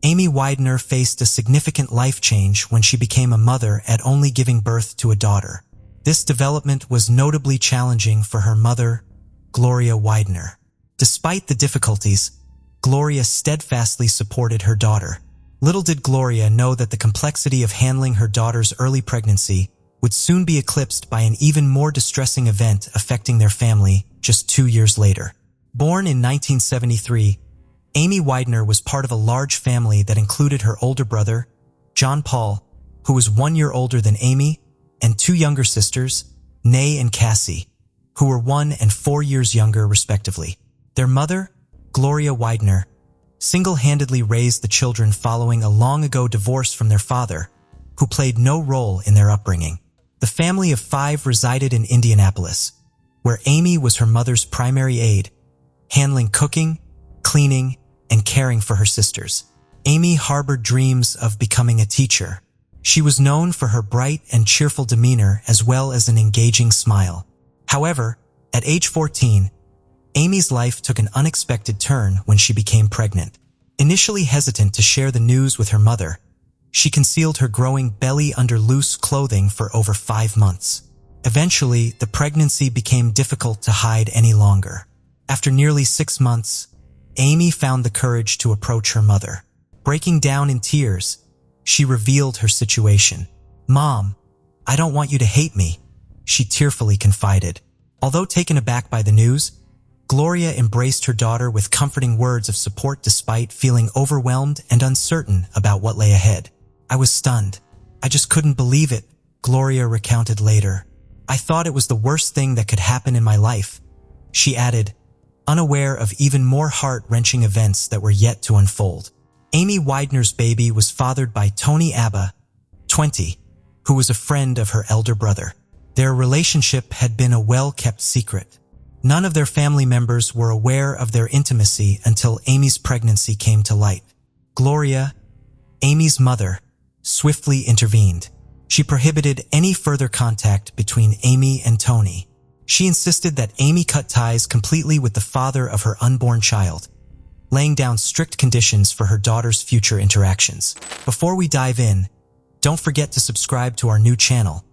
Amy Weidner faced a significant life change when she became a mother at only giving birth to a daughter. This development was notably challenging for her mother, Gloria Weidner. Despite the difficulties, Gloria steadfastly supported her daughter. Little did Gloria know that the complexity of handling her daughter's early pregnancy would soon be eclipsed by an even more distressing event affecting their family just 2 years later. Born in 1973, Amy Weidner was part of a large family that included her older brother, John Paul, who was 1 year older than Amy, and 2 younger sisters, Nay and Cassie, who were 1 and 4 years younger respectively. Their mother, Gloria Weidner, single-handedly raised the children following a long-ago divorce from their father, who played no role in their upbringing. The family of 5 resided in Indianapolis, where Amy was her mother's primary aide, handling cooking, cleaning, and caring for her sisters. Amy harbored dreams of becoming a teacher. She was known for her bright and cheerful demeanor as well as an engaging smile. However, at age 14, Amy's life took an unexpected turn when she became pregnant. Initially hesitant to share the news with her mother, she concealed her growing belly under loose clothing for over 5 months. Eventually, the pregnancy became difficult to hide any longer. After nearly 6 months, Amy found the courage to approach her mother. Breaking down in tears, she revealed her situation. "Mom, I don't want you to hate me," she tearfully confided. Although taken aback by the news, Gloria embraced her daughter with comforting words of support despite feeling overwhelmed and uncertain about what lay ahead. "I was stunned. I just couldn't believe it," Gloria recounted later. "I thought it was the worst thing that could happen in my life," she added, unaware of even more heart-wrenching events that were yet to unfold. Amy Weidner's baby was fathered by Tony Abba, 20, who was a friend of her elder brother. Their relationship had been a well-kept secret. None of their family members were aware of their intimacy until Amy's pregnancy came to light. Gloria, Amy's mother, swiftly intervened. She prohibited any further contact between Amy and Tony. She insisted that Amy cut ties completely with the father of her unborn child, laying down strict conditions for her daughter's future interactions. Before we dive in, don't forget to subscribe to our new channel,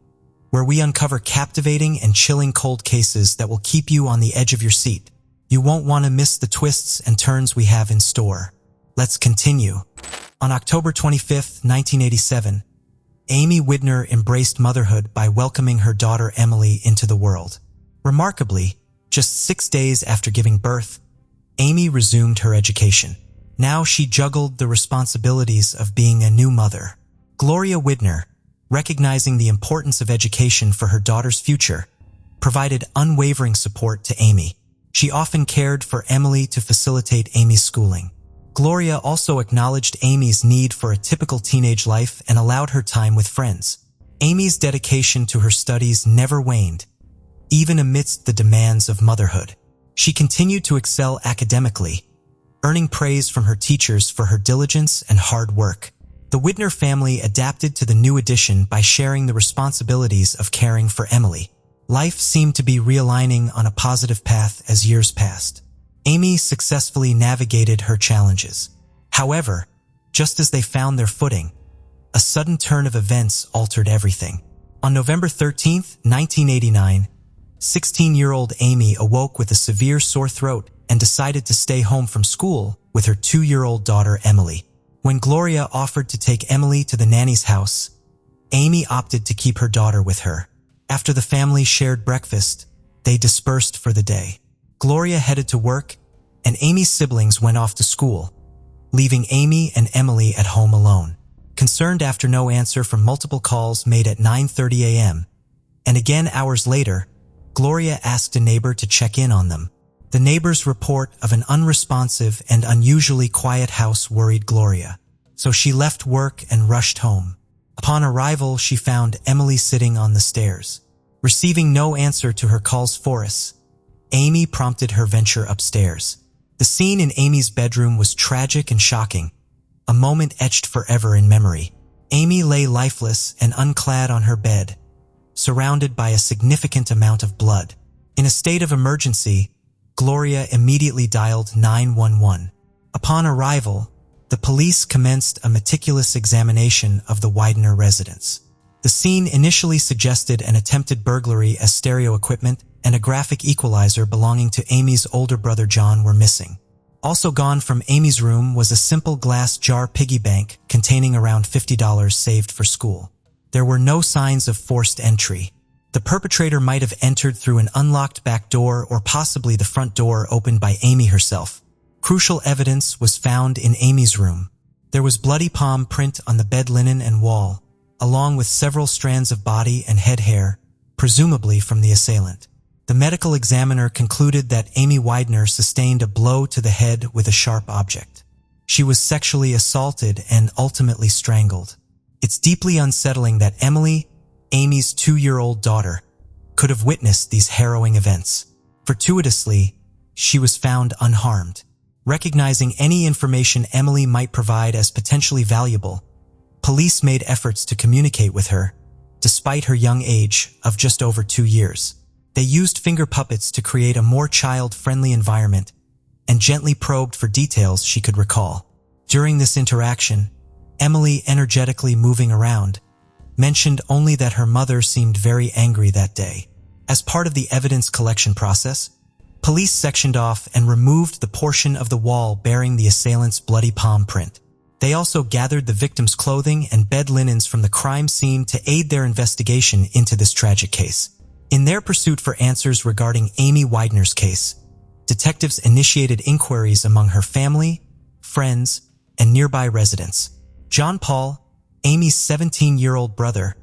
where we uncover captivating and chilling cold cases that will keep you on the edge of your seat. You won't want to miss the twists and turns we have in store. Let's continue. On October 25, 1987, Amy Weidner embraced motherhood by welcoming her daughter Emily into the world. Remarkably, just 6 days after giving birth, Amy resumed her education. Now she juggled the responsibilities of being a new mother. Gloria Weidner, recognizing the importance of education for her daughter's future, provided unwavering support to Amy. She often cared for Emily to facilitate Amy's schooling. Gloria also acknowledged Amy's need for a typical teenage life and allowed her time with friends. Amy's dedication to her studies never waned, even amidst the demands of motherhood. She continued to excel academically, earning praise from her teachers for her diligence and hard work. The Weidner family adapted to the new addition by sharing the responsibilities of caring for Emily. Life seemed to be realigning on a positive path as years passed. Amy successfully navigated her challenges. However, just as they found their footing, a sudden turn of events altered everything. On November 13, 1989, 16-year-old Amy awoke with a severe sore throat and decided to stay home from school with her 2-year-old daughter Emily. When Gloria offered to take Emily to the nanny's house, Amy opted to keep her daughter with her. After the family shared breakfast, they dispersed for the day. Gloria headed to work, and Amy's siblings went off to school, leaving Amy and Emily at home alone. Concerned after no answer from multiple calls made at 9:30 a.m., and again hours later, Gloria asked a neighbor to check in on them. The neighbor's report of an unresponsive and unusually quiet house worried Gloria, so she left work and rushed home. Upon arrival, she found Emily sitting on the stairs. Receiving no answer to her calls for us, Amy prompted her venture upstairs. The scene in Amy's bedroom was tragic and shocking, a moment etched forever in memory. Amy lay lifeless and unclad on her bed, surrounded by a significant amount of blood. In a state of emergency, Gloria immediately dialed 911. Upon arrival, the police commenced a meticulous examination of the Weidner residence. The scene initially suggested an attempted burglary as stereo equipment and a graphic equalizer belonging to Amy's older brother John were missing. Also gone from Amy's room was a simple glass jar piggy bank containing around $50 saved for school. There were no signs of forced entry. The perpetrator might have entered through an unlocked back door or possibly the front door opened by Amy herself. Crucial evidence was found in Amy's room. There was bloody palm print on the bed linen and wall, along with several strands of body and head hair, presumably from the assailant. The medical examiner concluded that Amy Weidner sustained a blow to the head with a sharp object. She was sexually assaulted and ultimately strangled. It's deeply unsettling that Emily, Amy's 2-year-old daughter, could have witnessed these harrowing events. Fortuitously, she was found unharmed. Recognizing any information Emily might provide as potentially valuable, police made efforts to communicate with her, despite her young age of just over 2 years. They used finger puppets to create a more child-friendly environment and gently probed for details she could recall. During this interaction, Emily, energetically moving around, mentioned only that her mother seemed very angry that day. As part of the evidence collection process, police sectioned off and removed the portion of the wall bearing the assailant's bloody palm print. They also gathered the victim's clothing and bed linens from the crime scene to aid their investigation into this tragic case. In their pursuit for answers regarding Amy Weidner's case, detectives initiated inquiries among her family, friends, and nearby residents. John Paul, Amy's 17-year-old brother,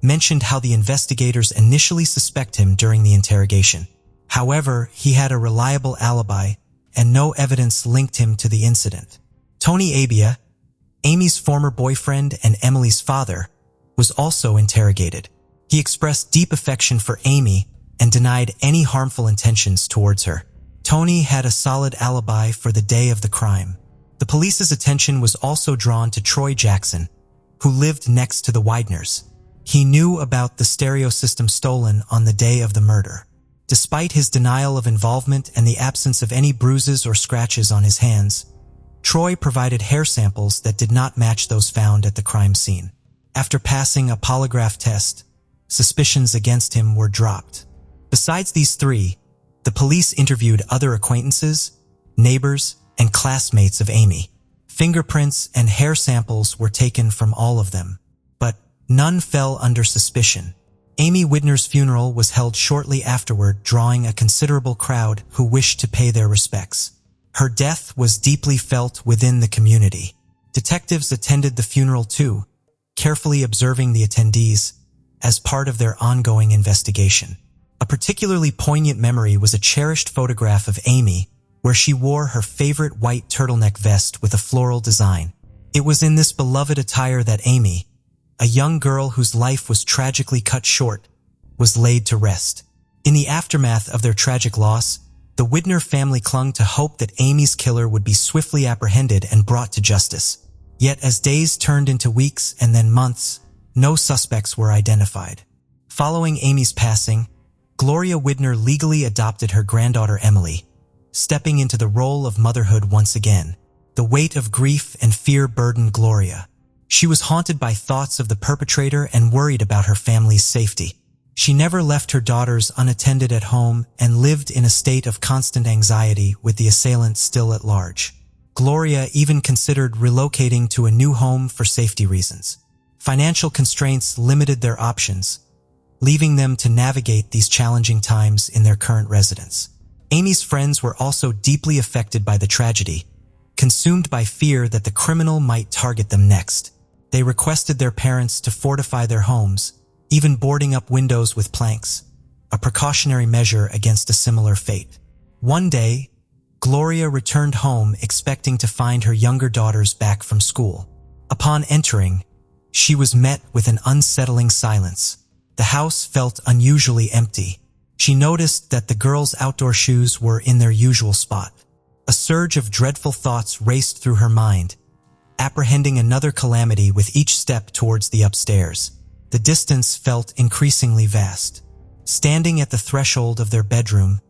mentioned how the investigators initially suspect him during the interrogation. However, he had a reliable alibi and no evidence linked him to the incident. Tony Abia, Amy's former boyfriend and Emily's father, was also interrogated. He expressed deep affection for Amy and denied any harmful intentions towards her. Tony had a solid alibi for the day of the crime. The police's attention was also drawn to Troy Jackson, who lived next to the Weidners. He knew about the stereo system stolen on the day of the murder. Despite his denial of involvement and the absence of any bruises or scratches on his hands, Troy provided hair samples that did not match those found at the crime scene. After passing a polygraph test, suspicions against him were dropped. Besides these three, the police interviewed other acquaintances, neighbors, and classmates of Amy. Fingerprints and hair samples were taken from all of them, but none fell under suspicion. Amy Weidner's funeral was held shortly afterward, drawing a considerable crowd who wished to pay their respects. Her death was deeply felt within the community. Detectives attended the funeral too, carefully observing the attendees as part of their ongoing investigation. A particularly poignant memory was a cherished photograph of Amy, where she wore her favorite white turtleneck vest with a floral design. It was in this beloved attire that Amy, a young girl whose life was tragically cut short, was laid to rest. In the aftermath of their tragic loss, the Weidner family clung to hope that Amy's killer would be swiftly apprehended and brought to justice. Yet as days turned into weeks and then months, no suspects were identified. Following Amy's passing, Gloria Weidner legally adopted her granddaughter Emily, stepping into the role of motherhood once again. The weight of grief and fear burdened Gloria. She was haunted by thoughts of the perpetrator and worried about her family's safety. She never left her daughters unattended at home and lived in a state of constant anxiety with the assailant still at large. Gloria even considered relocating to a new home for safety reasons. Financial constraints limited their options, leaving them to navigate these challenging times in their current residence. Amy's friends were also deeply affected by the tragedy, consumed by fear that the criminal might target them next. They requested their parents to fortify their homes, even boarding up windows with planks, a precautionary measure against a similar fate. One day, Gloria returned home expecting to find her younger daughters back from school. Upon entering, she was met with an unsettling silence. The house felt unusually empty. She noticed that the girls' outdoor shoes were in their usual spot. A surge of dreadful thoughts raced through her mind, apprehending another calamity with each step towards the upstairs. The distance felt increasingly vast. Standing at the threshold of their bedroom,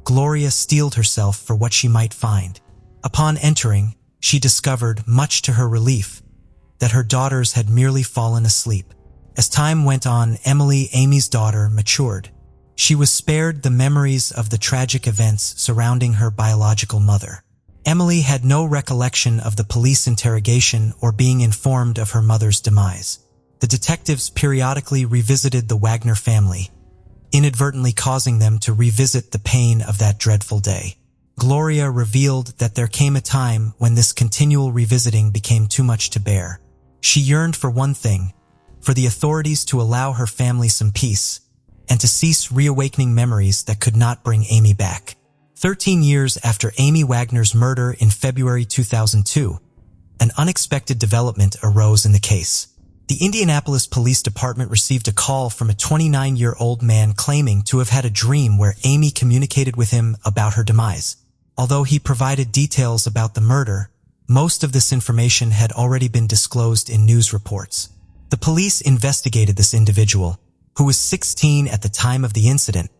Gloria steeled herself for what she might find. Upon entering, she discovered, much to her relief, that her daughters had merely fallen asleep. As time went on, Emily, Amy's daughter, matured. She was spared the memories of the tragic events surrounding her biological mother. Emily had no recollection of the police interrogation or being informed of her mother's demise. The detectives periodically revisited the Weidner family, inadvertently causing them to revisit the pain of that dreadful day. Gloria revealed that there came a time when this continual revisiting became too much to bear. She yearned for one thing, for the authorities to allow her family some peace, and to cease reawakening memories that could not bring Amy back. 13 years after Amy Weidner's murder in February 2002, an unexpected development arose in the case. The Indianapolis Police Department received a call from a 29-year-old man claiming to have had a dream where Amy communicated with him about her demise. Although he provided details about the murder, most of this information had already been disclosed in news reports. The police investigated this individual, who was 16 at the time of the incident,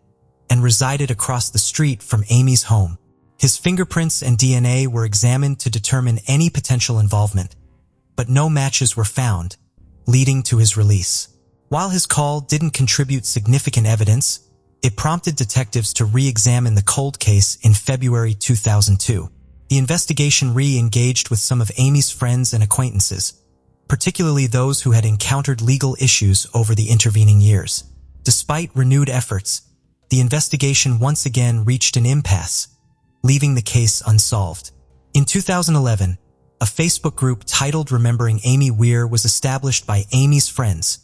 and resided across the street from Amy's home. His fingerprints and DNA were examined to determine any potential involvement, but no matches were found, leading to his release. While his call didn't contribute significant evidence, it prompted detectives to re-examine the cold case in February 2002. The investigation re-engaged with some of Amy's friends and acquaintances, particularly those who had encountered legal issues over the intervening years. Despite renewed efforts, the investigation once again reached an impasse, leaving the case unsolved. In 2011, a Facebook group titled Remembering Amy Weir was established by Amy's friends,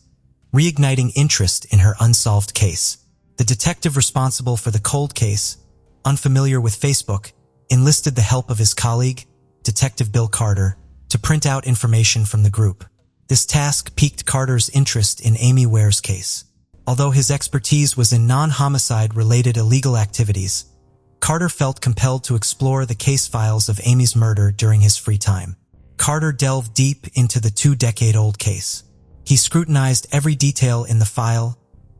reigniting interest in her unsolved case. The detective responsible for the cold case, unfamiliar with Facebook, enlisted the help of his colleague, Detective Bill Carter, to print out information from the group. This task piqued Carter's interest in Amy Weir's case. Although his expertise was in non-homicide-related illegal activities, Carter felt compelled to explore the case files of Amy's murder during his free time. Carter delved deep into the 2-decade-old case. He scrutinized every detail in the file,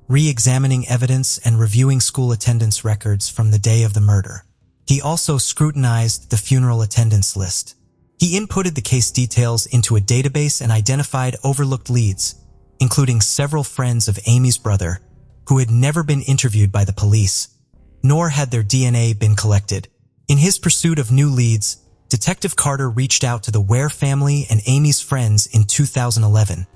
re-examining evidence and reviewing school attendance records from the day of the murder. He also scrutinized the funeral attendance list. He inputted the case details into a database and identified overlooked leads, including several friends of Amy's brother, who had never been interviewed by the police, nor had their DNA been collected. In his pursuit of new leads, Detective Carter reached out to the Weir family and Amy's friends in 2011,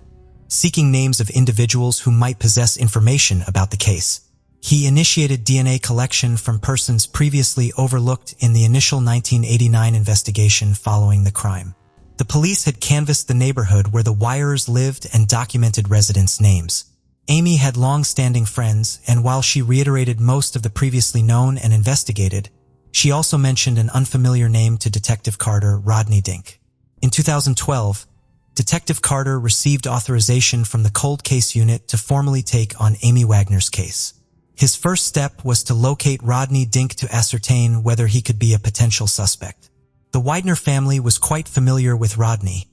seeking names of individuals who might possess information about the case. He initiated DNA collection from persons previously overlooked in the initial 1989 investigation following the crime. The police had canvassed the neighborhood where the Weirs lived and documented residents' names. Amy had long-standing friends, and while she reiterated most of the previously known and investigated, she also mentioned an unfamiliar name to Detective Carter, Rodney Dink. In 2012, Detective Carter received authorization from the Cold Case Unit to formally take on Amy Weidner's case. His first step was to locate Rodney Dink to ascertain whether he could be a potential suspect. The Weidner family was quite familiar with Rodney,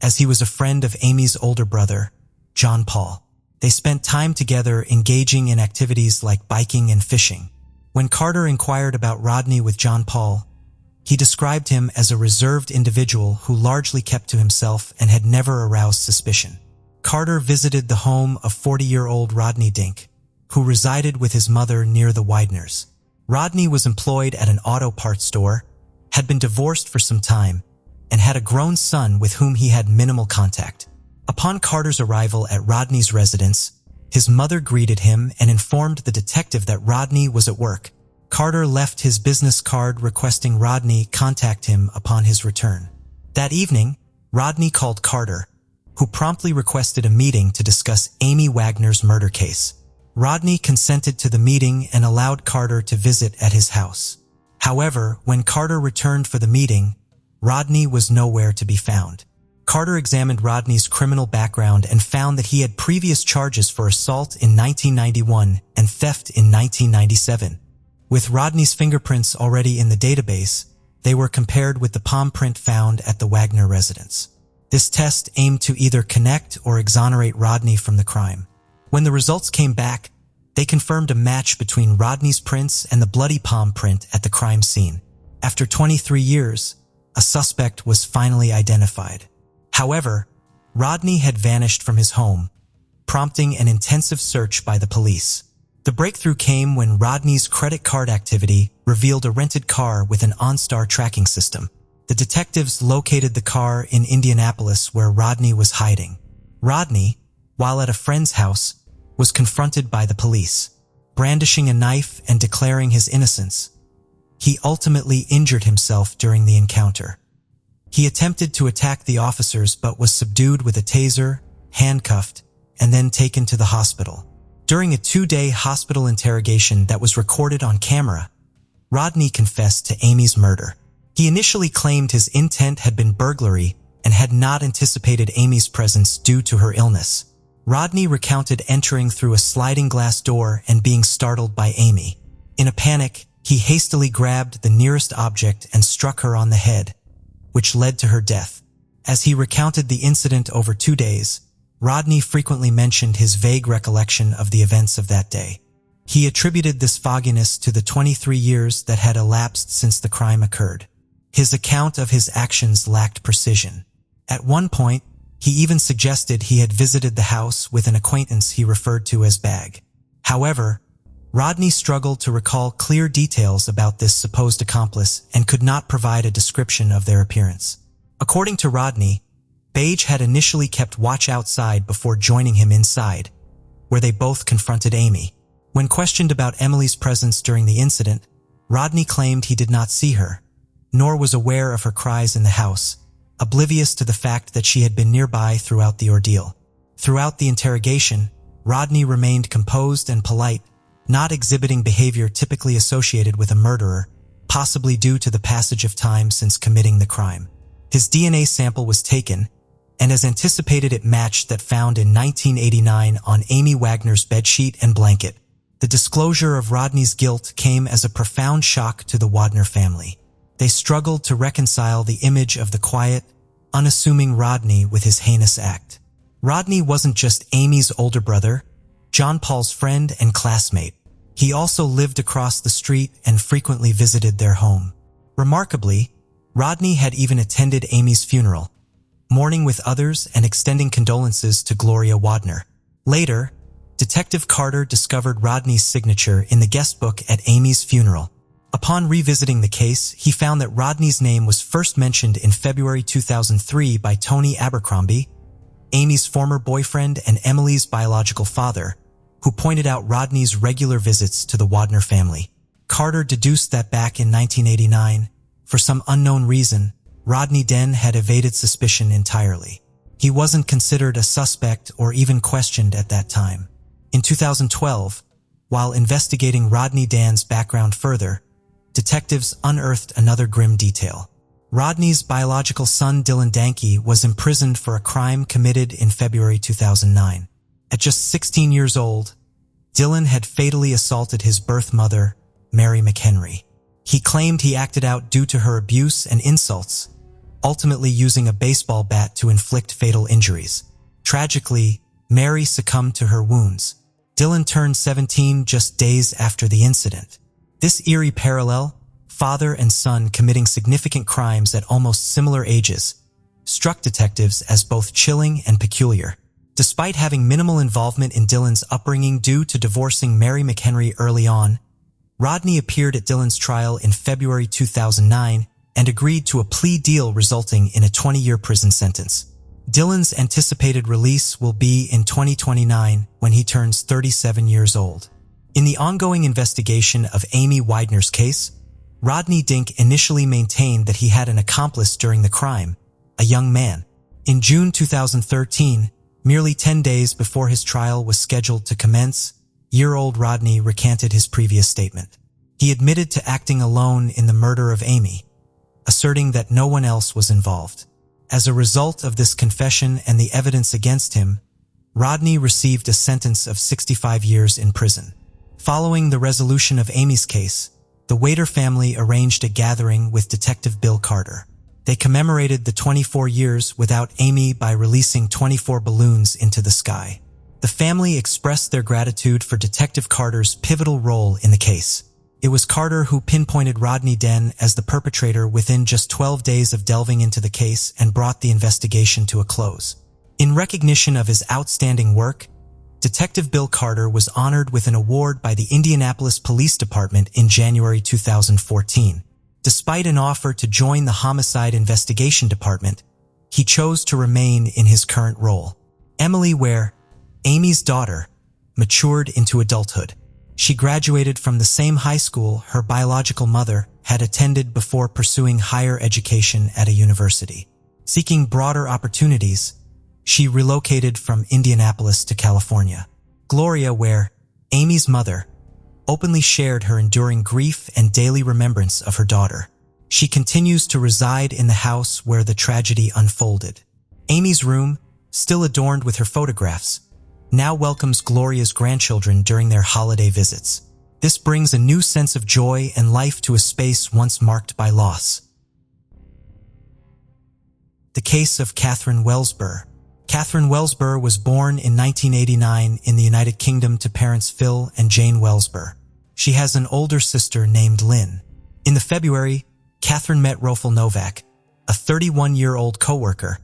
as he was a friend of Amy's older brother, John Paul. They spent time together engaging in activities like biking and fishing. When Carter inquired about Rodney with John Paul, he described him as a reserved individual who largely kept to himself and had never aroused suspicion. Carter visited the home of 40-year-old Rodney Dink, who resided with his mother near the Weidners. Rodney was employed at an auto parts store, had been divorced for some time, and had a grown son with whom he had minimal contact. Upon Carter's arrival at Rodney's residence, his mother greeted him and informed the detective that Rodney was at work. Carter left his business card requesting Rodney contact him upon his return. That evening, Rodney called Carter, who promptly requested a meeting to discuss Amy Weidner's murder case. Rodney consented to the meeting and allowed Carter to visit at his house. However, when Carter returned for the meeting, Rodney was nowhere to be found. Carter examined Rodney's criminal background and found that he had previous charges for assault in 1991 and theft in 1997. With Rodney's fingerprints already in the database, they were compared with the palm print found at the Weidner residence. This test aimed to either connect or exonerate Rodney from the crime. When the results came back, they confirmed a match between Rodney's prints and the bloody palm print at the crime scene. After 23 years, a suspect was finally identified. However, Rodney had vanished from his home, prompting an intensive search by the police. The breakthrough came when Rodney's credit card activity revealed a rented car with an OnStar tracking system. The detectives located the car in Indianapolis where Rodney was hiding. Rodney, while at a friend's house, was confronted by the police, brandishing a knife and declaring his innocence. He ultimately injured himself during the encounter. He attempted to attack the officers but was subdued with a taser, handcuffed, and then taken to the hospital. During a 2-day hospital interrogation that was recorded on camera, Rodney confessed to Amy's murder. He initially claimed his intent had been burglary and had not anticipated Amy's presence due to her illness. Rodney recounted entering through a sliding glass door and being startled by Amy. In a panic, he hastily grabbed the nearest object and struck her on the head, which led to her death. As he recounted the incident over 2 days, Rodney frequently mentioned his vague recollection of the events of that day. He attributed this fogginess to the 23 years that had elapsed since the crime occurred. His account of his actions lacked precision. At one point, he even suggested he had visited the house with an acquaintance he referred to as Bag. However, Rodney struggled to recall clear details about this supposed accomplice and could not provide a description of their appearance. According to Rodney, Bage had initially kept watch outside before joining him inside, where they both confronted Amy. When questioned about Emily's presence during the incident, Rodney claimed he did not see her, nor was aware of her cries in the house, oblivious to the fact that she had been nearby throughout the ordeal. Throughout the interrogation, Rodney remained composed and polite, not exhibiting behavior typically associated with a murderer, possibly due to the passage of time since committing the crime. His DNA sample was taken, and as anticipated it matched that found in 1989 on Amy Weidner's bedsheet and blanket. The disclosure of Rodney's guilt came as a profound shock to the Weidner family. They struggled to reconcile the image of the quiet, unassuming Rodney with his heinous act. Rodney wasn't just Amy's older brother, John Paul's friend and classmate. He also lived across the street and frequently visited their home. Remarkably, Rodney had even attended Amy's funeral, mourning with others and extending condolences to Gloria Weidner. Later, Detective Carter discovered Rodney's signature in the guest book at Amy's funeral. Upon revisiting the case, he found that Rodney's name was first mentioned in February 2003 by Tony Abercrombie, Amy's former boyfriend and Emily's biological father, who pointed out Rodney's regular visits to the Weidner family. Carter deduced that back in 1989, for some unknown reason, Rodney Den had evaded suspicion entirely. He wasn't considered a suspect or even questioned at that time. In 2012, while investigating Rodney Dan's background further, detectives unearthed another grim detail. Rodney's biological son Dylan Danke was imprisoned for a crime committed in February 2009. At just 16 years old, Dylan had fatally assaulted his birth mother, Mary McHenry. He claimed he acted out due to her abuse and insults, ultimately using a baseball bat to inflict fatal injuries. Tragically, Mary succumbed to her wounds. Dylan turned 17 just days after the incident. This eerie parallel, father and son committing significant crimes at almost similar ages, struck detectives as both chilling and peculiar. Despite having minimal involvement in Dylan's upbringing due to divorcing Mary McHenry early on, Rodney appeared at Dylan's trial in February 2009 and agreed to a plea deal resulting in a 20-year prison sentence. Dylan's anticipated release will be in 2029 when he turns 37 years old. In the ongoing investigation of Amy Weidner's case, Rodney Dink initially maintained that he had an accomplice during the crime, a young man. In June 2013, merely 10 days before his trial was scheduled to commence, year-old Rodney recanted his previous statement. He admitted to acting alone in the murder of Amy, asserting that no one else was involved. As a result of this confession and the evidence against him, Rodney received a sentence of 65 years in prison. Following the resolution of Amy's case, the Weidner family arranged a gathering with Detective Bill Carter. They commemorated the 24 years without Amy by releasing 24 balloons into the sky. The family expressed their gratitude for Detective Carter's pivotal role in the case. It was Carter who pinpointed Rodney Den as the perpetrator within just 12 days of delving into the case and brought the investigation to a close. In recognition of his outstanding work, Detective Bill Carter was honored with an award by the Indianapolis Police Department in January 2014. Despite an offer to join the Homicide Investigation Department, he chose to remain in his current role. Emily Ware, Amy's daughter, matured into adulthood. She graduated from the same high school her biological mother had attended before pursuing higher education at a university. Seeking broader opportunities, she relocated from Indianapolis to California. Gloria Ware, Amy's mother, openly shared her enduring grief and daily remembrance of her daughter. She continues to reside in the house where the tragedy unfolded. Amy's room, still adorned with her photographs, now welcomes Gloria's grandchildren during their holiday visits. This brings a new sense of joy and life to a space once marked by loss. The case of Katherine Wells. Katherine Wells was born in 1989 in the United Kingdom to parents Phil and Jane Wells. She has an older sister named Lynn. In February, Katherine met Rofel Novak, a 31-year-old co-worker,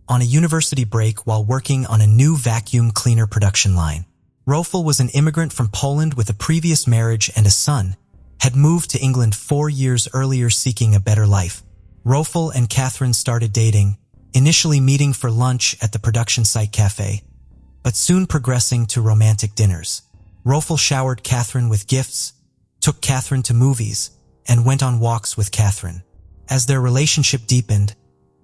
on a university break while working on a new vacuum cleaner production line. Rofel was an immigrant from Poland with a previous marriage and a son, had moved to England 4 years earlier seeking a better life. Rofel and Katherine started dating, initially meeting for lunch at the production site cafe, but soon progressing to romantic dinners. Rofel showered Katherine with gifts, took Katherine to movies, and went on walks with Katherine. As their relationship deepened,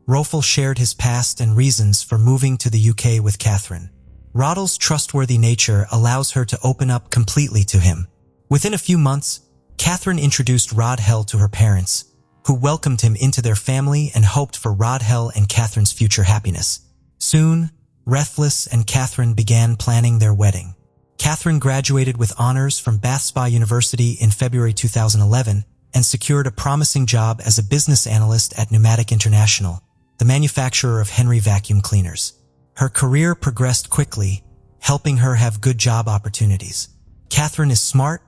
Rofel shared his past and reasons for moving to the UK with Katherine. Rodel's trustworthy nature allows her to open up completely to him. Within a few months, Katherine introduced Rodel to her parents, who welcomed him into their family and hoped for Rodel and Katherine's future happiness. Soon, Rethless and Katherine began planning their wedding. Katherine graduated with honors from Bath Spa University in February 2011 and secured a promising job as a business analyst at Pneumatic International, the manufacturer of Henry vacuum cleaners. Her career progressed quickly, helping her have good job opportunities. Katherine is smart,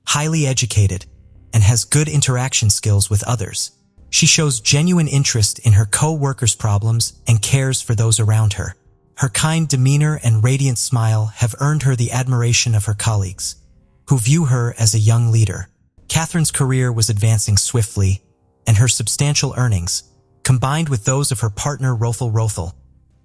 highly educated, and has good interaction skills with others. She shows genuine interest in her co-workers' problems and cares for those around her. Her kind demeanor and radiant smile have earned her the admiration of her colleagues, who view her as a young leader. Katherine's career was advancing swiftly, and her substantial earnings, combined with those of her partner Rofel,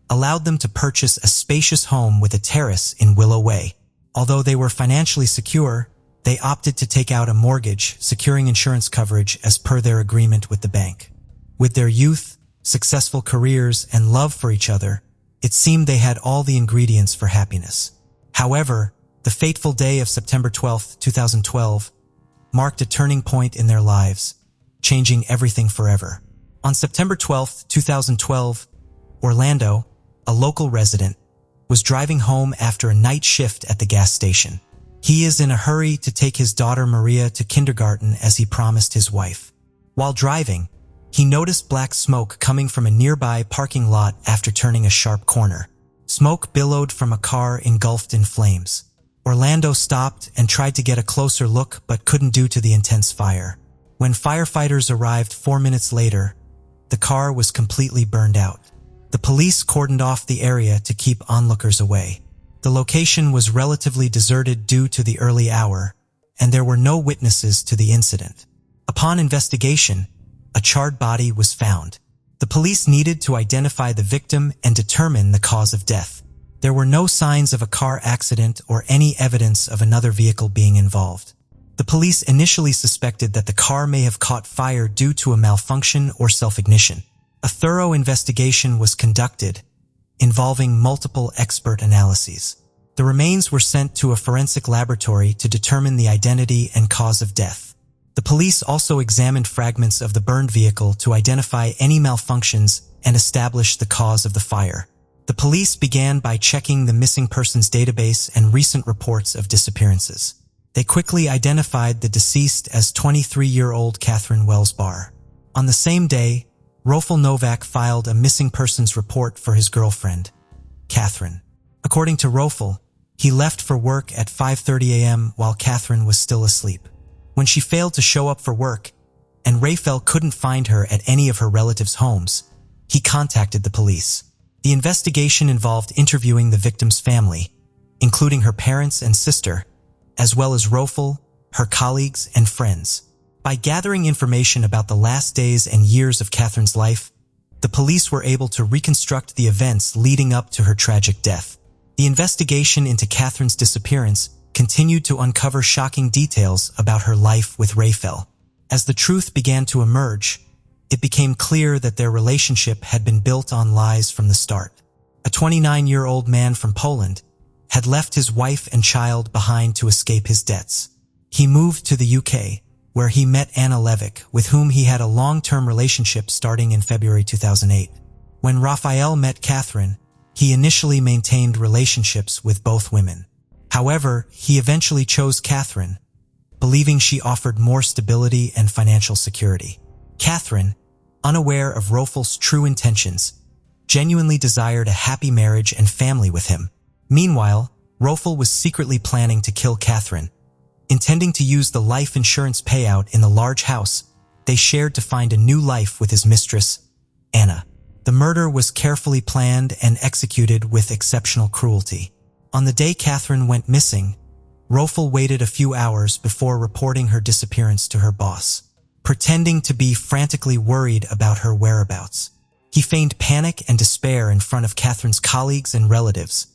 allowed them to purchase a spacious home with a terrace in Willow Way. Although they were financially secure, they opted to take out a mortgage, securing insurance coverage as per their agreement with the bank. With their youth, successful careers, and love for each other, it seemed they had all the ingredients for happiness. However, the fateful day of September 12, 2012, marked a turning point in their lives, changing everything forever. On September 12, 2012, Orlando, a local resident, was driving home after a night shift at the gas station. He is in a hurry to take his daughter Maria to kindergarten as he promised his wife. While driving, he noticed black smoke coming from a nearby parking lot after turning a sharp corner. Smoke billowed from a car engulfed in flames. Orlando stopped and tried to get a closer look but couldn't due to the intense fire. When firefighters arrived 4 minutes later, the car was completely burned out. The police cordoned off the area to keep onlookers away. The location was relatively deserted due to the early hour, and there were no witnesses to the incident. Upon investigation, a charred body was found. The police needed to identify the victim and determine the cause of death. There were no signs of a car accident or any evidence of another vehicle being involved. The police initially suspected that the car may have caught fire due to a malfunction or self-ignition. A thorough investigation was conducted, involving multiple expert analyses. The remains were sent to a forensic laboratory to determine the identity and cause of death. The police also examined fragments of the burned vehicle to identify any malfunctions and establish the cause of the fire. The police began by checking the missing persons database and recent reports of disappearances. They quickly identified the deceased as 23-year-old Katherine Wells. On the same day, Rofel Novak filed a missing persons report for his girlfriend, Katherine. According to Rofel, he left for work at 5:30 a.m. while Katherine was still asleep. When she failed to show up for work, and Raphael couldn't find her at any of her relatives' homes, he contacted the police. The investigation involved interviewing the victim's family, including her parents and sister, as well as Raphael, her colleagues, and friends. By gathering information about the last days and years of Katherine's life, the police were able to reconstruct the events leading up to her tragic death. The investigation into Katherine's disappearance continued to uncover shocking details about her life with Raphael. As the truth began to emerge, it became clear that their relationship had been built on lies from the start. A 29-year-old man from Poland had left his wife and child behind to escape his debts. He moved to the UK, where he met Anna Levick, with whom he had a long-term relationship starting in February 2008. When Raphael met Katherine, he initially maintained relationships with both women. However, he eventually chose Katherine, believing she offered more stability and financial security. Katherine, unaware of Raphael's true intentions, genuinely desired a happy marriage and family with him. Meanwhile, Raphael was secretly planning to kill Katherine. Intending to use the life insurance payout in the large house they shared to find a new life with his mistress, Anna. The murder was carefully planned and executed with exceptional cruelty. On the day Katherine went missing, Raphael waited a few hours before reporting her disappearance to her boss, pretending to be frantically worried about her whereabouts. He feigned panic and despair in front of Katherine's colleagues and relatives,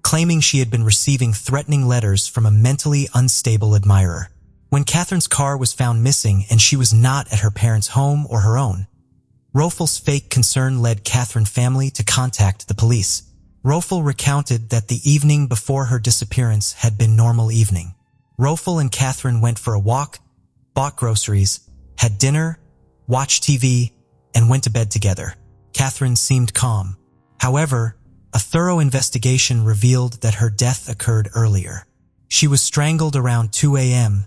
claiming she had been receiving threatening letters from a mentally unstable admirer. When Katherine's car was found missing and she was not at her parents' home or her own, Raphael's fake concern led Katherine's family to contact the police. Raphael recounted that the evening before her disappearance had been normal evening. Raphael and Katherine went for a walk, bought groceries, had dinner, watched TV, and went to bed together. Katherine seemed calm. However, a thorough investigation revealed that her death occurred earlier. She was strangled around 2 a.m.,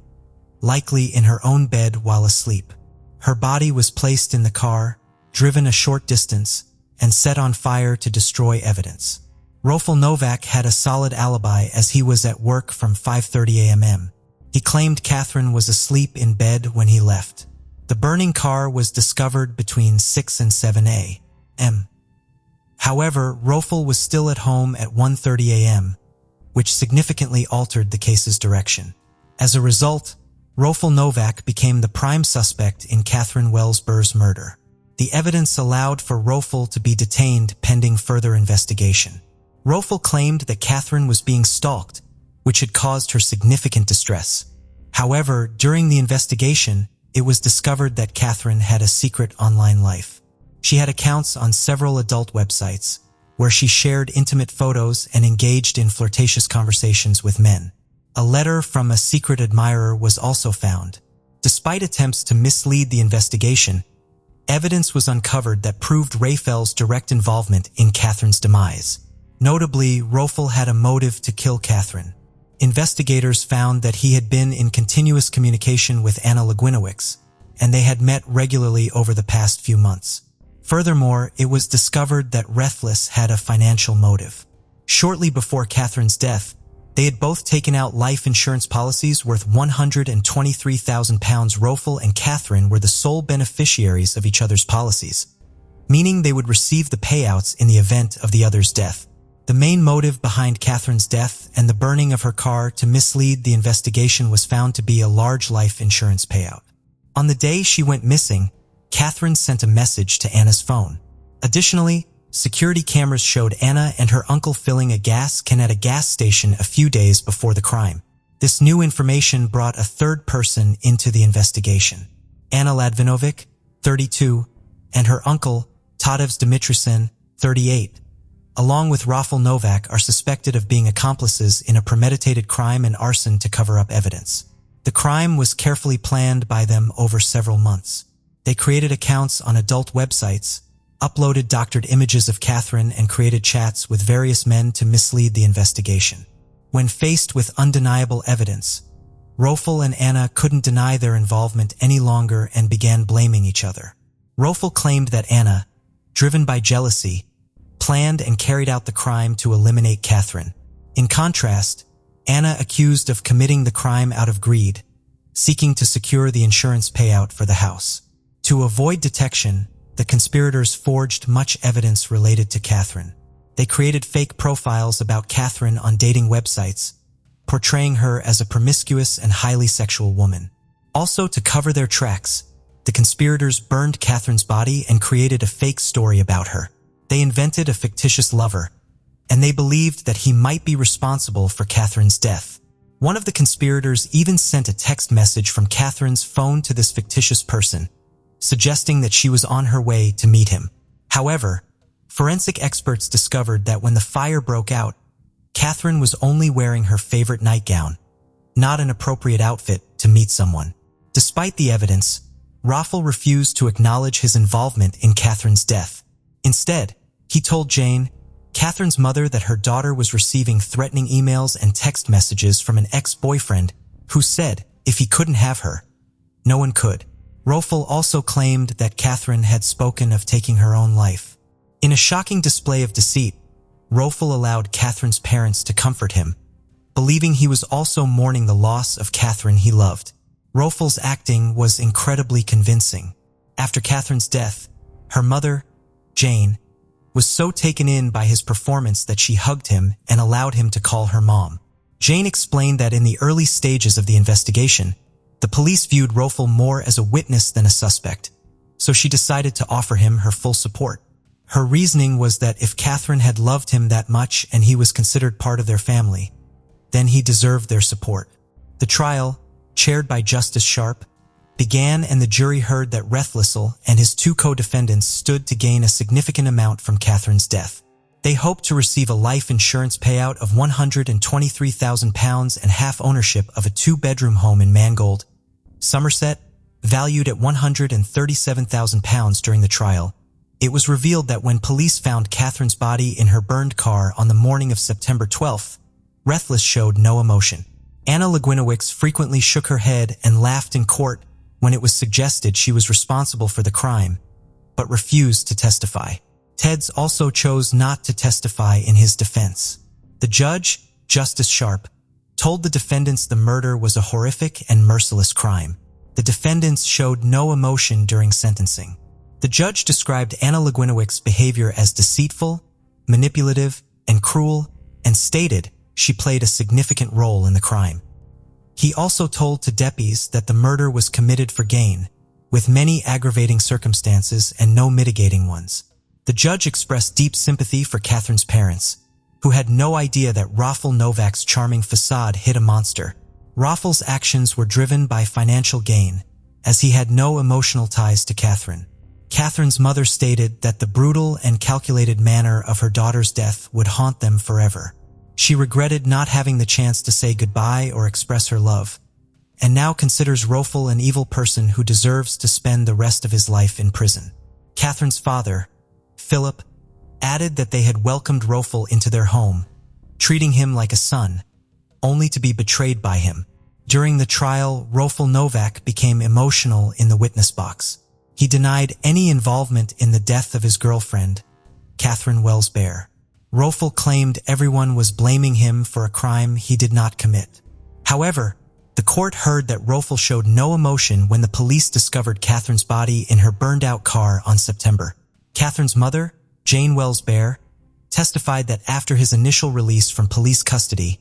likely in her own bed while asleep. Her body was placed in the car, driven a short distance, and set on fire to destroy evidence. Raphael Novak had a solid alibi as he was at work from 5:30 a.m. He claimed Katherine was asleep in bed when he left. The burning car was discovered between 6 and 7 a.m. However, Raphael was still at home at 1:30 a.m., which significantly altered the case's direction. As a result, Raphael Novak became the prime suspect in Katherine Wells' murder. The evidence allowed for Raphael to be detained pending further investigation. Raphael claimed that Katherine was being stalked, which had caused her significant distress. However, during the investigation, it was discovered that Katherine had a secret online life. She had accounts on several adult websites, where she shared intimate photos and engaged in flirtatious conversations with men. A letter from a secret admirer was also found. Despite attempts to mislead the investigation, evidence was uncovered that proved Raphael's direct involvement in Katherine's demise. Notably, Raphael had a motive to kill Katherine. Investigators found that he had been in continuous communication with Anna Legwinowicz, and they had met regularly over the past few months. Furthermore, it was discovered that Raphael had a financial motive. Shortly before Katherine's death, they had both taken out life insurance policies worth £123,000. Raphael and Katherine were the sole beneficiaries of each other's policies, meaning they would receive the payouts in the event of the other's death. The main motive behind Katherine's death and the burning of her car to mislead the investigation was found to be a large life insurance payout. On the day she went missing, Katherine sent a message to Anna's phone. Additionally, security cameras showed Anna and her uncle filling a gas can at a gas station a few days before the crime. This new information brought a third person into the investigation. Anna Ladvinovic, 32, and her uncle, Tadeusz Dimitrisen, 38, along with Raphael Novak, are suspected of being accomplices in a premeditated crime and arson to cover up evidence. The crime was carefully planned by them over several months. They created accounts on adult websites, uploaded doctored images of Katherine, and created chats with various men to mislead the investigation. When faced with undeniable evidence, Raphael and Anna couldn't deny their involvement any longer and began blaming each other. Raphael claimed that Anna, driven by jealousy, planned and carried out the crime to eliminate Katherine. In contrast, Anna accused of committing the crime out of greed, seeking to secure the insurance payout for the house. To avoid detection, the conspirators forged much evidence related to Katherine. They created fake profiles about Katherine on dating websites, portraying her as a promiscuous and highly sexual woman. Also, to cover their tracks, the conspirators burned Katherine's body and created a fake story about her. They invented a fictitious lover, and they believed that he might be responsible for Katherine's death. One of the conspirators even sent a text message from Katherine's phone to this fictitious person, suggesting that she was on her way to meet him. However, forensic experts discovered that when the fire broke out, Katherine was only wearing her favorite nightgown, not an appropriate outfit to meet someone. Despite the evidence, Raffel refused to acknowledge his involvement in Katherine's death. Instead, he told Jane, Katherine's mother, that her daughter was receiving threatening emails and text messages from an ex-boyfriend who said if he couldn't have her, no one could. Raffel also claimed that Katherine had spoken of taking her own life. In a shocking display of deceit, Raffel allowed Katherine's parents to comfort him, believing he was also mourning the loss of Katherine he loved. Raffel's acting was incredibly convincing. After Katherine's death, her mother, Jane, was so taken in by his performance that she hugged him and allowed him to call her mom. Jane explained that in the early stages of the investigation, the police viewed Raffel more as a witness than a suspect, so she decided to offer him her full support. Her reasoning was that if Katherine had loved him that much and he was considered part of their family, then he deserved their support. The trial, chaired by Justice Sharp, began, and the jury heard that Raffel and his two co-defendants stood to gain a significant amount from Katherine's death. They hoped to receive a life insurance payout of £123,000 and half ownership of a two-bedroom home in Mangold, Somerset, valued at £137,000 during the trial. It was revealed that when police found Katherine's body in her burned car on the morning of September 12th, Raffel showed no emotion. Anna Legwinowicz frequently shook her head and laughed in court when it was suggested she was responsible for the crime, but refused to testify. Tedds also chose not to testify in his defense. The judge, Justice Sharp, told the defendants the murder was a horrific and merciless crime. The defendants showed no emotion during sentencing. The judge described Anna Legwinowicz's behavior as deceitful, manipulative, and cruel, and stated she played a significant role in the crime. He also told to deputies that the murder was committed for gain, with many aggravating circumstances and no mitigating ones. The judge expressed deep sympathy for Katherine's parents, who had no idea that Raffel Novak's charming facade hid a monster. Raffel's actions were driven by financial gain, as he had no emotional ties to Katherine. Katherine's mother stated that the brutal and calculated manner of her daughter's death would haunt them forever. She regretted not having the chance to say goodbye or express her love, and now considers Raffel an evil person who deserves to spend the rest of his life in prison. Katherine's father, Philip, added that they had welcomed Raffel into their home, treating him like a son, only to be betrayed by him. During the trial, Raffel Novak became emotional in the witness box. He denied any involvement in the death of his girlfriend, Katherine Wells. Raffel claimed everyone was blaming him for a crime he did not commit. However, the court heard that Raffel showed no emotion when the police discovered Katherine's body in her burned-out car on September. Katherine's mother, Jane Wells, testified that after his initial release from police custody,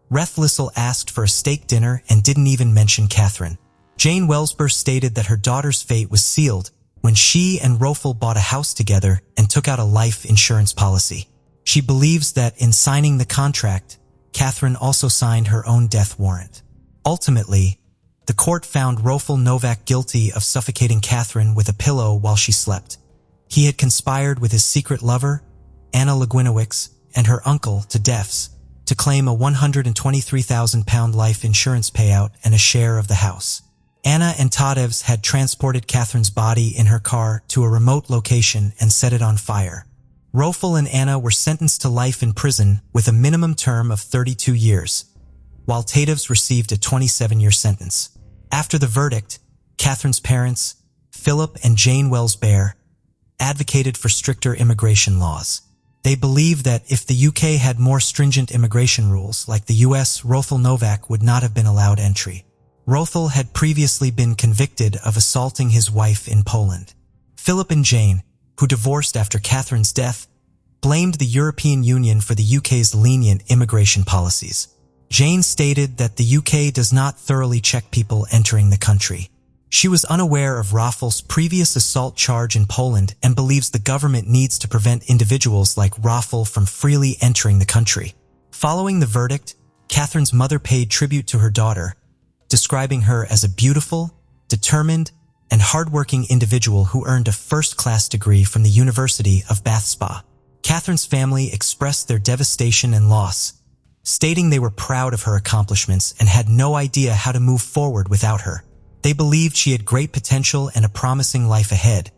Raffel asked for a steak dinner and didn't even mention Katherine. Jane Wells stated that her daughter's fate was sealed when she and Raffel bought a house together and took out a life insurance policy. She believes that in signing the contract, Katherine also signed her own death warrant. Ultimately, the court found Raffel Novak guilty of suffocating Katherine with a pillow while she slept. He had conspired with his secret lover, Anna Legwinowicz, and her uncle to deaths to claim a £123,000 life insurance payout and a share of the house. Anna and Tadevs had transported Katherine's body in her car to a remote location and set it on fire. Raffel and Anna were sentenced to life in prison with a minimum term of 32 years, while Tadevs received a 27-year sentence. After the verdict, Katherine's parents, Philip and Jane Wells, advocated for stricter immigration laws. They believed that if the UK had more stringent immigration rules like the US, Raffel Novak would not have been allowed entry. Rothel had previously been convicted of assaulting his wife in Poland. Philip and Jane, who divorced after Catherine's death, blamed the European Union for the UK's lenient immigration policies. Jane stated that the UK does not thoroughly check people entering the country. She was unaware of Rothel's previous assault charge in Poland and believes the government needs to prevent individuals like Rothel from freely entering the country. Following the verdict, Catherine's mother paid tribute to her daughter, describing her as a beautiful, determined, and hardworking individual who earned a first-class degree from the University of Bath. Catherine's family expressed their devastation and loss, stating they were proud of her accomplishments and had no idea how to move forward without her. They believed she had great potential and a promising life ahead,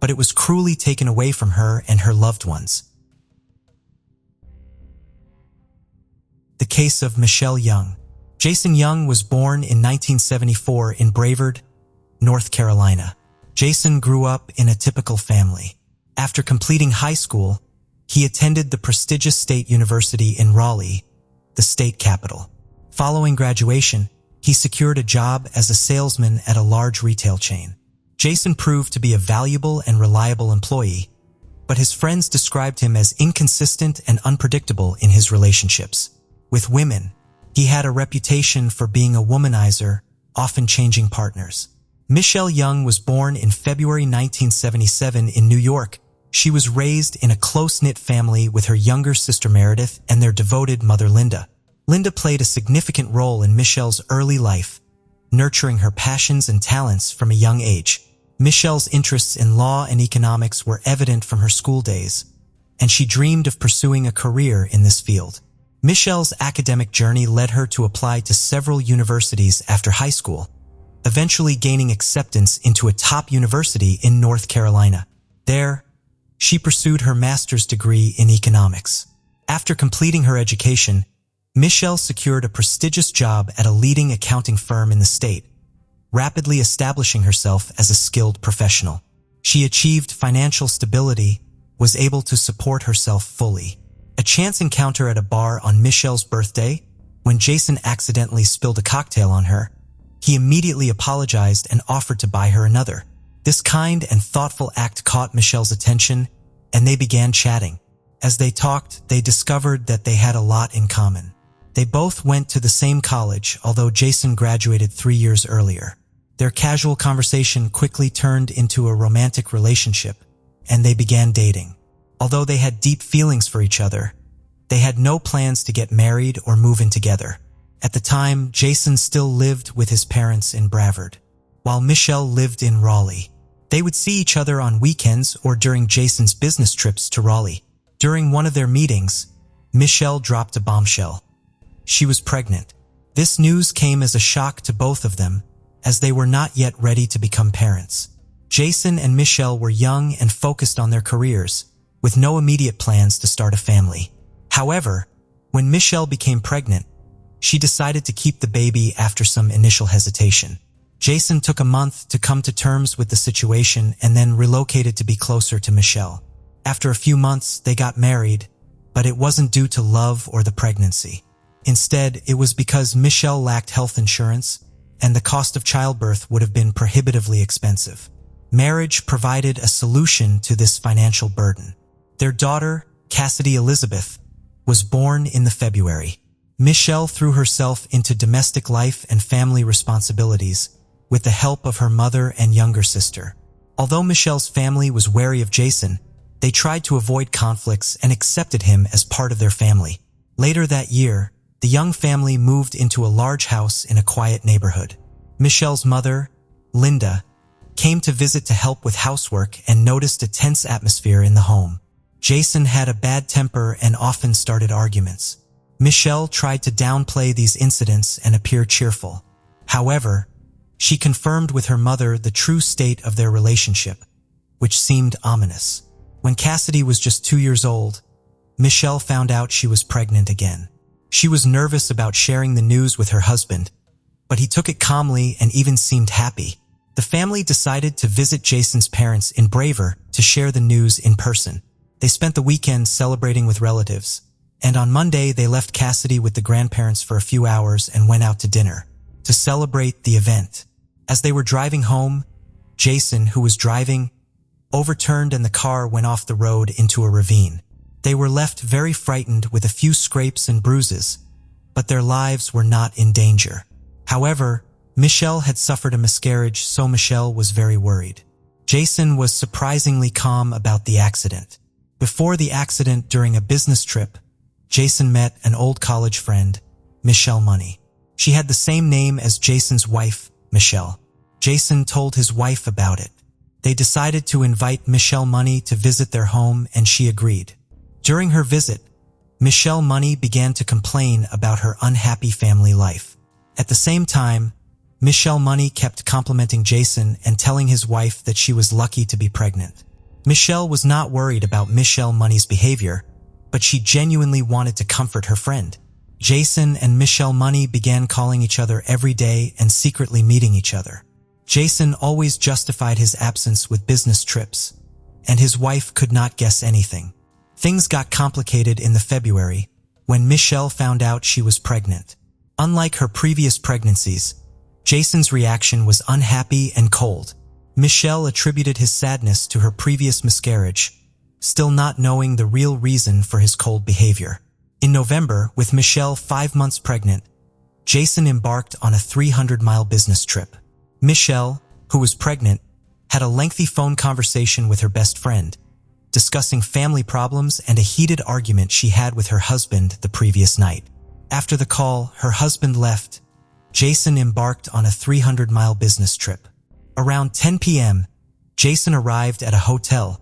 but it was cruelly taken away from her and her loved ones. The case of Michelle Young. Jason Young was born in 1974 in Brevard, North Carolina. Jason grew up in a typical family. After completing high school, he attended the prestigious State University in Raleigh, the state capital. Following graduation, he secured a job as a salesman at a large retail chain. Jason proved to be a valuable and reliable employee, but his friends described him as inconsistent and unpredictable in his relationships. With women, he had a reputation for being a womanizer, often changing partners. Michelle Young was born in February 1977 in New York. She was raised in a close-knit family with her younger sister Meredith and their devoted mother Linda. Linda played a significant role in Michelle's early life, nurturing her passions and talents from a young age. Michelle's interests in law and economics were evident from her school days, and she dreamed of pursuing a career in this field. Michelle's academic journey led her to apply to several universities after high school, eventually gaining acceptance into a top university in North Carolina. There, she pursued her master's degree in economics. After completing her education, Michelle secured a prestigious job at a leading accounting firm in the state, rapidly establishing herself as a skilled professional. She achieved financial stability, was able to support herself fully. A chance encounter at a bar on Michelle's birthday, when Jason accidentally spilled a cocktail on her, he immediately apologized and offered to buy her another. This kind and thoughtful act caught Michelle's attention, and they began chatting. As they talked, they discovered that they had a lot in common. They both went to the same college, although Jason graduated 3 years earlier. Their casual conversation quickly turned into a romantic relationship, and they began dating. Although they had deep feelings for each other, they had no plans to get married or move in together. At the time, Jason still lived with his parents in Brevard, while Michelle lived in Raleigh. They would see each other on weekends or during Jason's business trips to Raleigh. During one of their meetings, Michelle dropped a bombshell. She was pregnant. This news came as a shock to both of them, as they were not yet ready to become parents. Jason and Michelle were young and focused on their careers, with no immediate plans to start a family. However, when Michelle became pregnant, she decided to keep the baby after some initial hesitation. Jason took a month to come to terms with the situation and then relocated to be closer to Michelle. After a few months, they got married, but it wasn't due to love or the pregnancy. Instead, it was because Michelle lacked health insurance, and the cost of childbirth would have been prohibitively expensive. Marriage provided a solution to this financial burden. Their daughter, Cassidy Elizabeth, was born in the February. Michelle threw herself into domestic life and family responsibilities with the help of her mother and younger sister. Although Michelle's family was wary of Jason, they tried to avoid conflicts and accepted him as part of their family. Later that year, the young family moved into a large house in a quiet neighborhood. Michelle's mother, Linda, came to visit to help with housework and noticed a tense atmosphere in the home. Jason had a bad temper and often started arguments. Michelle tried to downplay these incidents and appear cheerful. However, she confirmed with her mother the true state of their relationship, which seemed ominous. When Cassidy was just 2 years old, Michelle found out she was pregnant again. She was nervous about sharing the news with her husband, but he took it calmly and even seemed happy. The family decided to visit Jason's parents in Brevard to share the news in person. They spent the weekend celebrating with relatives, and on Monday they left Cassidy with the grandparents for a few hours and went out to dinner. to celebrate the event. As they were driving home, Jason, who was driving, overturned and the car went off the road into a ravine. They were left very frightened with a few scrapes and bruises, but their lives were not in danger. However, Michelle had suffered a miscarriage, so Michelle was very worried. Jason was surprisingly calm about the accident. Before the accident, during a business trip, Jason met an old college friend, Michelle Money. She had the same name as Jason's wife, Michelle. Jason told his wife about it. They decided to invite Michelle Money to visit their home, and she agreed. During her visit, Michelle Money began to complain about her unhappy family life. At the same time, Michelle Money kept complimenting Jason and telling his wife that she was lucky to be pregnant. Michelle was not worried about Michelle Money's behavior, but she genuinely wanted to comfort her friend. Jason and Michelle Money began calling each other every day and secretly meeting each other. Jason always justified his absence with business trips, and his wife could not guess anything. Things got complicated in the February when Michelle found out she was pregnant. Unlike her previous pregnancies, Jason's reaction was unhappy and cold. Michelle attributed his sadness to her previous miscarriage, still not knowing the real reason for his cold behavior. In November, with Michelle 5 months pregnant, Jason embarked on a 300-mile business trip. Michelle, who was pregnant, had a lengthy phone conversation with her best friend, discussing family problems and a heated argument she had with her husband the previous night. After the call, her husband left. Jason embarked on a 300-mile business trip. Around 10 p.m., Jason arrived at a hotel,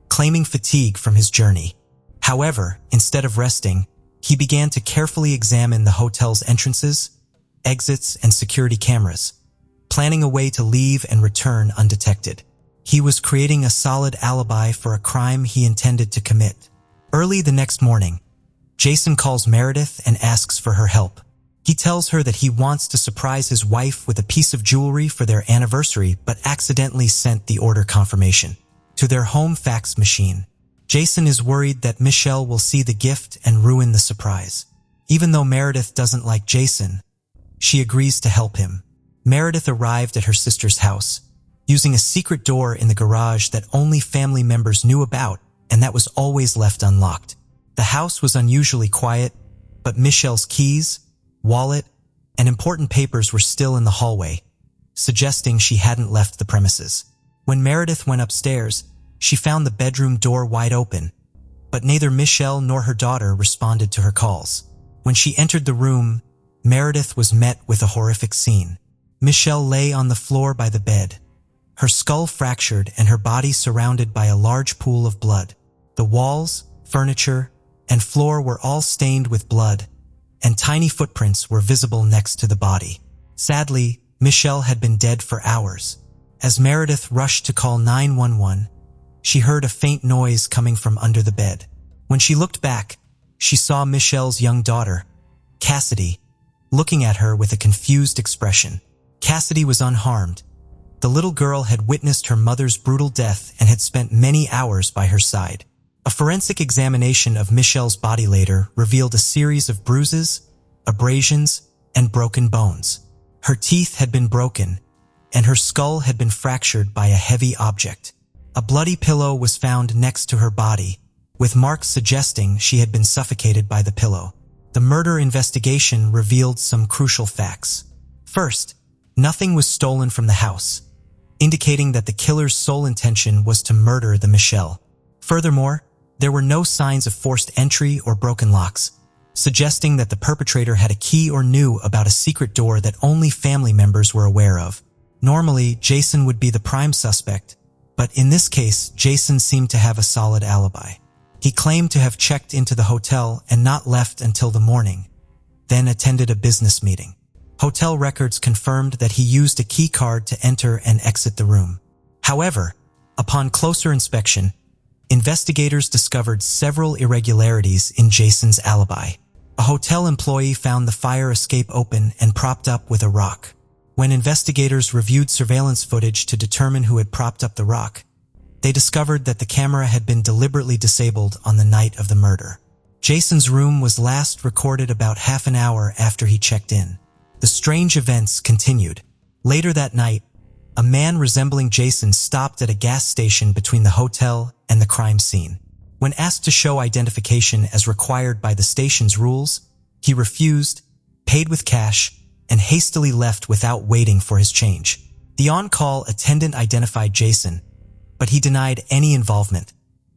claiming fatigue from his journey. However, instead of resting, he began to carefully examine the hotel's entrances, exits, and security cameras, planning a way to leave and return undetected. He was creating a solid alibi for a crime he intended to commit. Early the next morning, Jason calls Meredith and asks for her help. He tells her that he wants to surprise his wife with a piece of jewelry for their anniversary, but accidentally sent the order confirmation to their home fax machine. Jason is worried that Michelle will see the gift and ruin the surprise. Even though Meredith doesn't like Jason, she agrees to help him. Meredith arrived at her sister's house, using a secret door in the garage that only family members knew about, and that was always left unlocked. The house was unusually quiet, but Michelle's keys, wallet, and important papers were still in the hallway, suggesting she hadn't left the premises. When Meredith went upstairs, she found the bedroom door wide open, but neither Michelle nor her daughter responded to her calls. When she entered the room, Meredith was met with a horrific scene. Michelle lay on the floor by the bed, her skull fractured and her body surrounded by a large pool of blood. The walls, furniture, and floor were all stained with blood, and tiny footprints were visible next to the body. Sadly, Michelle had been dead for hours. As Meredith rushed to call 911, she heard a faint noise coming from under the bed. When she looked back, she saw Michelle's young daughter, Cassidy, looking at her with a confused expression. Cassidy was unharmed. The little girl had witnessed her mother's brutal death and had spent many hours by her side. A forensic examination of Michelle's body later revealed a series of bruises, abrasions, and broken bones. Her teeth had been broken, and her skull had been fractured by a heavy object. A bloody pillow was found next to her body, with marks suggesting she had been suffocated by the pillow. The murder investigation revealed some crucial facts. First, nothing was stolen from the house, indicating that the killer's sole intention was to murder the Michelle. Furthermore, there were no signs of forced entry or broken locks, suggesting that the perpetrator had a key or knew about a secret door that only family members were aware of. Normally, Jason would be the prime suspect, but in this case, Jason seemed to have a solid alibi. He claimed to have checked into the hotel and not left until the morning, then attended a business meeting. Hotel records confirmed that he used a key card to enter and exit the room. However, upon closer inspection, investigators discovered several irregularities in Jason's alibi. A hotel employee found the fire escape open and propped up with a rock. When investigators reviewed surveillance footage to determine who had propped up the rock, they discovered that the camera had been deliberately disabled on the night of the murder. Jason's room was last recorded about half an hour after he checked in. The strange events continued. Later that night, a man resembling Jason stopped at a gas station between the hotel and the crime scene. When asked to show identification as required by the station's rules, he refused, paid with cash, and hastily left without waiting for his change. The on-call attendant identified Jason, but he denied any involvement,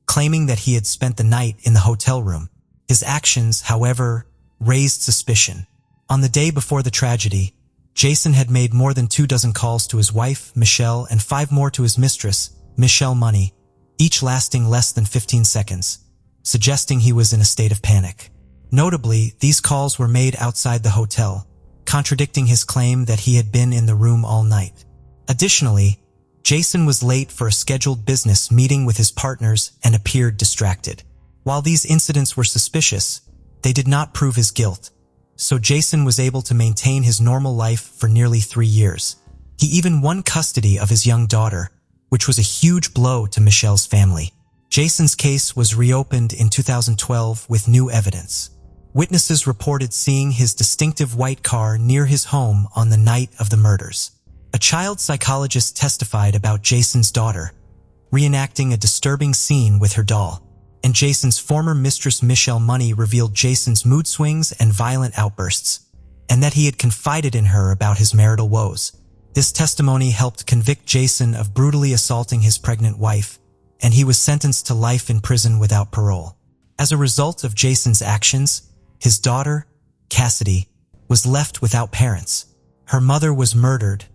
claiming that he had spent the night in the hotel room. His actions, however, raised suspicion. On the day before the tragedy, Jason had made more than 24 calls to his wife, Michelle, and 5 more to his mistress, Michelle Money, each lasting less than 15 seconds, suggesting he was in a state of panic. Notably, these calls were made outside the hotel, contradicting his claim that he had been in the room all night. Additionally, Jason was late for a scheduled business meeting with his partners and appeared distracted. While these incidents were suspicious, they did not prove his guilt, so Jason was able to maintain his normal life for nearly 3 years. He even won custody of his young daughter, which was a huge blow to Michelle's family. Jason's case was reopened in 2012 with new evidence. Witnesses reported seeing his distinctive white car near his home on the night of the murders. A child psychologist testified about Jason's daughter, reenacting a disturbing scene with her doll. And Jason's former mistress Michelle Money revealed Jason's mood swings and violent outbursts, and that he had confided in her about his marital woes. This testimony helped convict Jason of brutally assaulting his pregnant wife, and he was sentenced to life in prison without parole. As a result of Jason's actions, his daughter, Cassidy, was left without parents. Her mother was murdered,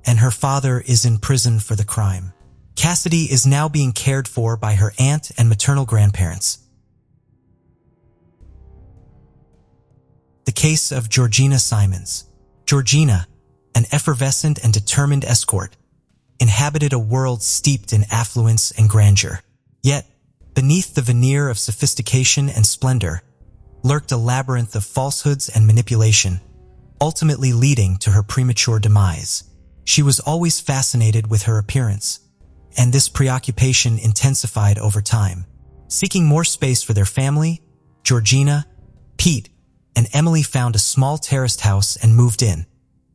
and her father is in prison for the crime. Cassidy is now being cared for by her aunt and maternal grandparents. The case of Georgina Simons. Georgina, an effervescent and determined escort, inhabited a world steeped in affluence and grandeur. Yet, beneath the veneer of sophistication and splendor, lurked a labyrinth of falsehoods and manipulation, ultimately leading to her premature demise. She was always fascinated with her appearance, and this preoccupation intensified over time. Seeking more space for their family, Georgina, Pete, and Emily found a small terraced house and moved in,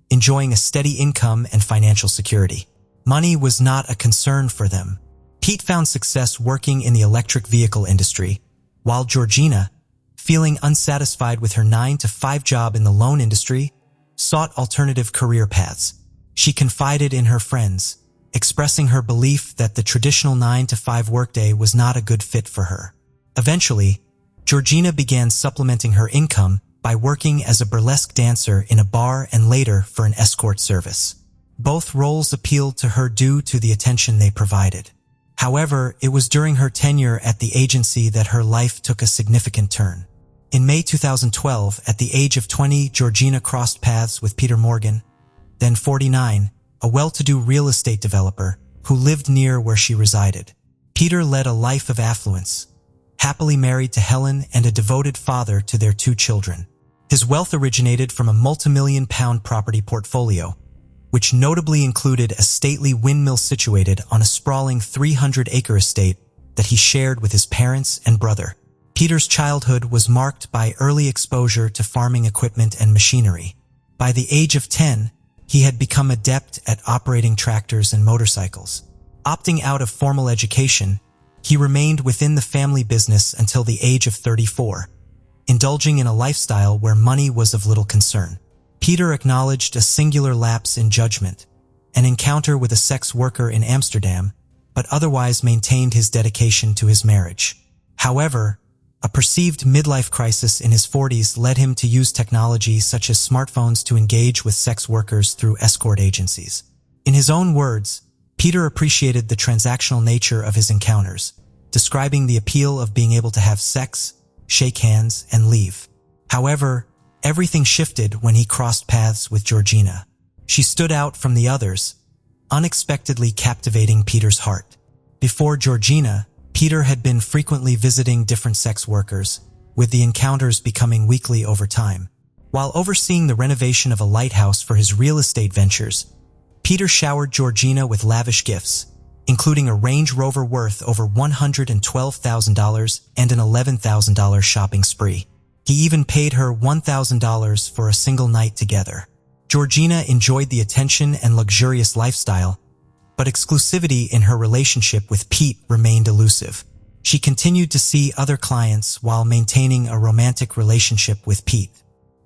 enjoying a steady income and financial security. Money was not a concern for them. Pete found success working in the electric vehicle industry, while Georgina, feeling unsatisfied with her 9-to-5 job in the loan industry, sought alternative career paths. She confided in her friends, expressing her belief that the traditional 9-to-5 workday was not a good fit for her. Eventually, Georgina began supplementing her income by working as a burlesque dancer in a bar and later for an escort service. Both roles appealed to her due to the attention they provided. However, it was during her tenure at the agency that her life took a significant turn. In May 2012, at the age of 20, Georgina crossed paths with Peter Morgan, then 49, a well-to-do real estate developer who lived near where she resided. Peter led a life of affluence, happily married to Helen and a devoted father to their 2 children. His wealth originated from a multi-million-pound property portfolio, which notably included a stately windmill situated on a sprawling 300-acre estate that he shared with his parents and brother. Peter's childhood was marked by early exposure to farming equipment and machinery. By the age of 10, he had become adept at operating tractors and motorcycles. Opting out of formal education, he remained within the family business until the age of 34, indulging in a lifestyle where money was of little concern. Peter acknowledged a singular lapse in judgment, an encounter with a sex worker in Amsterdam, but otherwise maintained his dedication to his marriage. However, a perceived midlife crisis in his 40s led him to use technology such as smartphones to engage with sex workers through escort agencies. In his own words, Peter appreciated the transactional nature of his encounters, describing the appeal of being able to have sex, shake hands, and leave. However, everything shifted when he crossed paths with Georgina. She stood out from the others, unexpectedly captivating Peter's heart. Before Georgina, Peter had been frequently visiting different sex workers, with the encounters becoming weekly over time. While overseeing the renovation of a lighthouse for his real estate ventures, Peter showered Georgina with lavish gifts, including a Range Rover worth over $112,000 and an $11,000 shopping spree. He even paid her $1,000 for a single night together. Georgina enjoyed the attention and luxurious lifestyle, but exclusivity in her relationship with Pete remained elusive. She continued to see other clients while maintaining a romantic relationship with Pete.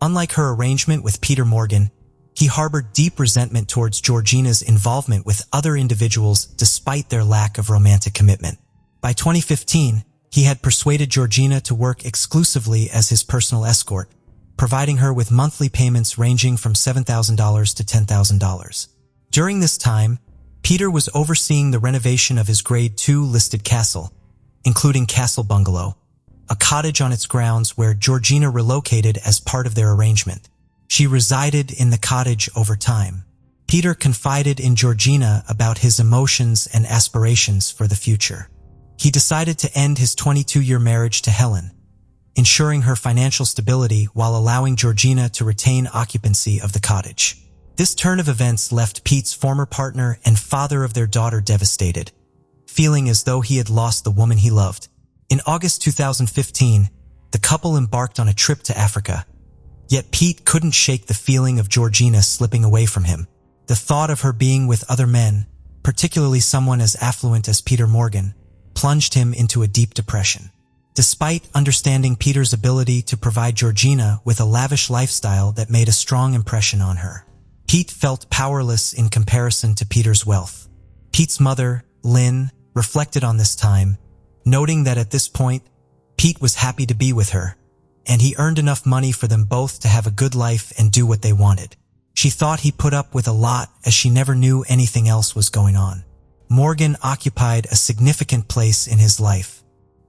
Unlike her arrangement with Peter Morgan, he harbored deep resentment towards Georgina's involvement with other individuals despite their lack of romantic commitment. By 2015, he had persuaded Georgina to work exclusively as his personal escort, providing her with monthly payments ranging from $7,000 to $10,000. During this time, Peter was overseeing the renovation of his Grade 2 listed castle, including Castle Bungalow, a cottage on its grounds where Georgina relocated as part of their arrangement. She resided in the cottage over time. Peter confided in Georgina about his emotions and aspirations for the future. He decided to end his 22-year marriage to Helen, ensuring her financial stability while allowing Georgina to retain occupancy of the cottage. This turn of events left Pete's former partner and father of their daughter devastated, feeling as though he had lost the woman he loved. In August 2015, the couple embarked on a trip to Africa. Yet Pete couldn't shake the feeling of Georgina slipping away from him. The thought of her being with other men, particularly someone as affluent as Peter Morgan, plunged him into a deep depression. Despite understanding Peter's ability to provide Georgina with a lavish lifestyle that made a strong impression on her, Pete felt powerless in comparison to Peter's wealth. Pete's mother, Lynn, reflected on this time, noting that at this point, Pete was happy to be with her, and he earned enough money for them both to have a good life and do what they wanted. She thought he put up with a lot as she never knew anything else was going on. Morgan occupied a significant place in his life.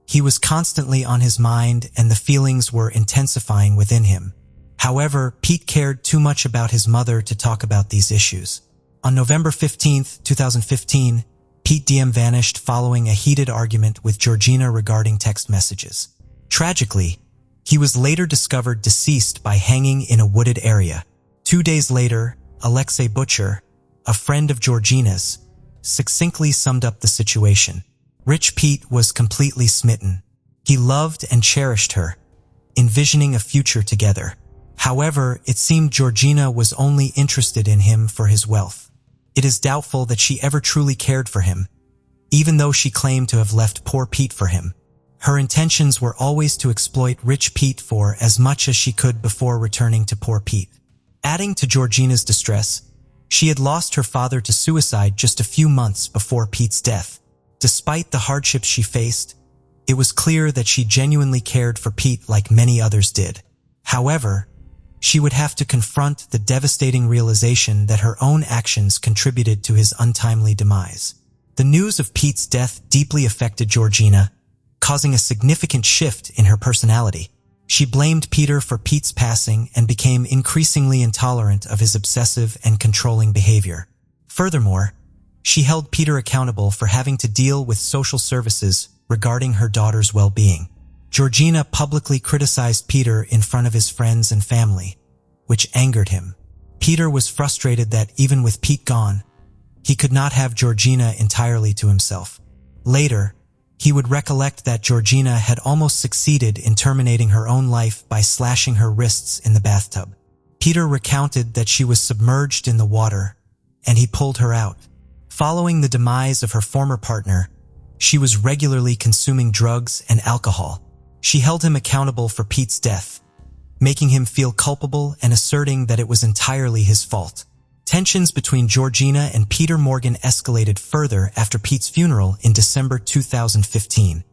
He was constantly on his mind and the feelings were intensifying within him. However, Pete cared too much about his mother to talk about these issues. On November 15, 2015, Pete vanished following a heated argument with Georgina regarding text messages. Tragically, he was later discovered deceased by hanging in a wooded area. 2 days later, Alexei Butcher, a friend of Georgina's, succinctly summed up the situation. Rich Pete was completely smitten. He loved and cherished her, envisioning a future together. However, it seemed Georgina was only interested in him for his wealth. It is doubtful that she ever truly cared for him, even though she claimed to have left poor Pete for him. Her intentions were always to exploit rich Pete for as much as she could before returning to poor Pete. Adding to Georgina's distress, she had lost her father to suicide just a few months before Pete's death. Despite the hardships she faced, it was clear that she genuinely cared for Pete like many others did. However, she would have to confront the devastating realization that her own actions contributed to his untimely demise. The news of Pete's death deeply affected Georgina, causing a significant shift in her personality. She blamed Peter for Pete's passing and became increasingly intolerant of his obsessive and controlling behavior. Furthermore, she held Peter accountable for having to deal with social services regarding her daughter's well-being. Georgina publicly criticized Peter in front of his friends and family, which angered him. Peter was frustrated that even with Pete gone, he could not have Georgina entirely to himself. Later, he would recollect that Georgina had almost succeeded in terminating her own life by slashing her wrists in the bathtub. Peter recounted that she was submerged in the water, and he pulled her out. Following the demise of her former partner, she was regularly consuming drugs and alcohol. She held him accountable for Pete's death, making him feel culpable and asserting that it was entirely his fault. Tensions between Georgina and Peter Morgan escalated further after Pete's funeral in December 2015.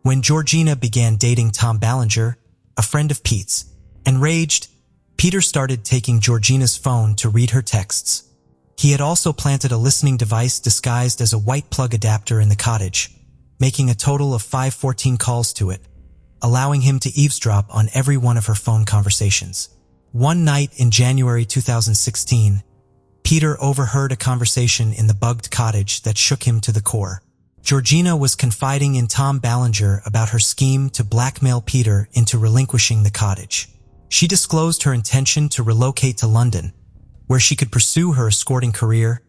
When Georgina began dating Tom Ballinger, a friend of Pete's, enraged, Peter started taking Georgina's phone to read her texts. He had also planted a listening device disguised as a white plug adapter in the cottage, making a total of 514 calls to it, allowing him to eavesdrop on every one of her phone conversations. One night in January 2016, Peter overheard a conversation in the bugged cottage that shook him to the core. Georgina was confiding in Tom Ballinger about her scheme to blackmail Peter into relinquishing the cottage. She disclosed her intention to relocate to London, where she could pursue her escorting career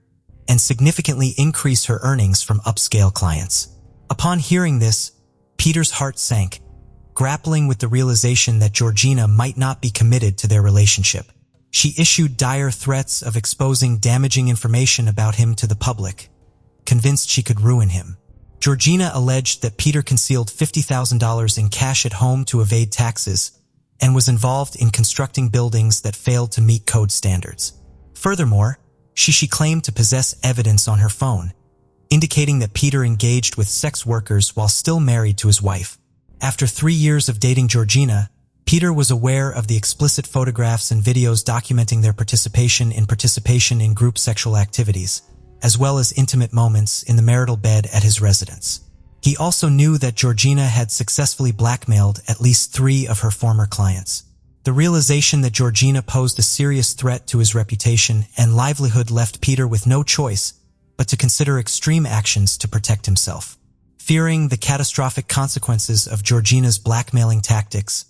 and significantly increase her earnings from upscale clients. Upon hearing this, Peter's heart sank, grappling with the realization that Georgina might not be committed to their relationship. She issued dire threats of exposing damaging information about him to the public, convinced she could ruin him. Georgina alleged that Peter concealed $50,000 in cash at home to evade taxes and was involved in constructing buildings that failed to meet code standards. Furthermore, she claimed to possess evidence on her phone, indicating that Peter engaged with sex workers while still married to his wife. After 3 years of dating Georgina, Peter was aware of the explicit photographs and videos documenting their participation in group sexual activities, as well as intimate moments in the marital bed at his residence. He also knew that Georgina had successfully blackmailed at least 3 of her former clients. The realization that Georgina posed a serious threat to his reputation and livelihood left Peter with no choice but to consider extreme actions to protect himself. Fearing the catastrophic consequences of Georgina's blackmailing tactics,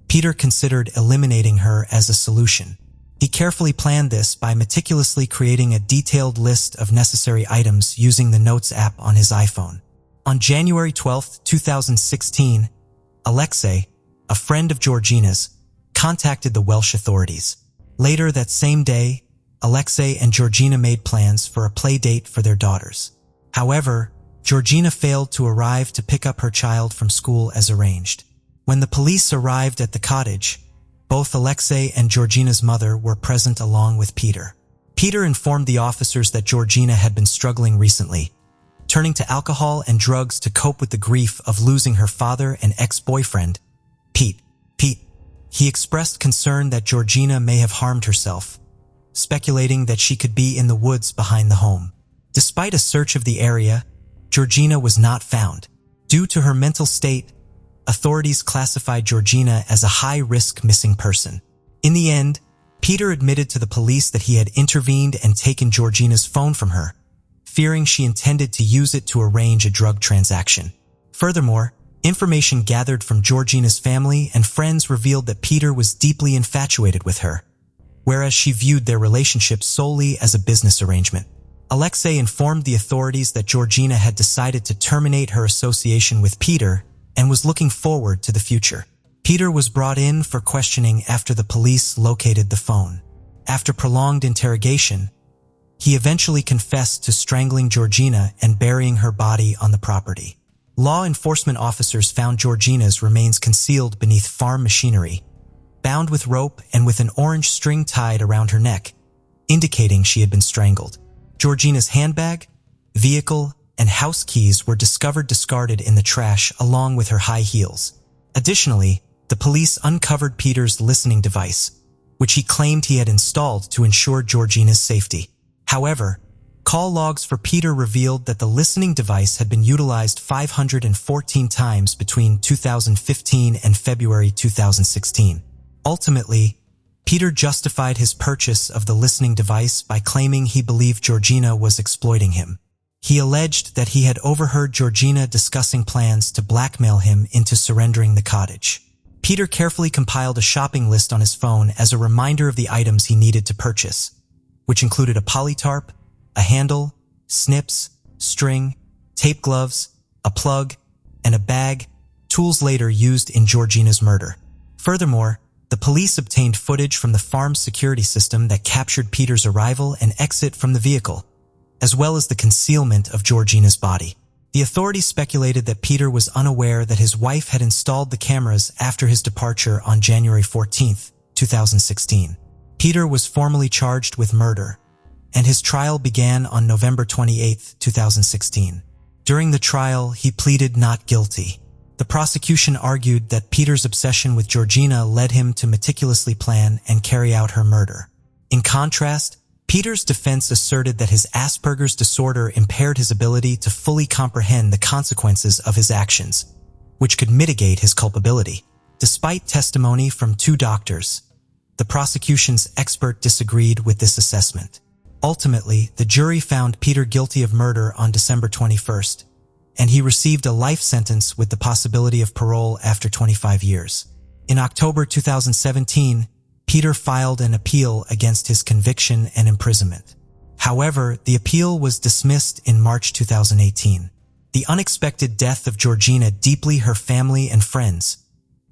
Peter considered eliminating her as a solution. He carefully planned this by meticulously creating a detailed list of necessary items using the Notes app on his iPhone. On January 12, 2016, Alexei, a friend of Georgina's, contacted the Welsh authorities. Later that same day, Alexei and Georgina made plans for a play date for their daughters. However, Georgina failed to arrive to pick up her child from school as arranged. When the police arrived at the cottage, both Alexei and Georgina's mother were present along with Peter. Peter informed the officers that Georgina had been struggling recently, turning to alcohol and drugs to cope with the grief of losing her father and ex-boyfriend, Pete. He expressed concern that Georgina may have harmed herself, speculating that she could be in the woods behind the home. Despite a search of the area, Georgina was not found. Due to her mental state, authorities classified Georgina as a high-risk missing person. In the end, Peter admitted to the police that he had intervened and taken Georgina's phone from her, fearing she intended to use it to arrange a drug transaction. Furthermore, information gathered from Georgina's family and friends revealed that Peter was deeply infatuated with her, whereas she viewed their relationship solely as a business arrangement. Alexei informed the authorities that Georgina had decided to terminate her association with Peter and was looking forward to the future. Peter was brought in for questioning after the police located the phone. After prolonged interrogation, he eventually confessed to strangling Georgina and burying her body on the property. Law enforcement officers found Georgina's remains concealed beneath farm machinery, bound with rope and with an orange string tied around her neck, indicating she had been strangled. Georgina's handbag, vehicle, and house keys were discovered discarded in the trash along with her high heels. Additionally, the police uncovered Peter's listening device, which he claimed he had installed to ensure Georgina's safety. However, call logs for Peter revealed that the listening device had been utilized 514 times between 2015 and February 2016. Ultimately, Peter justified his purchase of the listening device by claiming he believed Georgina was exploiting him. He alleged that he had overheard Georgina discussing plans to blackmail him into surrendering the cottage. Peter carefully compiled a shopping list on his phone as a reminder of the items he needed to purchase, which included a polytarp, a handle, snips, string, tape gloves, a plug, and a bag, tools later used in Georgina's murder. Furthermore, the police obtained footage from the farm's security system that captured Peter's arrival and exit from the vehicle, as well as the concealment of Georgina's body. The authorities speculated that Peter was unaware that his wife had installed the cameras after his departure on January 14, 2016. Peter was formally charged with murder, and his trial began on November 28, 2016. During the trial, he pleaded not guilty. The prosecution argued that Peter's obsession with Georgina led him to meticulously plan and carry out her murder. In contrast, Peter's defense asserted that his Asperger's disorder impaired his ability to fully comprehend the consequences of his actions, which could mitigate his culpability. Despite testimony from 2 doctors, the prosecution's expert disagreed with this assessment. Ultimately, the jury found Peter guilty of murder on December 21st, and he received a life sentence with the possibility of parole after 25 years. In October 2017, Peter filed an appeal against his conviction and imprisonment. However, the appeal was dismissed in March 2018. The unexpected death of Georgina deeply hurt her family and friends,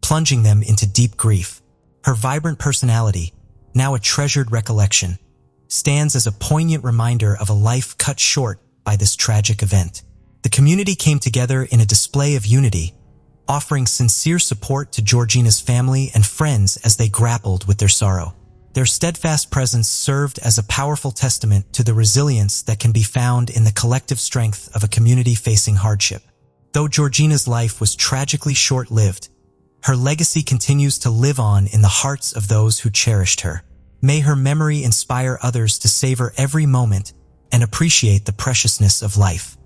plunging them into deep grief. Her vibrant personality, now a treasured recollection, stands as a poignant reminder of a life cut short by this tragic event. The community came together in a display of unity, offering sincere support to Georgina's family and friends as they grappled with their sorrow. Their steadfast presence served as a powerful testament to the resilience that can be found in the collective strength of a community facing hardship. Though Georgina's life was tragically short-lived, her legacy continues to live on in the hearts of those who cherished her. May her memory inspire others to savor every moment and appreciate the preciousness of life.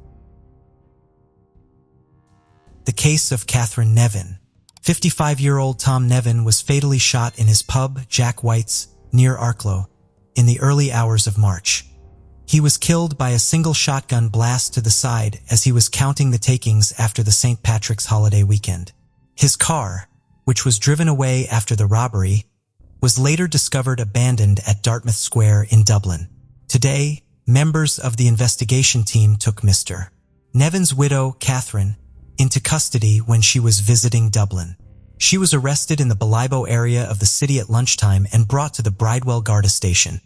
The case of Katherine Nevan. 55-year-old Tom Nevan was fatally shot in his pub, Jack White's, near Arklow, in the early hours of March. He was killed by a single shotgun blast to the side as he was counting the takings after the St. Patrick's holiday weekend. His car, which was driven away after the robbery, was later discovered abandoned at Dartmouth Square in Dublin. Today, members of the investigation team took Mr. Nevan's widow, Katherine, into custody when she was visiting Dublin. She was arrested in the Balibo area of the city at lunchtime and brought to the Bridewell Garda station,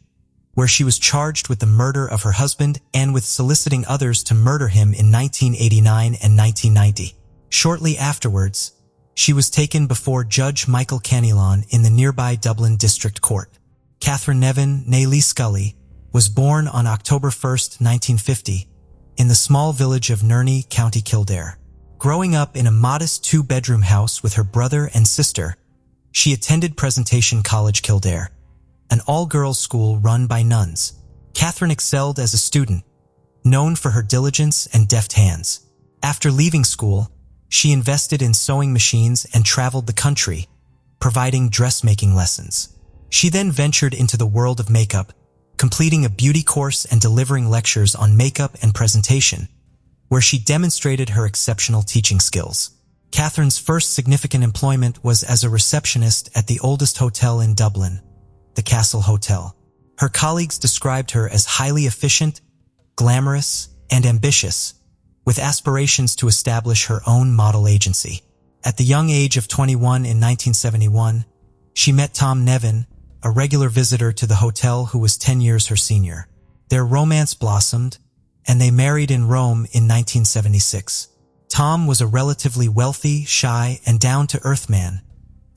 where she was charged with the murder of her husband and with soliciting others to murder him in 1989 and 1990. Shortly afterwards, she was taken before Judge Michael Canelon in the nearby Dublin District Court. Katherine Nevan, née Lee Scully, was born on October 1, 1950, in the small village of Nerney, County Kildare. Growing up in a modest two-bedroom house with her brother and sister, she attended Presentation College Kildare, an all-girls school run by nuns. Katherine excelled as a student, known for her diligence and deft hands. After leaving school, she invested in sewing machines and traveled the country, providing dressmaking lessons. She then ventured into the world of makeup, completing a beauty course and delivering lectures on makeup and presentation, where she demonstrated her exceptional teaching skills. Katherine's first significant employment was as a receptionist at the oldest hotel in Dublin, the Castle Hotel. Her colleagues described her as highly efficient, glamorous, and ambitious, with aspirations to establish her own model agency. At the young age of 21 in 1971, she met Tom Nevan, a regular visitor to the hotel who was 10 years her senior. Their romance blossomed, and they married in Rome in 1976. Tom was a relatively wealthy, shy, and down-to-earth man,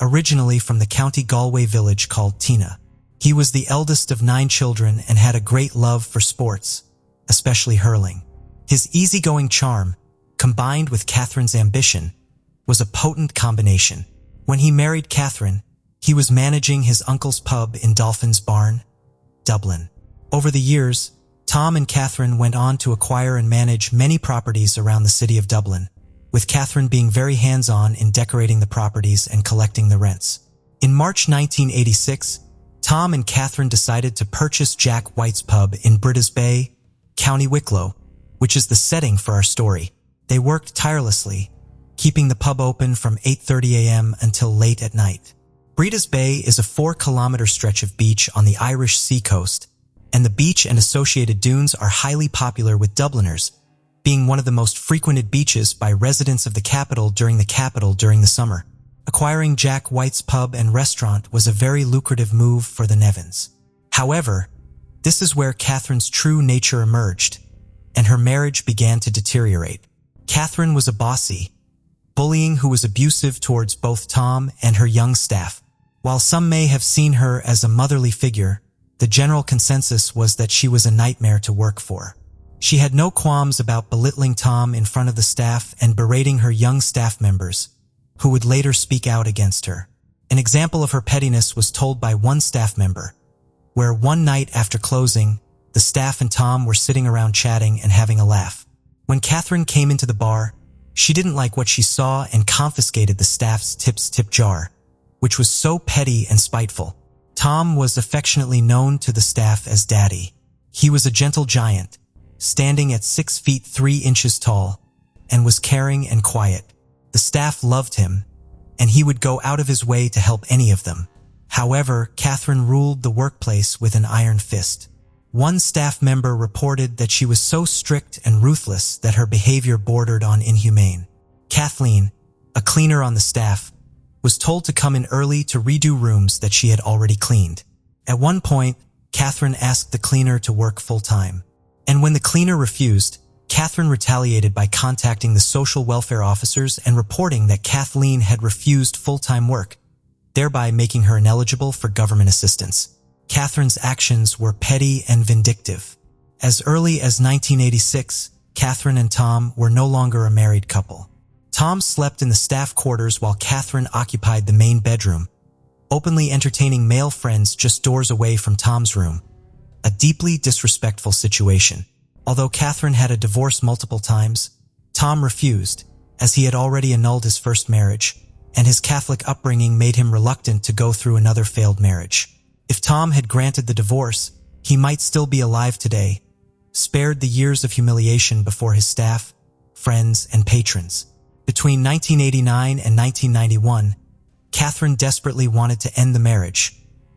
originally from the County Galway village called Tina. He was the eldest of 9 children and had a great love for sports, especially hurling. His easygoing charm, combined with Katherine's ambition, was a potent combination. When he married Katherine, he was managing his uncle's pub in Dolphin's Barn, Dublin. Over the years, Tom and Katherine went on to acquire and manage many properties around the city of Dublin, with Katherine being very hands-on in decorating the properties and collecting the rents. In March 1986, Tom and Katherine decided to purchase Jack White's pub in Britas Bay, County Wicklow, which is the setting for our story. They worked tirelessly, keeping the pub open from 8:30 a.m. until late at night. Britas Bay is a 4-kilometer stretch of beach on the Irish seacoast, and the beach and associated dunes are highly popular with Dubliners, being one of the most frequented beaches by residents of the capital during the summer. Acquiring Jack White's pub and restaurant was a very lucrative move for the Nevans. However, this is where Katherine's true nature emerged, and her marriage began to deteriorate. Katherine was a bossy, bullying who was abusive towards both Tom and her young staff. While some may have seen her as a motherly figure, the general consensus was that she was a nightmare to work for. She had no qualms about belittling Tom in front of the staff and berating her young staff members, who would later speak out against her. An example of her pettiness was told by one staff member, where one night after closing, the staff and Tom were sitting around chatting and having a laugh. When Katherine came into the bar, she didn't like what she saw and confiscated the staff's tip jar, which was so petty and spiteful. Tom was affectionately known to the staff as Daddy. He was a gentle giant, standing at 6 feet 3 inches tall, and was caring and quiet. The staff loved him, and he would go out of his way to help any of them. However, Katherine ruled the workplace with an iron fist. One staff member reported that she was so strict and ruthless that her behavior bordered on inhumane. Kathleen, a cleaner on the staff, was told to come in early to redo rooms that she had already cleaned. At one point, Katherine asked the cleaner to work full-time. And when the cleaner refused, Katherine retaliated by contacting the social welfare officers and reporting that Kathleen had refused full-time work, thereby making her ineligible for government assistance. Katherine's actions were petty and vindictive. As early as 1986, Katherine and Tom were no longer a married couple. Tom slept in the staff quarters while Katherine occupied the main bedroom, openly entertaining male friends just doors away from Tom's room. A deeply disrespectful situation. Although Katherine had a divorce multiple times, Tom refused, as he had already annulled his first marriage, and his Catholic upbringing made him reluctant to go through another failed marriage. If Tom had granted the divorce, he might still be alive today, spared the years of humiliation before his staff, friends, and patrons. Between 1989 and 1991, Katherine desperately wanted to end the marriage,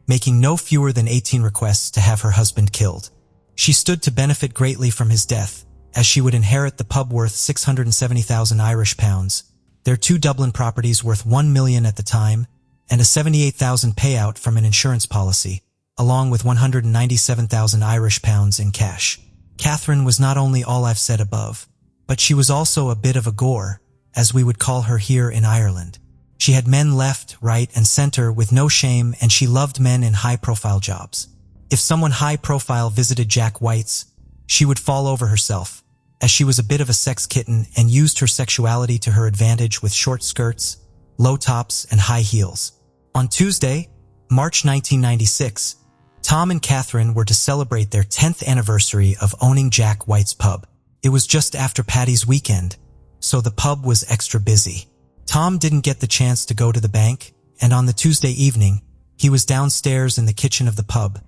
making no fewer than 18 requests to have her husband killed. She stood to benefit greatly from his death, as she would inherit the pub worth 670,000 Irish pounds, their 2 Dublin properties worth $1 million at the time, and a 78,000 payout from an insurance policy, along with 197,000 Irish pounds in cash. Katherine was not only all I've said above, but she was also a bit of a gore, as we would call her here in Ireland. She had men left, right, and center with no shame, and she loved men in high-profile jobs. If someone high-profile visited Jack White's, she would fall over herself, as she was a bit of a sex kitten and used her sexuality to her advantage with short skirts, low tops, and high heels. On Tuesday, March 1996, Tom and Katherine were to celebrate their 10th anniversary of owning Jack White's pub. It was just after Paddy's weekend, so the pub was extra busy. Tom didn't get the chance to go to the bank, and on the Tuesday evening, he was downstairs in the kitchen of the pub,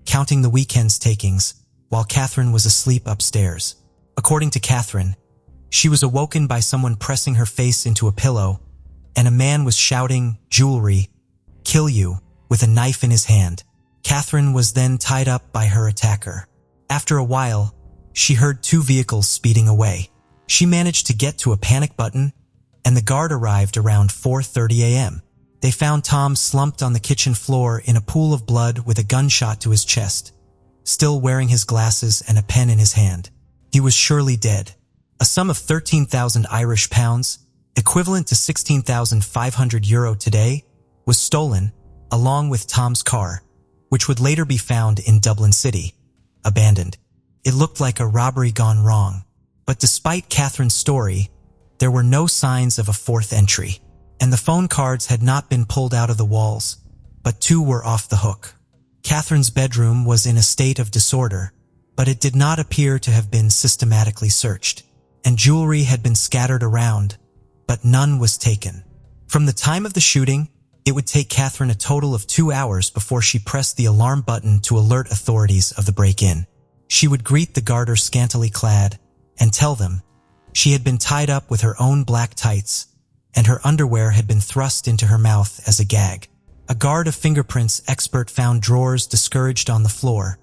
counting the weekend's takings, while Katherine was asleep upstairs. According to Katherine, she was awoken by someone pressing her face into a pillow, and a man was shouting, "Jewelry, kill you," with a knife in his hand. Katherine was then tied up by her attacker. After a while, she heard 2 vehicles speeding away. She managed to get to a panic button, and the guard arrived around 4:30 a.m. They found Tom slumped on the kitchen floor in a pool of blood with a gunshot to his chest, still wearing his glasses and a pen in his hand. He was surely dead. A sum of 13,000 Irish pounds, equivalent to 16,500 euro today, was stolen, along with Tom's car, which would later be found in Dublin City, abandoned. It looked like a robbery gone wrong. But despite Katherine's story, there were no signs of a 4th entry, and the phone cards had not been pulled out of the walls, but 2 were off the hook. Katherine's bedroom was in a state of disorder, but it did not appear to have been systematically searched, and jewelry had been scattered around, but none was taken. From the time of the shooting, it would take Katherine a total of 2 hours before she pressed the alarm button to alert authorities of the break-in. She would greet the garter scantily clad and tell them she had been tied up with her own black tights, and her underwear had been thrust into her mouth as a gag. A guard of fingerprints expert found drawers discouraged on the floor,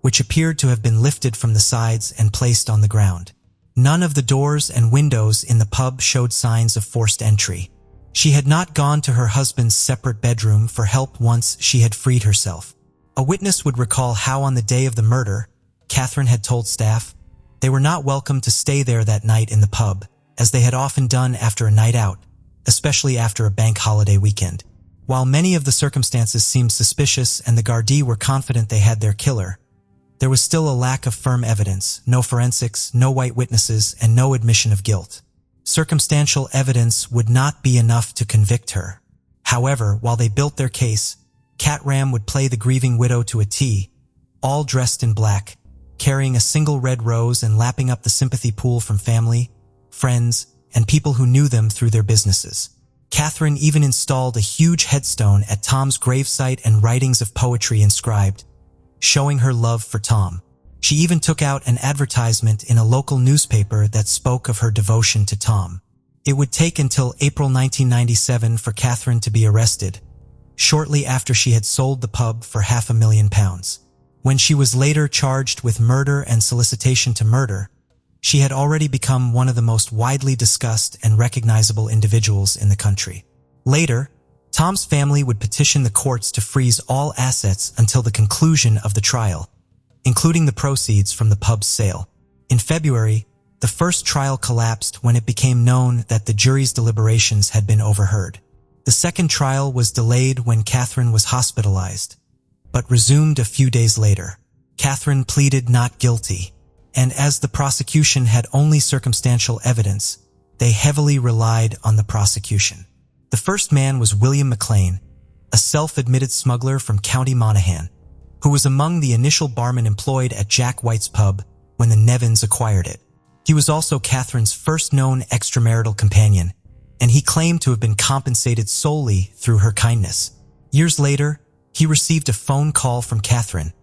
which appeared to have been lifted from the sides and placed on the ground. None of the doors and windows in the pub showed signs of forced entry. She had not gone to her husband's separate bedroom for help once she had freed herself. A witness would recall how on the day of the murder, Katherine had told staff they were not welcome to stay there that night in the pub, as they had often done after a night out, especially after a bank holiday weekend. While many of the circumstances seemed suspicious and the Gardaí were confident they had their killer, there was still a lack of firm evidence, no forensics, no white witnesses, and no admission of guilt. Circumstantial evidence would not be enough to convict her. However, while they built their case, Kat Ram would play the grieving widow to a T, all dressed in black, carrying a single red rose and lapping up the sympathy pool from family, friends, and people who knew them through their businesses. Katherine even installed a huge headstone at Tom's gravesite and writings of poetry inscribed, showing her love for Tom. She even took out an advertisement in a local newspaper that spoke of her devotion to Tom. It would take until April 1997 for Katherine to be arrested, shortly after she had sold the pub for £500,000. When she was later charged with murder and solicitation to murder, she had already become one of the most widely discussed and recognizable individuals in the country. Later, Tom's family would petition the courts to freeze all assets until the conclusion of the trial, including the proceeds from the pub's sale. In February, the first trial collapsed when it became known that the jury's deliberations had been overheard. The second trial was delayed when Katherine was hospitalized, but resumed a few days later. Katherine pleaded not guilty, and as the prosecution had only circumstantial evidence, they heavily relied on the prosecution. The first man was William McLean, a self-admitted smuggler from County Monaghan, who was among the initial barmen employed at Jack White's pub when the Nevans acquired it. He was also Katherine's first known extramarital companion, and he claimed to have been compensated solely through her kindness. Years later, he received a phone call from Katherine,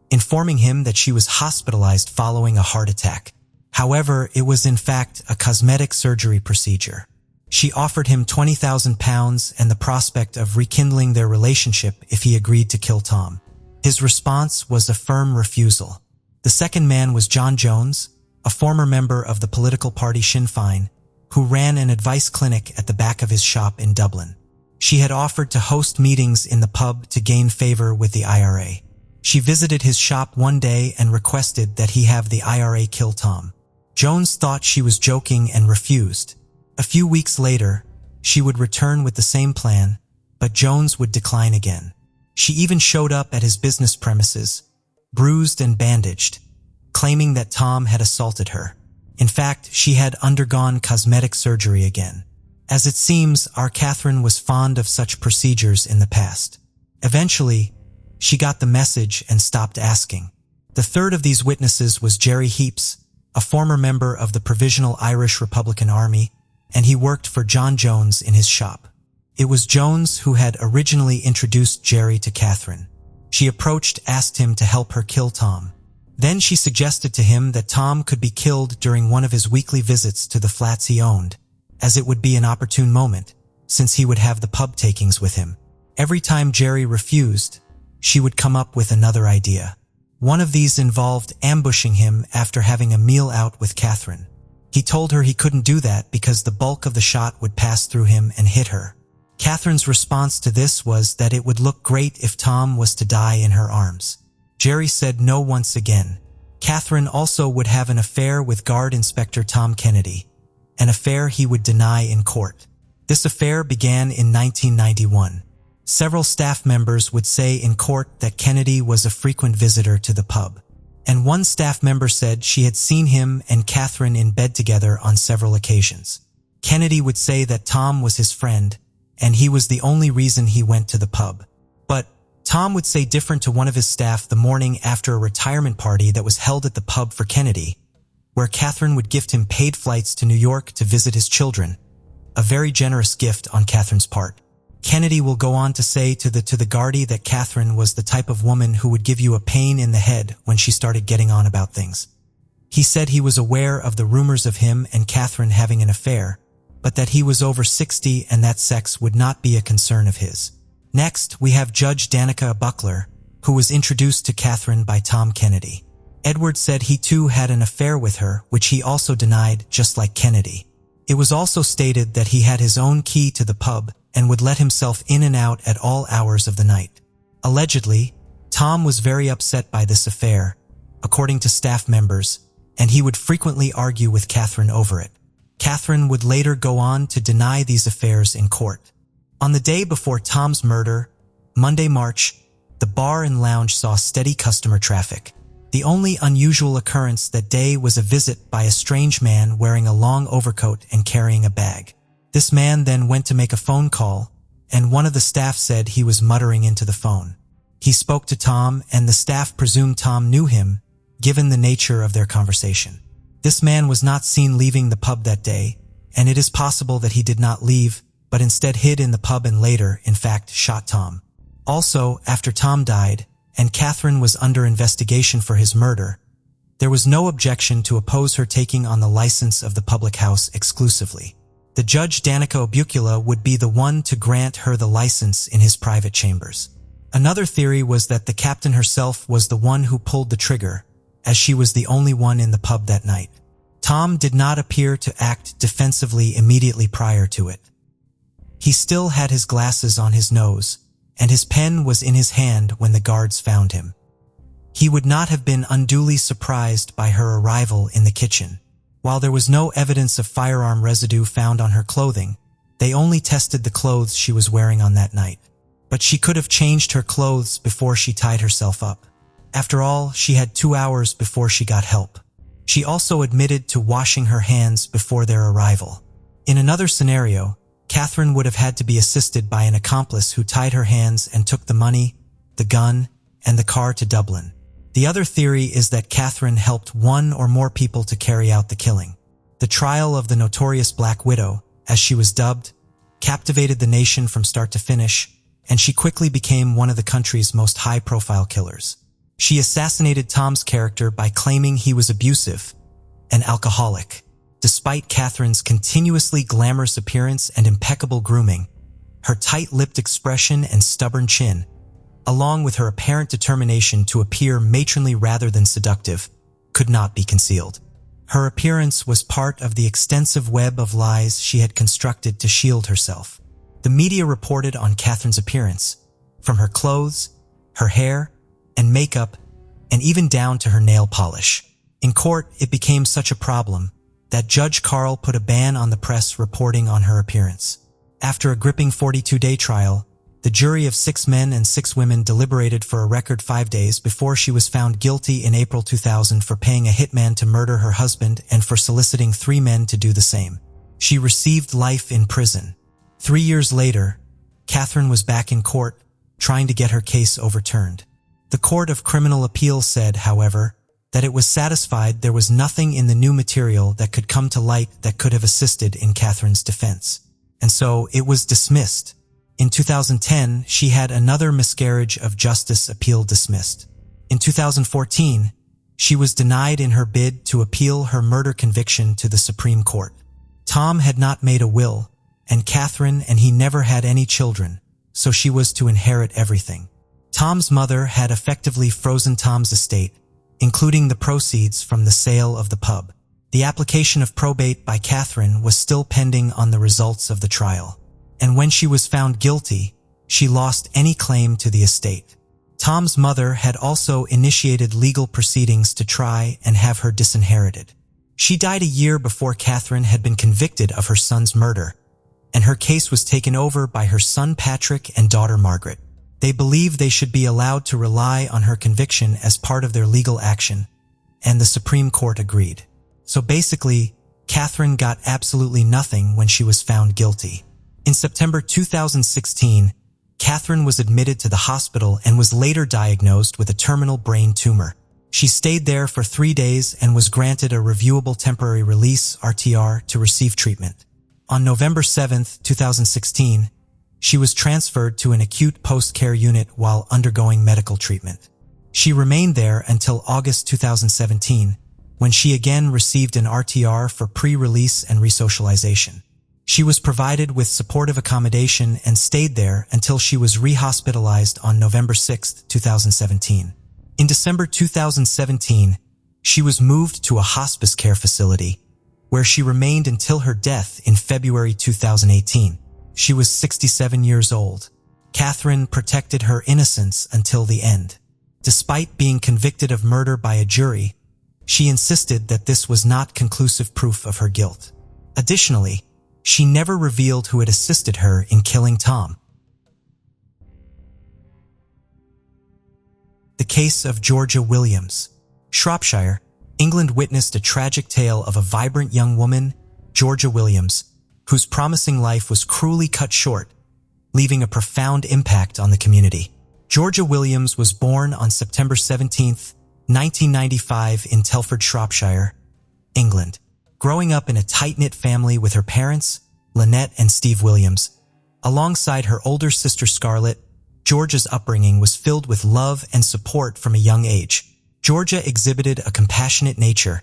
informing him that she was hospitalized following a heart attack. However, it was in fact a cosmetic surgery procedure. She offered him £20,000 and the prospect of rekindling their relationship if he agreed to kill Tom. His response was a firm refusal. The second man was John Jones, a former member of the political party Sinn Féin, who ran an advice clinic at the back of his shop in Dublin. She had offered to host meetings in the pub to gain favor with the IRA. She visited his shop one day and requested that he have the IRA kill Tom. Jones thought she was joking and refused. A few weeks later, she would return with the same plan, but Jones would decline again. She even showed up at his business premises, bruised and bandaged, claiming that Tom had assaulted her. In fact, she had undergone cosmetic surgery again. As it seems, our Katherine was fond of such procedures in the past. Eventually, she got the message and stopped asking. The third of these witnesses was Jerry Heaps, a former member of the Provisional Irish Republican Army, and he worked for John Jones in his shop. It was Jones who had originally introduced Jerry to Katherine. She asked him to help her kill Tom. Then she suggested to him that Tom could be killed during one of his weekly visits to the flats he owned, as it would be an opportune moment, since he would have the pub takings with him. Every time Jerry refused, she would come up with another idea. One of these involved ambushing him after having a meal out with Katherine. He told her he couldn't do that because the bulk of the shot would pass through him and hit her. Katherine's response to this was that it would look great if Tom was to die in her arms. Jerry said no once again. Katherine also would have an affair with Guard Inspector Tom Kennedy, an affair he would deny in court. This affair began in 1991. Several staff members would say in court that Kennedy was a frequent visitor to the pub, and one staff member said she had seen him and Katherine in bed together on several occasions. Kennedy would say that Tom was his friend, and he was the only reason he went to the pub. But Tom would say different to one of his staff the morning after a retirement party that was held at the pub for Kennedy, where Katherine would gift him paid flights to New York to visit his children, a very generous gift on Katherine's part. Kennedy will go on to say to the guardie that Katherine was the type of woman who would give you a pain in the head when she started getting on about things. He said he was aware of the rumors of him and Katherine having an affair, but that he was over 60 and that sex would not be a concern of his. Next, we have Judge Danica Buckler, who was introduced to Katherine by Tom Kennedy. Edward said he too had an affair with her, which he also denied, just like Kennedy. It was also stated that he had his own key to the pub and would let himself in and out at all hours of the night. Allegedly, Tom was very upset by this affair, according to staff members, and he would frequently argue with Katherine over it. Katherine would later go on to deny these affairs in court. On the day before Tom's murder, Monday, March, the bar and lounge saw steady customer traffic. The only unusual occurrence that day was a visit by a strange man wearing a long overcoat and carrying a bag. This man then went to make a phone call, and one of the staff said he was muttering into the phone. He spoke to Tom, and the staff presumed Tom knew him, given the nature of their conversation. This man was not seen leaving the pub that day, and it is possible that he did not leave, but instead hid in the pub and later, in fact, shot Tom. Also, after Tom died, and Katherine was under investigation for his murder, there was no objection to oppose her taking on the license of the public house exclusively. The Judge Danica Buckler would be the one to grant her the license in his private chambers. Another theory was that the captain herself was the one who pulled the trigger, as she was the only one in the pub that night. Tom did not appear to act defensively immediately prior to it. He still had his glasses on his nose, and his pen was in his hand when the guards found him. He would not have been unduly surprised by her arrival in the kitchen. While there was no evidence of firearm residue found on her clothing, they only tested the clothes she was wearing on that night. But she could have changed her clothes before she tied herself up. After all, she had 2 hours before she got help. She also admitted to washing her hands before their arrival. In another scenario, Katherine would have had to be assisted by an accomplice who tied her hands and took the money, the gun, and the car to Dublin. The other theory is that Katherine helped one or more people to carry out the killing. The trial of the notorious Black Widow, as she was dubbed, captivated the nation from start to finish, and she quickly became one of the country's most high-profile killers. She assassinated Tom's character by claiming he was abusive, an alcoholic. Despite Katherine's continuously glamorous appearance and impeccable grooming, her tight-lipped expression and stubborn chin, along with her apparent determination to appear matronly rather than seductive, could not be concealed. Her appearance was part of the extensive web of lies she had constructed to shield herself. The media reported on Katherine's appearance, from her clothes, her hair, and makeup, and even down to her nail polish. In court, it became such a problem that Judge Carl put a ban on the press reporting on her appearance. After a gripping 42-day trial, the jury of 6 men and 6 women deliberated for a record 5 days before she was found guilty in April 2000 for paying a hitman to murder her husband and for soliciting 3 men to do the same. She received life in prison. 3 years later, Katherine was back in court, trying to get her case overturned. The Court of Criminal Appeal said, however, that it was satisfied there was nothing in the new material that could come to light that could have assisted in Katherine's defense. And so it was dismissed. In 2010, she had another miscarriage of justice appeal dismissed. In 2014, she was denied in her bid to appeal her murder conviction to the Supreme Court. Tom had not made a will, and Katherine and he never had any children, so she was to inherit everything. Tom's mother had effectively frozen Tom's estate, including the proceeds from the sale of the pub. The application of probate by Katherine was still pending on the results of the trial. And when she was found guilty, she lost any claim to the estate. Tom's mother had also initiated legal proceedings to try and have her disinherited. She died a year before Katherine had been convicted of her son's murder, and her case was taken over by her son Patrick and daughter Margaret. They believed they should be allowed to rely on her conviction as part of their legal action, and the Supreme Court agreed. So basically, Katherine got absolutely nothing when she was found guilty. In September 2016, Katherine was admitted to the hospital and was later diagnosed with a terminal brain tumor. She stayed there for 3 days and was granted a reviewable temporary release (RTR) to receive treatment. On November 7, 2016, she was transferred to an acute post-care unit while undergoing medical treatment. She remained there until August 2017, when she again received an RTR for pre-release and resocialization. She was provided with supportive accommodation and stayed there until she was rehospitalized on November 6, 2017. In December 2017, she was moved to a hospice care facility, where she remained until her death in February 2018. She was 67 years old. Katherine protected her innocence until the end. Despite being convicted of murder by a jury, she insisted that this was not conclusive proof of her guilt. Additionally, she never revealed who had assisted her in killing Tom. The case of Georgia Williams. Shropshire, England witnessed a tragic tale of a vibrant young woman, Georgia Williams, whose promising life was cruelly cut short, leaving a profound impact on the community. Georgia Williams was born on September 17, 1995 in Telford, Shropshire, England. Growing up in a tight-knit family with her parents, Lynette and Steve Williams, alongside her older sister Scarlett, Georgia's upbringing was filled with love and support from a young age. Georgia exhibited a compassionate nature,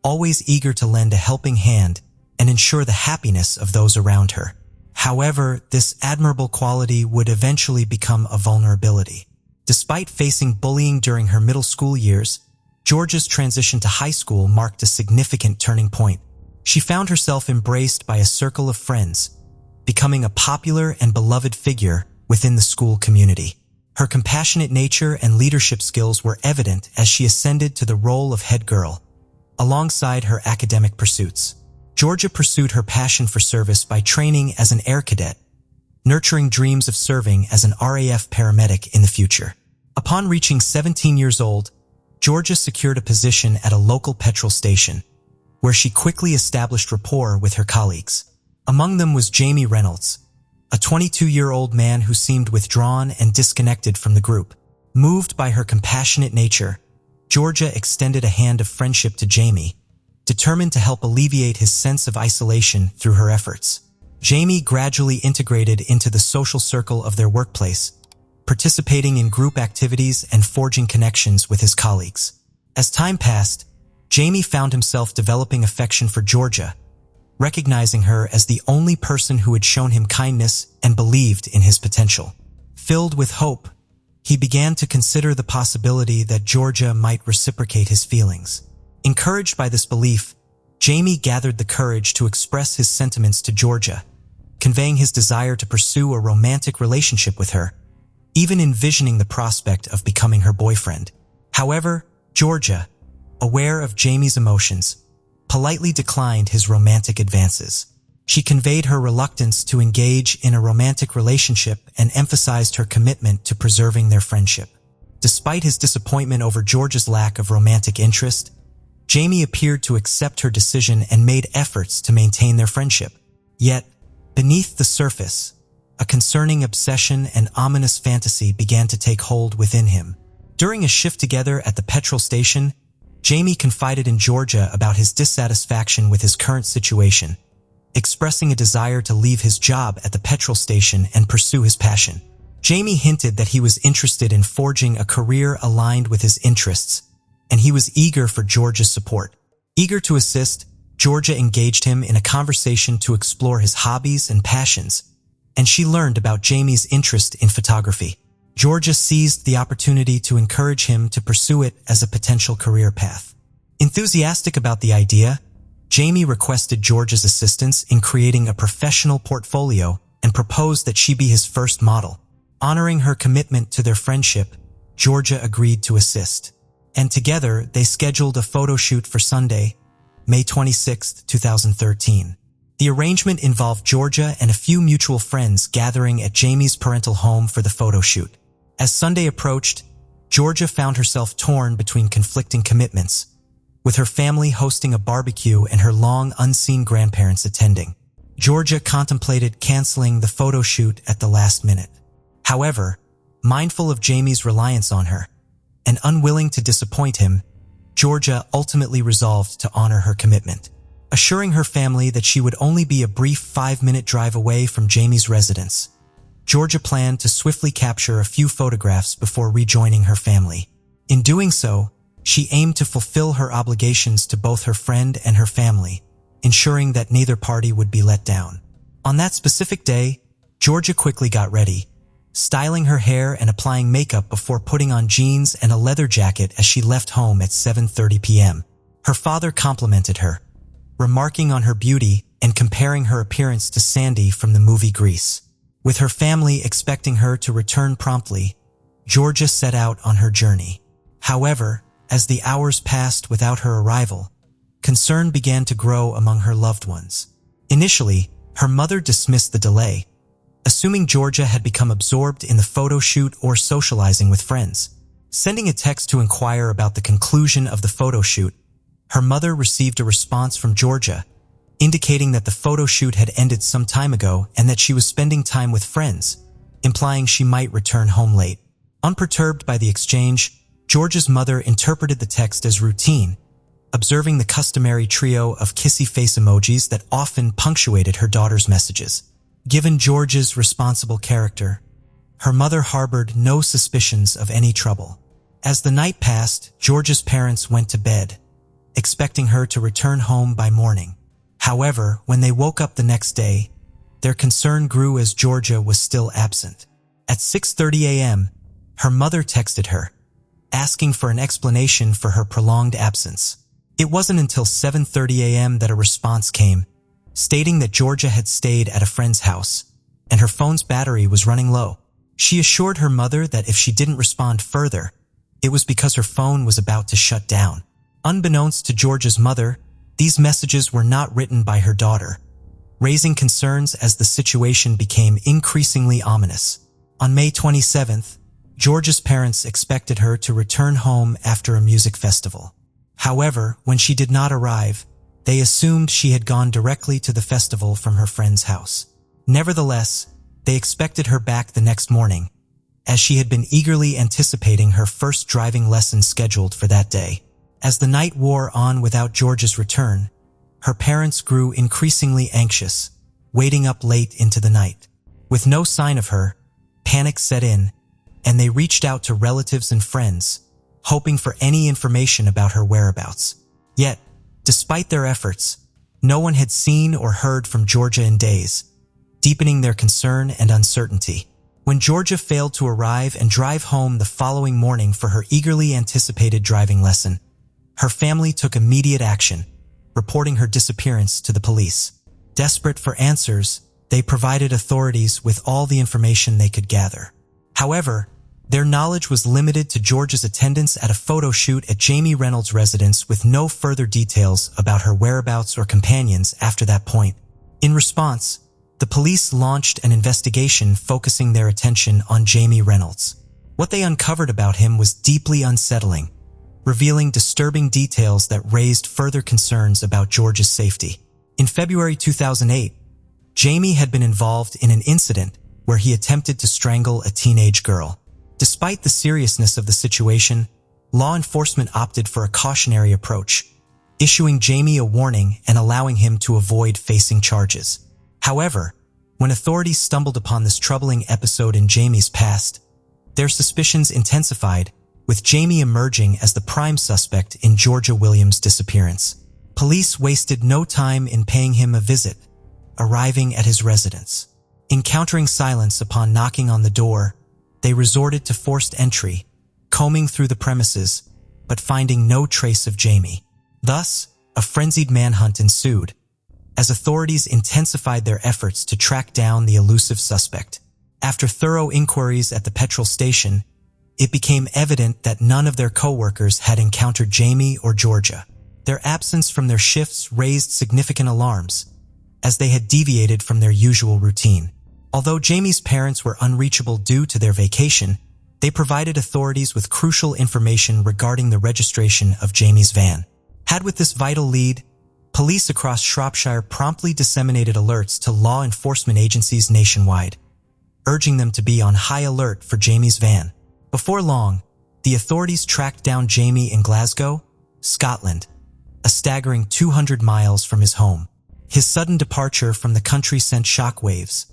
always eager to lend a helping hand and ensure the happiness of those around her. However, this admirable quality would eventually become a vulnerability. Despite facing bullying during her middle school years, Georgia's transition to high school marked a significant turning point. She found herself embraced by a circle of friends, becoming a popular and beloved figure within the school community. Her compassionate nature and leadership skills were evident as she ascended to the role of head girl. Alongside her academic pursuits, Georgia pursued her passion for service by training as an air cadet, nurturing dreams of serving as an RAF paramedic in the future. Upon reaching 17 years old, Georgia secured a position at a local petrol station, where she quickly established rapport with her colleagues. Among them was Jamie Reynolds, a 22-year-old man who seemed withdrawn and disconnected from the group. Moved by her compassionate nature, Georgia extended a hand of friendship to Jamie, determined to help alleviate his sense of isolation through her efforts. Jamie gradually integrated into the social circle of their workplace, participating in group activities and forging connections with his colleagues. As time passed, Jamie found himself developing affection for Georgia, recognizing her as the only person who had shown him kindness and believed in his potential. Filled with hope, he began to consider the possibility that Georgia might reciprocate his feelings. Encouraged by this belief, Jamie gathered the courage to express his sentiments to Georgia, conveying his desire to pursue a romantic relationship with her, even envisioning the prospect of becoming her boyfriend. However, Georgia, aware of Jamie's emotions, politely declined his romantic advances. She conveyed her reluctance to engage in a romantic relationship and emphasized her commitment to preserving their friendship. Despite his disappointment over Georgia's lack of romantic interest, Jamie appeared to accept her decision and made efforts to maintain their friendship. Yet, beneath the surface, a concerning obsession and ominous fantasy began to take hold within him. During a shift together at the petrol station, Jamie confided in Georgia about his dissatisfaction with his current situation, expressing a desire to leave his job at the petrol station and pursue his passion. Jamie hinted that he was interested in forging a career aligned with his interests, and he was eager for Georgia's support. Eager to assist, Georgia engaged him in a conversation to explore his hobbies and passions, and she learned about Jamie's interest in photography. Georgia seized the opportunity to encourage him to pursue it as a potential career path. Enthusiastic about the idea, Jamie requested Georgia's assistance in creating a professional portfolio and proposed that she be his first model. Honoring her commitment to their friendship, Georgia agreed to assist, and together they scheduled a photo shoot for Sunday, May 26, 2013. The arrangement involved Georgia and a few mutual friends gathering at Jamie's parental home for the photo shoot. As Sunday approached, Georgia found herself torn between conflicting commitments, with her family hosting a barbecue and her long unseen grandparents attending. Georgia contemplated canceling the photo shoot at the last minute. However, mindful of Jamie's reliance on her, and unwilling to disappoint him, Georgia ultimately resolved to honor her commitment. Assuring her family that she would only be a brief 5-minute drive away from Jamie's residence, Georgia planned to swiftly capture a few photographs before rejoining her family. In doing so, she aimed to fulfill her obligations to both her friend and her family, ensuring that neither party would be let down. On that specific day, Georgia quickly got ready, styling her hair and applying makeup before putting on jeans and a leather jacket as she left home at 7:30 p.m. Her father complimented her, remarking on her beauty and comparing her appearance to Sandy from the movie Grease. With her family expecting her to return promptly, Georgia set out on her journey. However, as the hours passed without her arrival, concern began to grow among her loved ones. Initially, her mother dismissed the delay, assuming Georgia had become absorbed in the photo shoot or socializing with friends. Sending a text to inquire about the conclusion of the photo shoot, her mother received a response from Georgia, indicating that the photo shoot had ended some time ago and that she was spending time with friends, implying she might return home late. Unperturbed by the exchange, Georgia's mother interpreted the text as routine, observing the customary trio of kissy face emojis that often punctuated her daughter's messages. Given Georgia's responsible character, her mother harbored no suspicions of any trouble. As the night passed, Georgia's parents went to bed, expecting her to return home by morning. However, when they woke up the next day, their concern grew as Georgia was still absent. At 6:30 a.m., her mother texted her, asking for an explanation for her prolonged absence. It wasn't until 7:30 a.m. that a response came, stating that Georgia had stayed at a friend's house and her phone's battery was running low. She assured her mother that if she didn't respond further, it was because her phone was about to shut down. Unbeknownst to Georgia's mother, these messages were not written by her daughter, raising concerns as the situation became increasingly ominous. On May 27th, Georgia's parents expected her to return home after a music festival. However, when she did not arrive, they assumed she had gone directly to the festival from her friend's house. Nevertheless, they expected her back the next morning, as she had been eagerly anticipating her first driving lesson scheduled for that day. As the night wore on without Georgia's return, her parents grew increasingly anxious, waiting up late into the night. With no sign of her, panic set in, and they reached out to relatives and friends, hoping for any information about her whereabouts. Yet, despite their efforts, no one had seen or heard from Georgia in days, deepening their concern and uncertainty. When Georgia failed to arrive and drive home the following morning for her eagerly anticipated driving lesson, her family took immediate action, reporting her disappearance to the police. Desperate for answers, they provided authorities with all the information they could gather. However, their knowledge was limited to Georgia's attendance at a photo shoot at Jamie Reynolds' residence, with no further details about her whereabouts or companions after that point. In response, the police launched an investigation focusing their attention on Jamie Reynolds. What they uncovered about him was deeply unsettling, revealing disturbing details that raised further concerns about Georgia's safety. In February 2008, Jamie had been involved in an incident where he attempted to strangle a teenage girl. Despite the seriousness of the situation, law enforcement opted for a cautionary approach, issuing Jamie a warning and allowing him to avoid facing charges. However, when authorities stumbled upon this troubling episode in Jamie's past, their suspicions intensified, with Jamie emerging as the prime suspect in Georgia Williams' disappearance. Police wasted no time in paying him a visit, arriving at his residence. Encountering silence upon knocking on the door, they resorted to forced entry, combing through the premises, but finding no trace of Jamie. Thus, a frenzied manhunt ensued, as authorities intensified their efforts to track down the elusive suspect. After thorough inquiries at the petrol station, it became evident that none of their co-workers had encountered Jamie or Georgia. Their absence from their shifts raised significant alarms, as they had deviated from their usual routine. Although Jamie's parents were unreachable due to their vacation, they provided authorities with crucial information regarding the registration of Jamie's van. Had with this vital lead, police across Shropshire promptly disseminated alerts to law enforcement agencies nationwide, urging them to be on high alert for Jamie's van. Before long, the authorities tracked down Jamie in Glasgow, Scotland, a staggering 200 miles from his home. His sudden departure from the country sent shockwaves,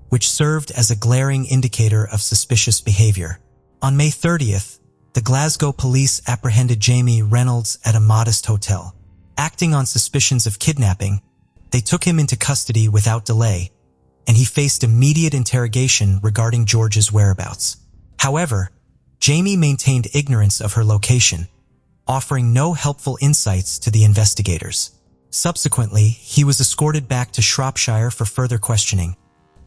which served as a glaring indicator of suspicious behavior. On May 30th, the Glasgow police apprehended Jamie Reynolds at a modest hotel. Acting on suspicions of kidnapping, they took him into custody without delay, and he faced immediate interrogation regarding Georgia's whereabouts. However, Jamie maintained ignorance of her location, offering no helpful insights to the investigators. Subsequently, he was escorted back to Shropshire for further questioning,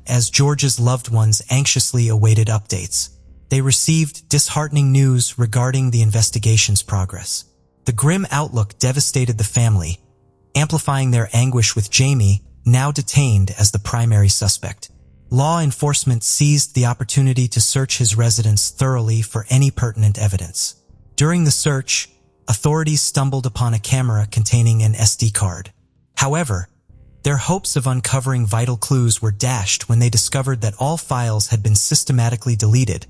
as Georgia's loved ones anxiously awaited updates. They received disheartening news regarding the investigation's progress. The grim outlook devastated the family, amplifying their anguish, with Jamie now detained as the primary suspect. Law enforcement seized the opportunity to search his residence thoroughly for any pertinent evidence. During the search, authorities stumbled upon a camera containing an SD card. However, their hopes of uncovering vital clues were dashed when they discovered that all files had been systematically deleted,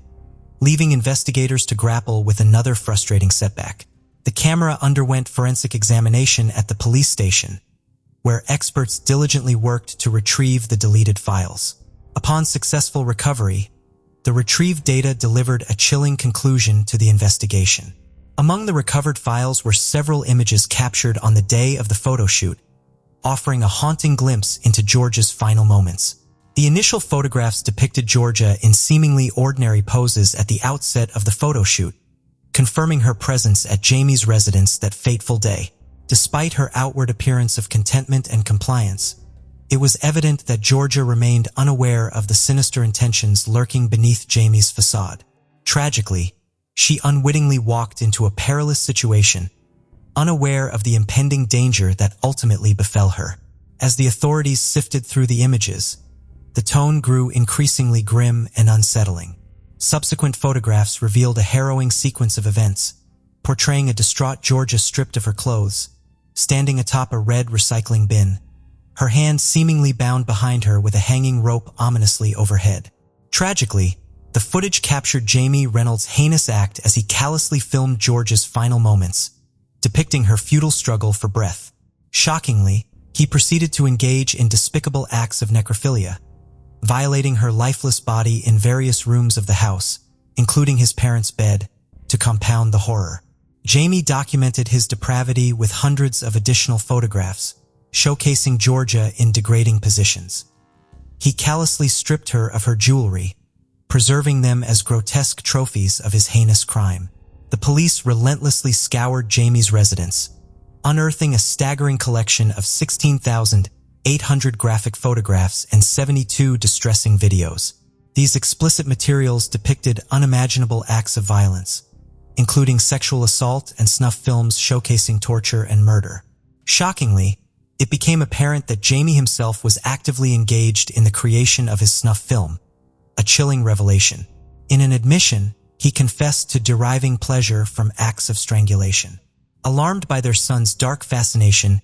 leaving investigators to grapple with another frustrating setback. The camera underwent forensic examination at the police station, where experts diligently worked to retrieve the deleted files. Upon successful recovery, the retrieved data delivered a chilling conclusion to the investigation. Among the recovered files were several images captured on the day of the photo shoot, offering a haunting glimpse into Georgia's final moments. The initial photographs depicted Georgia in seemingly ordinary poses at the outset of the photo shoot, confirming her presence at Jamie's residence that fateful day. Despite her outward appearance of contentment and compliance, It was evident that Georgia remained unaware of the sinister intentions lurking beneath Jamie's facade. Tragically, she unwittingly walked into a perilous situation, unaware of the impending danger that ultimately befell her. As the authorities sifted through the images, the tone grew increasingly grim and unsettling. Subsequent photographs revealed a harrowing sequence of events, portraying a distraught Georgia stripped of her clothes, standing atop a red recycling bin, her hand seemingly bound behind her with a hanging rope ominously overhead. Tragically, the footage captured Jamie Reynolds' heinous act as he callously filmed Georgia's final moments, depicting her futile struggle for breath. Shockingly, he proceeded to engage in despicable acts of necrophilia, violating her lifeless body in various rooms of the house, including his parents' bed, to compound the horror. Jamie documented his depravity with hundreds of additional photographs, showcasing Georgia in degrading positions. He callously stripped her of her jewelry, preserving them as grotesque trophies of his heinous crime. The police relentlessly scoured Jamie's residence, unearthing a staggering collection of 16,800 graphic photographs and 72 distressing videos. These explicit materials depicted unimaginable acts of violence, including sexual assault and snuff films showcasing torture and murder. Shockingly, it became apparent that Jamie himself was actively engaged in the creation of his snuff film, a chilling revelation. In an admission, he confessed to deriving pleasure from acts of strangulation. Alarmed by their son's dark fascination,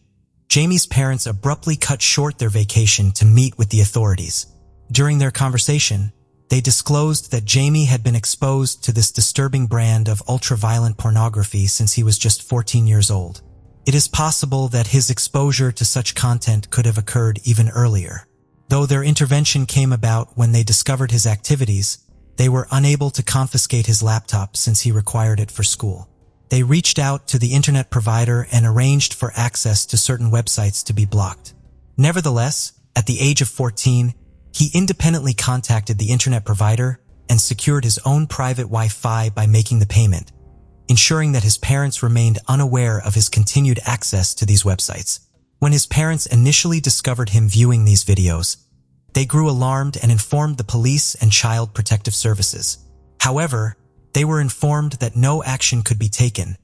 Jamie's parents abruptly cut short their vacation to meet with the authorities. During their conversation, they disclosed that Jamie had been exposed to this disturbing brand of ultra-violent pornography since he was just 14 years old. It is possible that his exposure to such content could have occurred even earlier. Though their intervention came about when they discovered his activities, they were unable to confiscate his laptop since he required it for school. They reached out to the internet provider and arranged for access to certain websites to be blocked. Nevertheless, at the age of 14, he independently contacted the internet provider and secured his own private Wi-Fi by making the payment, ensuring that his parents remained unaware of his continued access to these websites. When his parents initially discovered him viewing these videos, they grew alarmed and informed the police and Child Protective Services. However, they were informed that no action could be taken,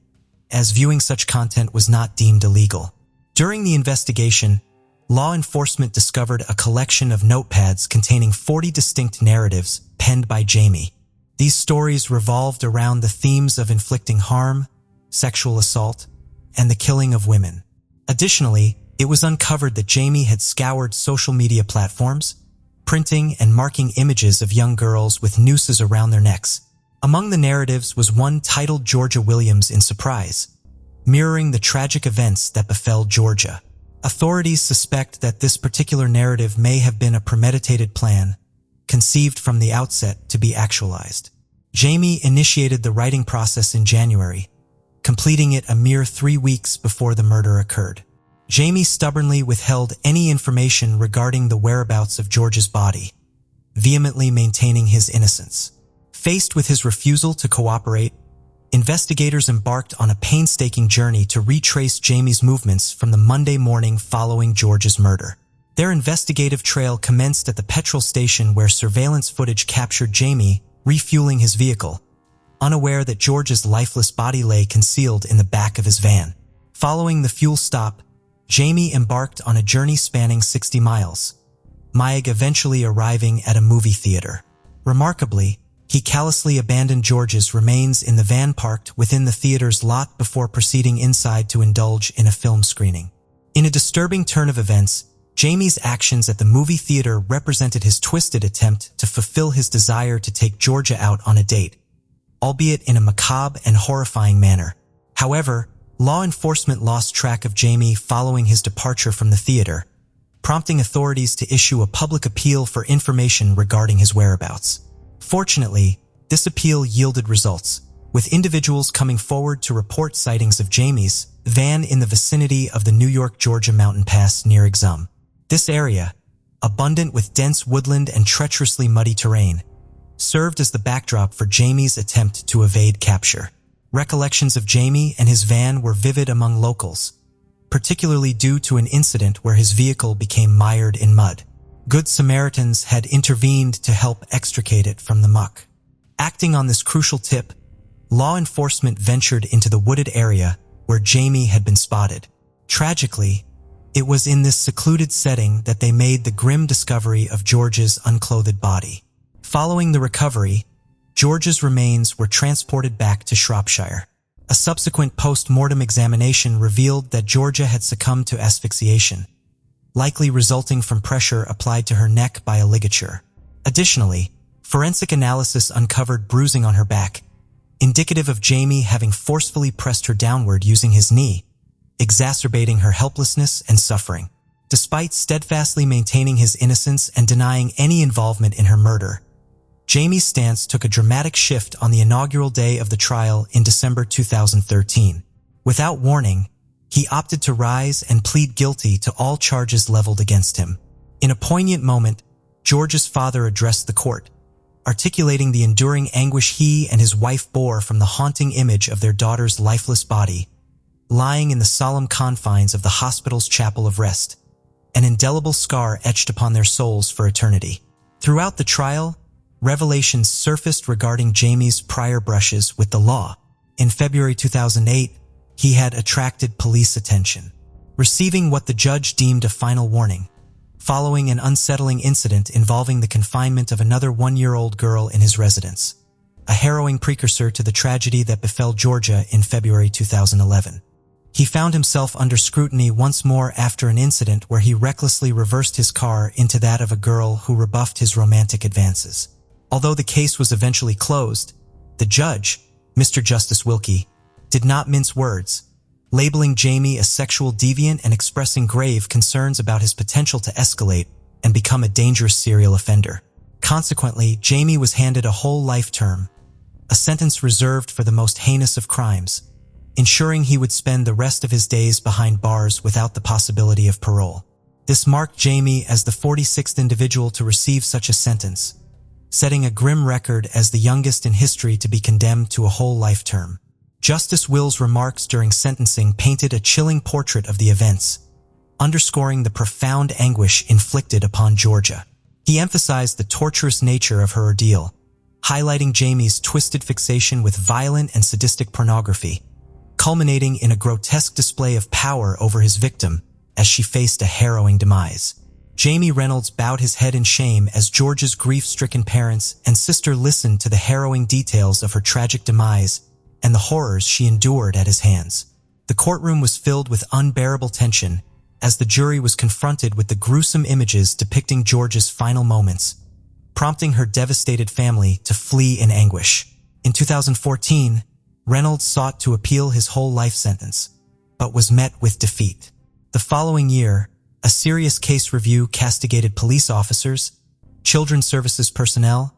as viewing such content was not deemed illegal. During the investigation, law enforcement discovered a collection of notepads containing 40 distinct narratives penned by Jamie. These stories revolved around the themes of inflicting harm, sexual assault, and the killing of women. Additionally, it was uncovered that Jamie had scoured social media platforms, printing and marking images of young girls with nooses around their necks. Among the narratives was one titled Georgia Williams in Surprise, mirroring the tragic events that befell Georgia. Authorities suspect that this particular narrative may have been a premeditated plan, conceived from the outset to be actualized. Jamie initiated the writing process in January, completing it a mere 3 weeks before the murder occurred. Jamie stubbornly withheld any information regarding the whereabouts of Georgia's body, vehemently maintaining his innocence. Faced with his refusal to cooperate, investigators embarked on a painstaking journey to retrace Jamie's movements from the Monday morning following Georgia's murder. Their investigative trail commenced at the petrol station where surveillance footage captured Jamie refueling his vehicle, unaware that Georgia's lifeless body lay concealed in the back of his van. Following the fuel stop, Jamie embarked on a journey spanning 60 miles, Maig eventually arriving at a movie theater. Remarkably, he callously abandoned Georgia's remains in the van parked within the theater's lot before proceeding inside to indulge in a film screening. In a disturbing turn of events, Jamie's actions at the movie theater represented his twisted attempt to fulfill his desire to take Georgia out on a date, albeit in a macabre and horrifying manner. However, law enforcement lost track of Jamie following his departure from the theater, prompting authorities to issue a public appeal for information regarding his whereabouts. Fortunately, this appeal yielded results, with individuals coming forward to report sightings of Jamie's van in the vicinity of the New York-Georgia mountain pass near Exum. This area, abundant with dense woodland and treacherously muddy terrain, served as the backdrop for Jamie's attempt to evade capture. Recollections of Jamie and his van were vivid among locals, particularly due to an incident where his vehicle became mired in mud. Good Samaritans had intervened to help extricate it from the muck. Acting on this crucial tip, law enforcement ventured into the wooded area where Jamie had been spotted. Tragically, it was in this secluded setting that they made the grim discovery of George's unclothed body. Following the recovery, George's remains were transported back to Shropshire. A subsequent post-mortem examination revealed that Georgia had succumbed to asphyxiation, likely resulting from pressure applied to her neck by a ligature. Additionally, forensic analysis uncovered bruising on her back, indicative of Jamie having forcefully pressed her downward using his knee, exacerbating her helplessness and suffering. Despite steadfastly maintaining his innocence and denying any involvement in her murder, Jamie's stance took a dramatic shift on the inaugural day of the trial in December 2013. Without warning, he opted to rise and plead guilty to all charges leveled against him. In a poignant moment, George's father addressed the court, articulating the enduring anguish he and his wife bore from the haunting image of their daughter's lifeless body, lying in the solemn confines of the hospital's chapel of rest, an indelible scar etched upon their souls for eternity. Throughout the trial, revelations surfaced regarding Jamie's prior brushes with the law. In February 2008, he had attracted police attention, receiving what the judge deemed a final warning, following an unsettling incident involving the confinement of another 1-year-old girl in his residence, a harrowing precursor to the tragedy that befell Georgia in February 2011. He found himself under scrutiny once more after an incident where he recklessly reversed his car into that of a girl who rebuffed his romantic advances. Although the case was eventually closed, the judge, Mr. Justice Wilkie, did not mince words, labeling Jamie a sexual deviant and expressing grave concerns about his potential to escalate and become a dangerous serial offender. Consequently, Jamie was handed a whole life term, a sentence reserved for the most heinous of crimes, ensuring he would spend the rest of his days behind bars without the possibility of parole. This marked Jamie as the 46th individual to receive such a sentence, setting a grim record as the youngest in history to be condemned to a whole life term. Justice Will's remarks during sentencing painted a chilling portrait of the events, underscoring the profound anguish inflicted upon Georgia. He emphasized the torturous nature of her ordeal, highlighting Jamie's twisted fixation with violent and sadistic pornography, culminating in a grotesque display of power over his victim as she faced a harrowing demise. Jamie Reynolds bowed his head in shame as Georgia's grief-stricken parents and sister listened to the harrowing details of her tragic demise and the horrors she endured at his hands. The courtroom was filled with unbearable tension as the jury was confronted with the gruesome images depicting Georgia's final moments, prompting her devastated family to flee in anguish. In 2014, Reynolds sought to appeal his whole life sentence, but was met with defeat. The following year, a serious case review castigated police officers, children's services personnel,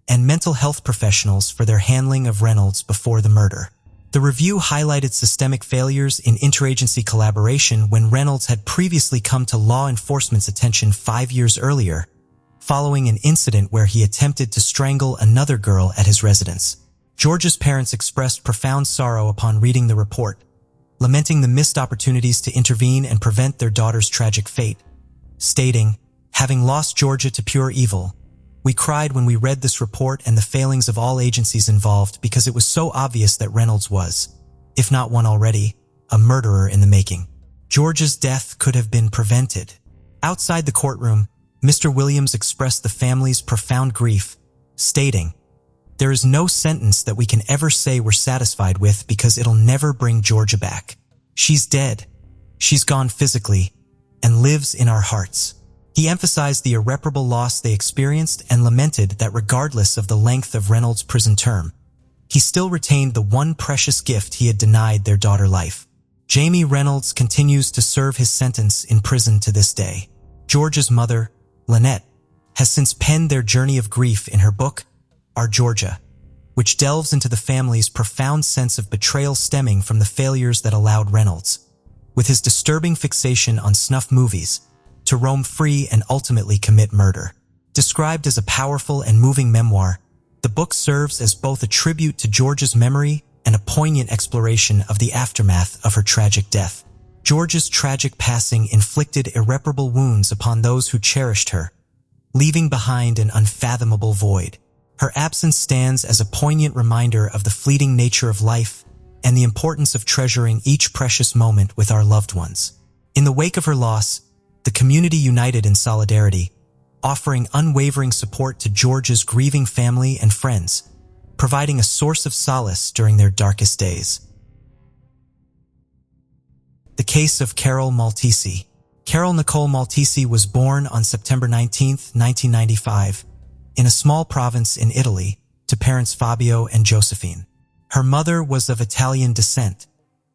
and mental health professionals for their handling of Reynolds before the murder. The review highlighted systemic failures in interagency collaboration when Reynolds had previously come to law enforcement's attention 5 years earlier, following an incident where he attempted to strangle another girl at his residence. Georgia's parents expressed profound sorrow upon reading the report, lamenting the missed opportunities to intervene and prevent their daughter's tragic fate, stating, "Having lost Georgia to pure evil, we cried when we read this report and the failings of all agencies involved because it was so obvious that Reynolds was, if not one already, a murderer in the making." Georgia's death could have been prevented. Outside the courtroom, Mr. Williams expressed the family's profound grief, stating, "There is no sentence that we can ever say we're satisfied with because it'll never bring Georgia back. She's dead. She's gone physically and lives in our hearts." He emphasized the irreparable loss they experienced and lamented that regardless of the length of Reynolds' prison term, he still retained the one precious gift he had denied their daughter life. Jamie Reynolds continues to serve his sentence in prison to this day. Georgia's mother, Lynette, has since penned their journey of grief in her book, Our Georgia, which delves into the family's profound sense of betrayal stemming from the failures that allowed Reynolds, with his disturbing fixation on snuff movies, to roam free and ultimately commit murder. Described as a powerful and moving memoir, the book serves as both a tribute to Georgia's memory and a poignant exploration of the aftermath of her tragic death. Georgia's tragic passing inflicted irreparable wounds upon those who cherished her, leaving behind an unfathomable void. Her absence stands as a poignant reminder of the fleeting nature of life and the importance of treasuring each precious moment with our loved ones. In the wake of her loss, the community united in solidarity, offering unwavering support to Georgia's grieving family and friends, providing a source of solace during their darkest days. The case of Carol Malti. Carol Nicole Malti was born on September 19, 1995, in a small province in Italy, to parents Fabio and Josephine. Her mother was of Italian descent,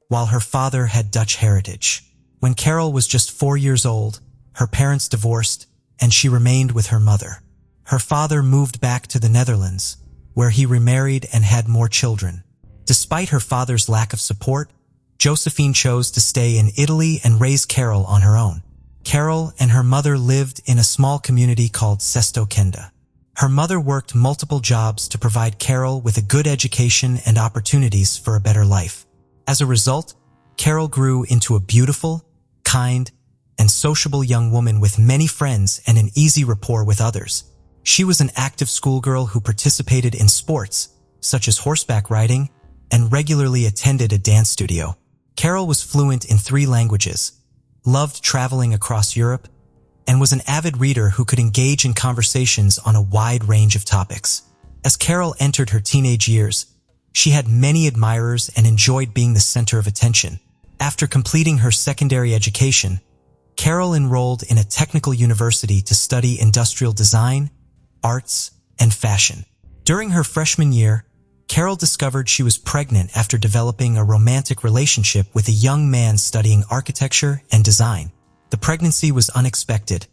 while her father had Dutch heritage. When Carol was just 4 years old, her parents divorced, and she remained with her mother. Her father moved back to the Netherlands, where he remarried and had more children. Despite her father's lack of support, Josephine chose to stay in Italy and raise Carol on her own. Carol and her mother lived in a small community called Sesto Kenda. Her mother worked multiple jobs to provide Carol with a good education and opportunities for a better life. As a result, Carol grew into a beautiful, kind, and sociable young woman with many friends and an easy rapport with others. She was an active schoolgirl who participated in sports, such as horseback riding, and regularly attended a dance studio. Carol was fluent in 3 languages, loved traveling across Europe, and was an avid reader who could engage in conversations on a wide range of topics. As Carol entered her teenage years, she had many admirers and enjoyed being the center of attention. After completing her secondary education, Carol enrolled in a technical university to study industrial design, arts, and fashion. During her freshman year, Carol discovered she was pregnant after developing a romantic relationship with a young man studying architecture and design. The pregnancy was unexpected,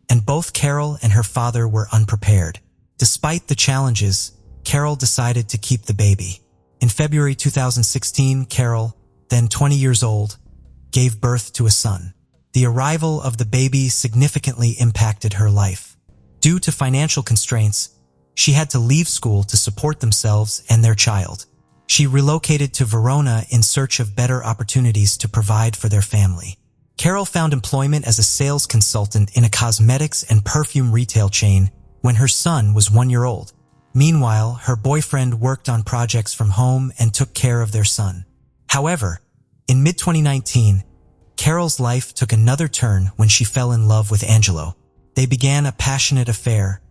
and both Carol and her father were unprepared. Despite the challenges, Carol decided to keep the baby. In February 2016, Carol, then 20 years old, gave birth to a son. The arrival of the baby significantly impacted her life. Due to financial constraints, she had to leave school to support themselves and their child. She relocated to Verona in search of better opportunities to provide for their family. Carol found employment as a sales consultant in a cosmetics and perfume retail chain when her son was 1 year old. Meanwhile, her boyfriend worked on projects from home and took care of their son. However, in mid-2019, Carol's life took another turn when she fell in love with Angelo. They began a passionate affair,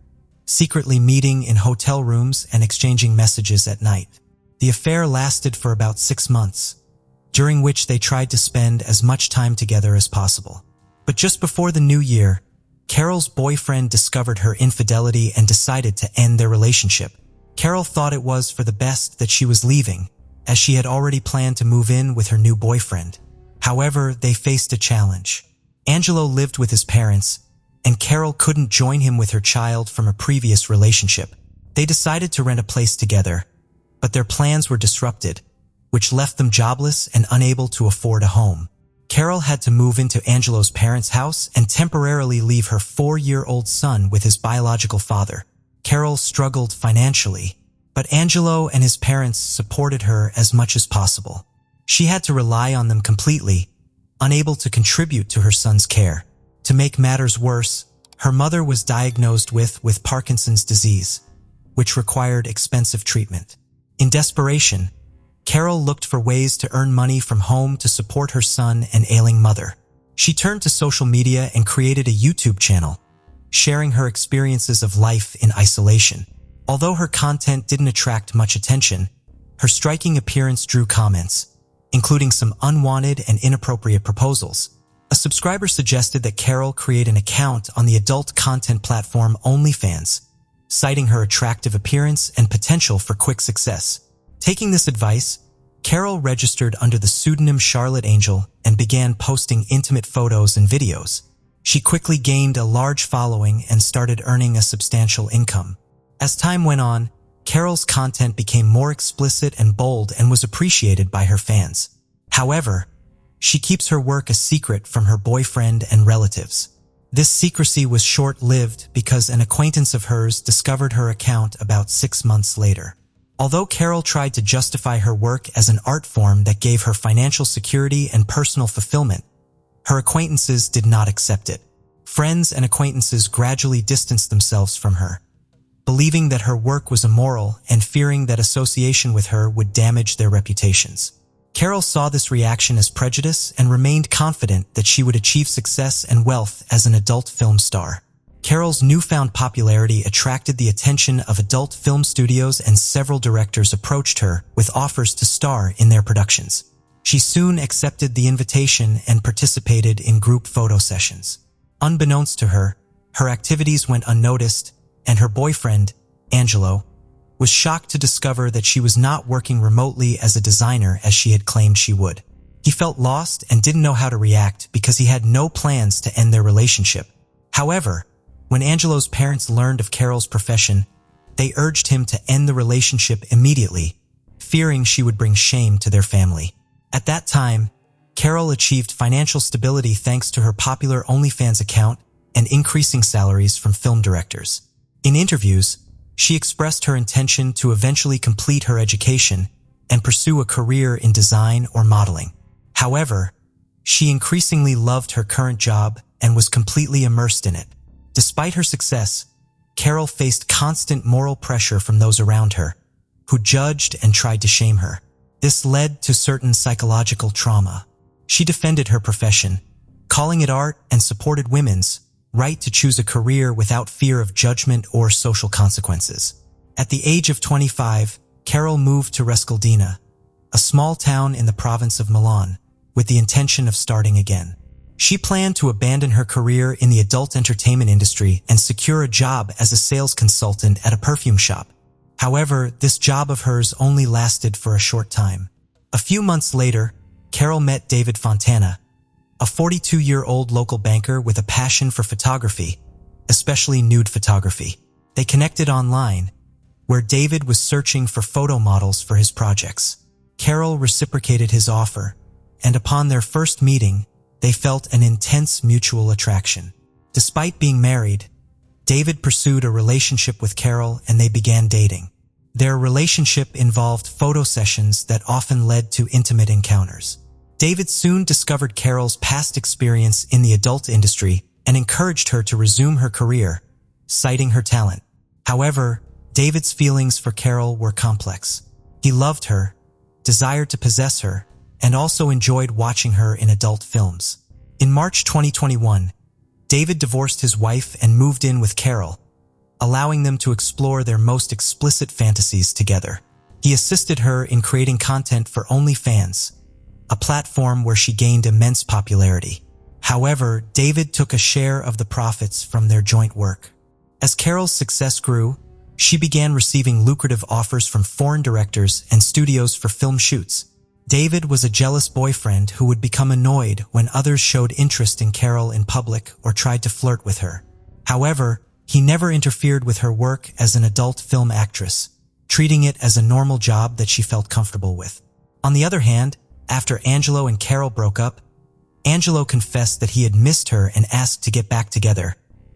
secretly meeting in hotel rooms and exchanging messages at night. The affair lasted for about 6 months, during which they tried to spend as much time together as possible. But just before the new year, Carol's boyfriend discovered her infidelity and decided to end their relationship. Carol thought it was for the best that she was leaving, as she had already planned to move in with her new boyfriend. However, they faced a challenge. Angelo lived with his parents, and Carol couldn't join him with her child from a previous relationship. They decided to rent a place together, but their plans were disrupted, which left them jobless and unable to afford a home. Carol had to move into Angelo's parents' house and temporarily leave her 4-year-old son with his biological father. Carol struggled financially, but Angelo and his parents supported her as much as possible. She had to rely on them completely, unable to contribute to her son's care. To make matters worse, her mother was diagnosed with Parkinson's disease, which required expensive treatment. In desperation, Carol looked for ways to earn money from home to support her son and ailing mother. She turned to social media and created a YouTube channel, sharing her experiences of life in isolation. Although her content didn't attract much attention, her striking appearance drew comments, including some unwanted and inappropriate proposals. A subscriber suggested that Carol create an account on the adult content platform OnlyFans, citing her attractive appearance and potential for quick success. Taking this advice, Carol registered under the pseudonym Charlotte Angel and began posting intimate photos and videos. She quickly gained a large following and started earning a substantial income. As time went on, Carol's content became more explicit and bold and was appreciated by her fans. However, she keeps her work a secret from her boyfriend and relatives. This secrecy was short-lived because an acquaintance of hers discovered her account about 6 months later. Although Carol tried to justify her work as an art form that gave her financial security and personal fulfillment, her acquaintances did not accept it. Friends and acquaintances gradually distanced themselves from her, believing that her work was immoral and fearing that association with her would damage their reputations. Carol saw this reaction as prejudice and remained confident that she would achieve success and wealth as an adult film star. Carol's newfound popularity attracted the attention of adult film studios, and several directors approached her with offers to star in their productions. She soon accepted the invitation and participated in group photo sessions. Unbeknownst to her, her activities went unnoticed, and her boyfriend, Angelo, was shocked to discover that she was not working remotely as a designer as she had claimed she would. He felt lost and didn't know how to react because he had no plans to end their relationship. However, when Angelo's parents learned of Carol's profession, they urged him to end the relationship immediately, fearing she would bring shame to their family. At that time, Carol achieved financial stability thanks to her popular OnlyFans account and increasing salaries from film directors. In interviews, she expressed her intention to eventually complete her education and pursue a career in design or modeling. However, she increasingly loved her current job and was completely immersed in it. Despite her success, Carol faced constant moral pressure from those around her, who judged and tried to shame her. This led to certain psychological trauma. She defended her profession, calling it art, and supported women's right to choose a career without fear of judgment or social consequences. At the age of 25, Carol moved to Rescaldina, a small town in the province of Milan, with the intention of starting again. She planned to abandon her career in the adult entertainment industry and secure a job as a sales consultant at a perfume shop. However, this job of hers only lasted for a short time. A few months later, Carol met David Fontana, a 42-year-old local banker with a passion for photography, especially nude photography. They connected online, where David was searching for photo models for his projects. Carol reciprocated his offer, and upon their first meeting, they felt an intense mutual attraction. Despite being married, David pursued a relationship with Carol and they began dating. Their relationship involved photo sessions that often led to intimate encounters. David soon discovered Carol's past experience in the adult industry and encouraged her to resume her career, citing her talent. However, David's feelings for Carol were complex. He loved her, desired to possess her, and also enjoyed watching her in adult films. In March 2021, David divorced his wife and moved in with Carol, allowing them to explore their most explicit fantasies together. He assisted her in creating content for OnlyFans, a platform where she gained immense popularity. However, David took a share of the profits from their joint work. As Carol's success grew, she began receiving lucrative offers from foreign directors and studios for film shoots. David was a jealous boyfriend who would become annoyed when others showed interest in Carol in public or tried to flirt with her. However, he never interfered with her work as an adult film actress, treating it as a normal job that she felt comfortable with. On the other hand, after Angelo and Carol broke up, Angelo confessed that he had missed her and asked to get back together,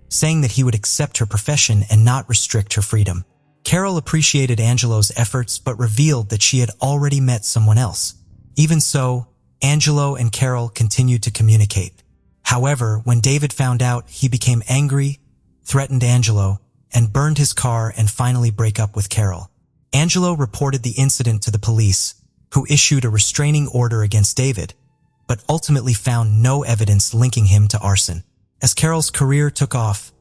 saying that he would accept her profession and not restrict her freedom. Carol appreciated Angelo's efforts but revealed that she had already met someone else. Even so, Angelo and Carol continued to communicate. However, when David found out, he became angry, threatened Angelo, and burned his car and finally break up with Carol. Angelo reported the incident to the police, who issued a restraining order against David, but ultimately found no evidence linking him to arson. As Carol's career took off,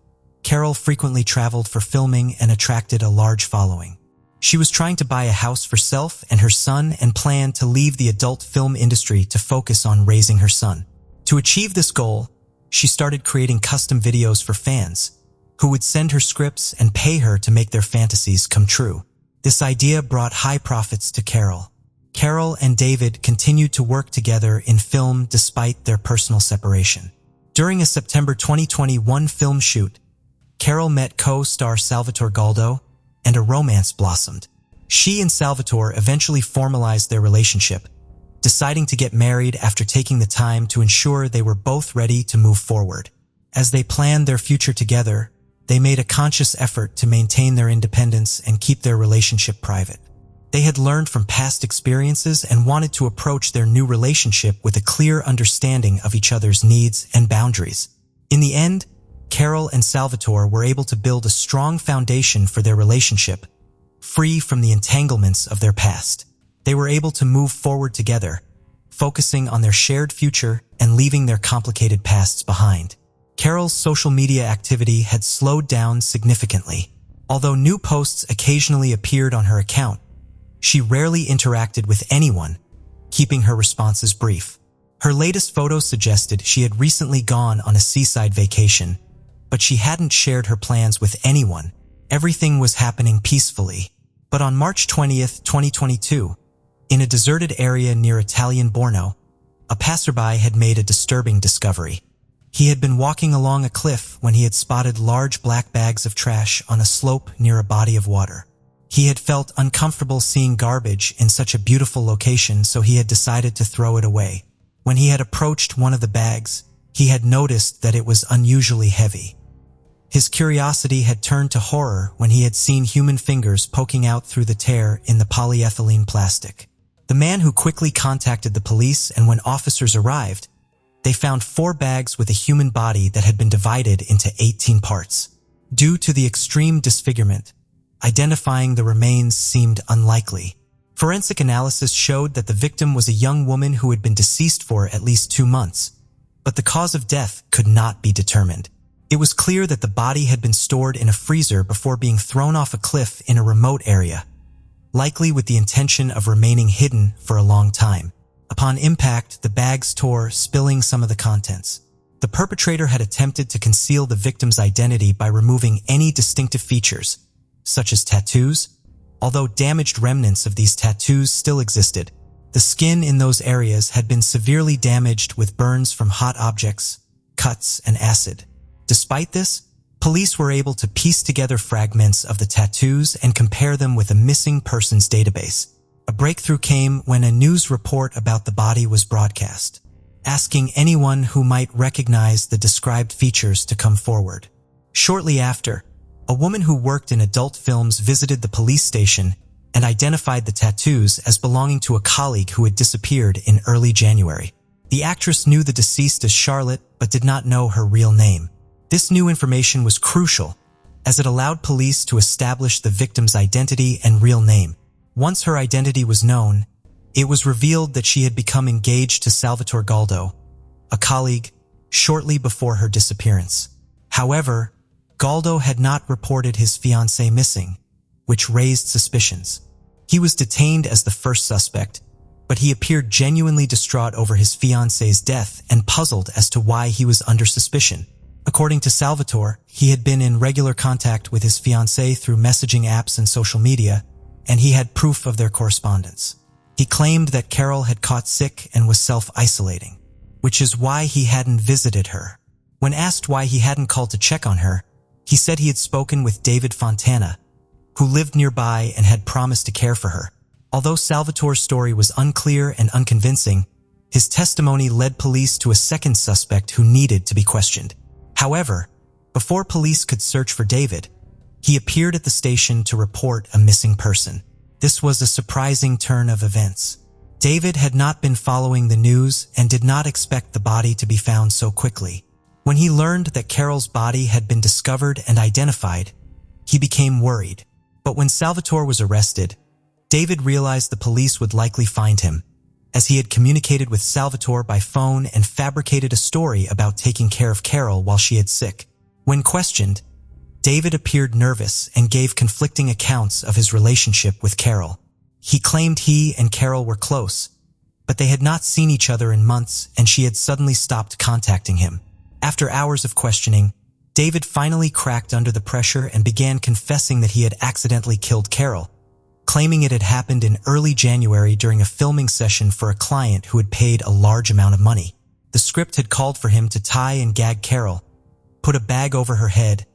Carol frequently traveled for filming and attracted a large following. She was trying to buy a house for herself and her son and planned to leave the adult film industry to focus on raising her son. To achieve this goal, she started creating custom videos for fans, who would send her scripts and pay her to make their fantasies come true. This idea brought high profits to Carol. Carol and David continued to work together in film despite their personal separation. During a September 2021 film shoot, Carol met co-star Salvatore Galdo, and a romance blossomed. She and Salvatore eventually formalized their relationship, deciding to get married after taking the time to ensure they were both ready to move forward. As they planned their future together, they made a conscious effort to maintain their independence and keep their relationship private. They had learned from past experiences and wanted to approach their new relationship with a clear understanding of each other's needs and boundaries. In the end, Carol and Salvatore were able to build a strong foundation for their relationship, free from the entanglements of their past. They were able to move forward together, focusing on their shared future and leaving their complicated pasts behind. Carol's social media activity had slowed down significantly. Although new posts occasionally appeared on her account, she rarely interacted with anyone, keeping her responses brief. Her latest photo suggested she had recently gone on a seaside vacation, but she hadn't shared her plans with anyone. Everything was happening peacefully. But on March 20th, 2022, in a deserted area near Italian Borno, a passerby had made a disturbing discovery. He had been walking along a cliff when he had spotted large black bags of trash on a slope near a body of water. He had felt uncomfortable seeing garbage in such a beautiful location, so he had decided to throw it away. When he had approached one of the bags, he had noticed that it was unusually heavy. His curiosity had turned to horror when he had seen human fingers poking out through the tear in the polyethylene plastic. The man who quickly contacted the police, and when officers arrived, they found 4 bags with a human body that had been divided into 18 parts. Due to the extreme disfigurement, identifying the remains seemed unlikely. Forensic analysis showed that the victim was a young woman who had been deceased for at least 2 months, but the cause of death could not be determined. It was clear that the body had been stored in a freezer before being thrown off a cliff in a remote area, likely with the intention of remaining hidden for a long time. Upon impact, the bags tore, spilling some of the contents. The perpetrator had attempted to conceal the victim's identity by removing any distinctive features, such as tattoos. Although damaged remnants of these tattoos still existed, the skin in those areas had been severely damaged with burns from hot objects, cuts, and acid. Despite this, police were able to piece together fragments of the tattoos and compare them with a missing persons database. A breakthrough came when a news report about the body was broadcast, asking anyone who might recognize the described features to come forward. Shortly after, a woman who worked in adult films visited the police station and identified the tattoos as belonging to a colleague who had disappeared in early January. The actress knew the deceased as Charlotte but did not know her real name. This new information was crucial, as it allowed police to establish the victim's identity and real name. Once her identity was known, it was revealed that she had become engaged to Salvatore Galdo, a colleague, shortly before her disappearance. However, Galdo had not reported his fiancée missing, which raised suspicions. He was detained as the first suspect, but he appeared genuinely distraught over his fiancée's death and puzzled as to why he was under suspicion. According to Salvatore, he had been in regular contact with his fiancée through messaging apps and social media, and he had proof of their correspondence. He claimed that Carol had caught sick and was self-isolating, which is why he hadn't visited her. When asked why he hadn't called to check on her, he said he had spoken with David Fontana, who lived nearby and had promised to care for her. Although Salvatore's story was unclear and unconvincing, his testimony led police to a second suspect who needed to be questioned. However, before police could search for David, he appeared at the station to report a missing person. This was a surprising turn of events. David had not been following the news and did not expect the body to be found so quickly. When he learned that Carol's body had been discovered and identified, he became worried. But when Salvatore was arrested, David realized the police would likely find him, as he had communicated with Salvatore by phone and fabricated a story about taking care of Carol while she had sick. When questioned, David appeared nervous and gave conflicting accounts of his relationship with Carol. He claimed he and Carol were close, but they had not seen each other in months and she had suddenly stopped contacting him. After hours of questioning, David finally cracked under the pressure and began confessing that he had accidentally killed Carol, claiming it had happened in early January during a filming session for a client who had paid a large amount of money. The script had called for him to tie and gag Carol, put a bag over her head,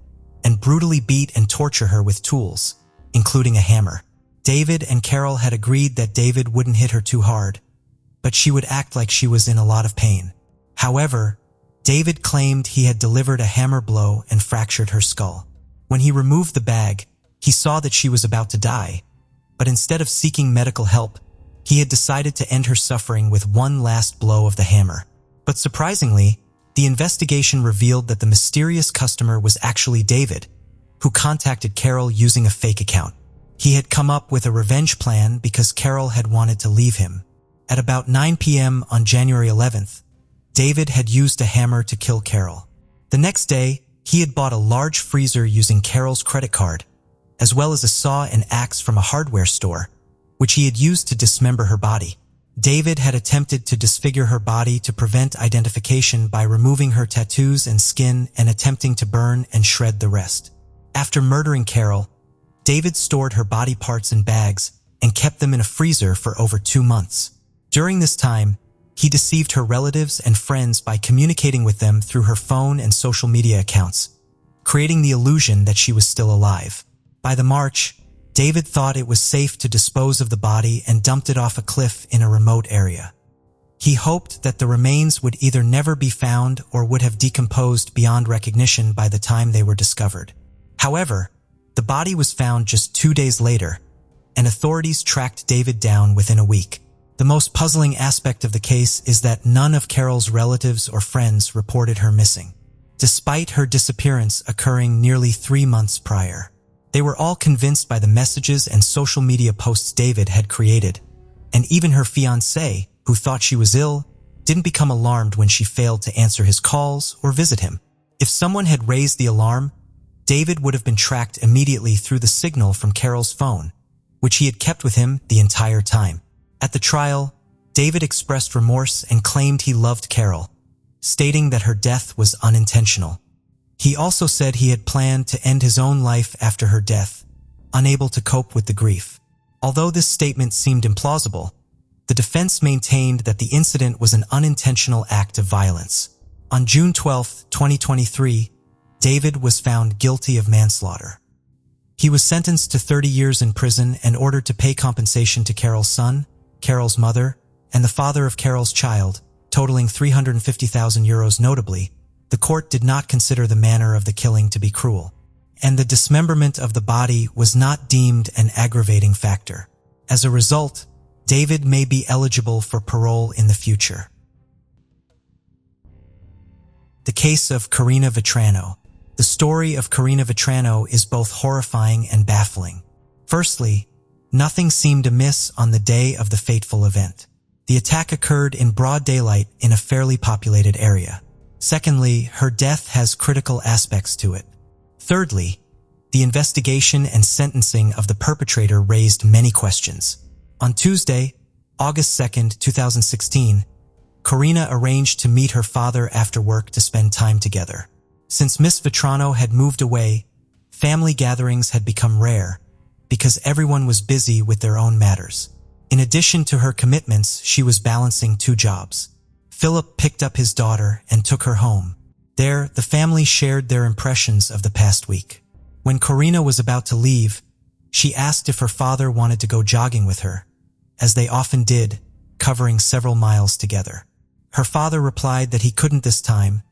and brutally beat and torture her with tools, including a hammer. David and Carol had agreed that David wouldn't hit her too hard, but she would act like she was in a lot of pain. However, David claimed he had delivered a hammer blow and fractured her skull. When he removed the bag, he saw that she was about to die, but instead of seeking medical help, he had decided to end her suffering with one last blow of the hammer. But surprisingly, the investigation revealed that the mysterious customer was actually David, who contacted Carol using a fake account. He had come up with a revenge plan because Carol had wanted to leave him. At about 9 p.m. on January 11th, David had used a hammer to kill Carol. The next day, he had bought a large freezer using Carol's credit card, as well as a saw and axe from a hardware store, which he had used to dismember her body. David had attempted to disfigure her body to prevent identification by removing her tattoos and skin and attempting to burn and shred the rest. After murdering Carol, David stored her body parts in bags and kept them in a freezer for over 2 months. During this time, he deceived her relatives and friends by communicating with them through her phone and social media accounts, creating the illusion that she was still alive. By the March, David thought it was safe to dispose of the body and dumped it off a cliff in a remote area. He hoped that the remains would either never be found or would have decomposed beyond recognition by the time they were discovered. However, the body was found just 2 days later, and authorities tracked David down within a week. The most puzzling aspect of the case is that none of Carol's relatives or friends reported her missing, despite her disappearance occurring nearly 3 months prior. They were all convinced by the messages and social media posts David had created, and even her fiancé, who thought she was ill, didn't become alarmed when she failed to answer his calls or visit him. If someone had raised the alarm, David would have been tracked immediately through the signal from Carol's phone, which he had kept with him the entire time. At the trial, David expressed remorse and claimed he loved Carol, stating that her death was unintentional. He also said he had planned to end his own life after her death, unable to cope with the grief. Although this statement seemed implausible, the defense maintained that the incident was an unintentional act of violence. On June 12, 2023, David was found guilty of manslaughter. He was sentenced to 30 years in prison and ordered to pay compensation to Carol's son, Carol's mother, and the father of Carol's child, totaling €350,000. Notably, the court did not consider the manner of the killing to be cruel, and the dismemberment of the body was not deemed an aggravating factor. As a result, David may be eligible for parole in the future. The case of Karina Vetrano. The story of Karina Vetrano is both horrifying and baffling. Firstly, nothing seemed amiss on the day of the fateful event. The attack occurred in broad daylight in a fairly populated area. Secondly, her death has critical aspects to it. Thirdly, the investigation and sentencing of the perpetrator raised many questions. On Tuesday, August 2, 2016, Karina arranged to meet her father after work to spend time together. Since Miss Vetrano had moved away, family gatherings had become rare because everyone was busy with their own matters. In addition to her commitments, she was balancing 2 jobs. Philip picked up his daughter and took her home. There, the family shared their impressions of the past week. When Karina was about to leave, she asked if her father wanted to go jogging with her, as they often did, covering several miles together. Her father replied that he couldn't this time,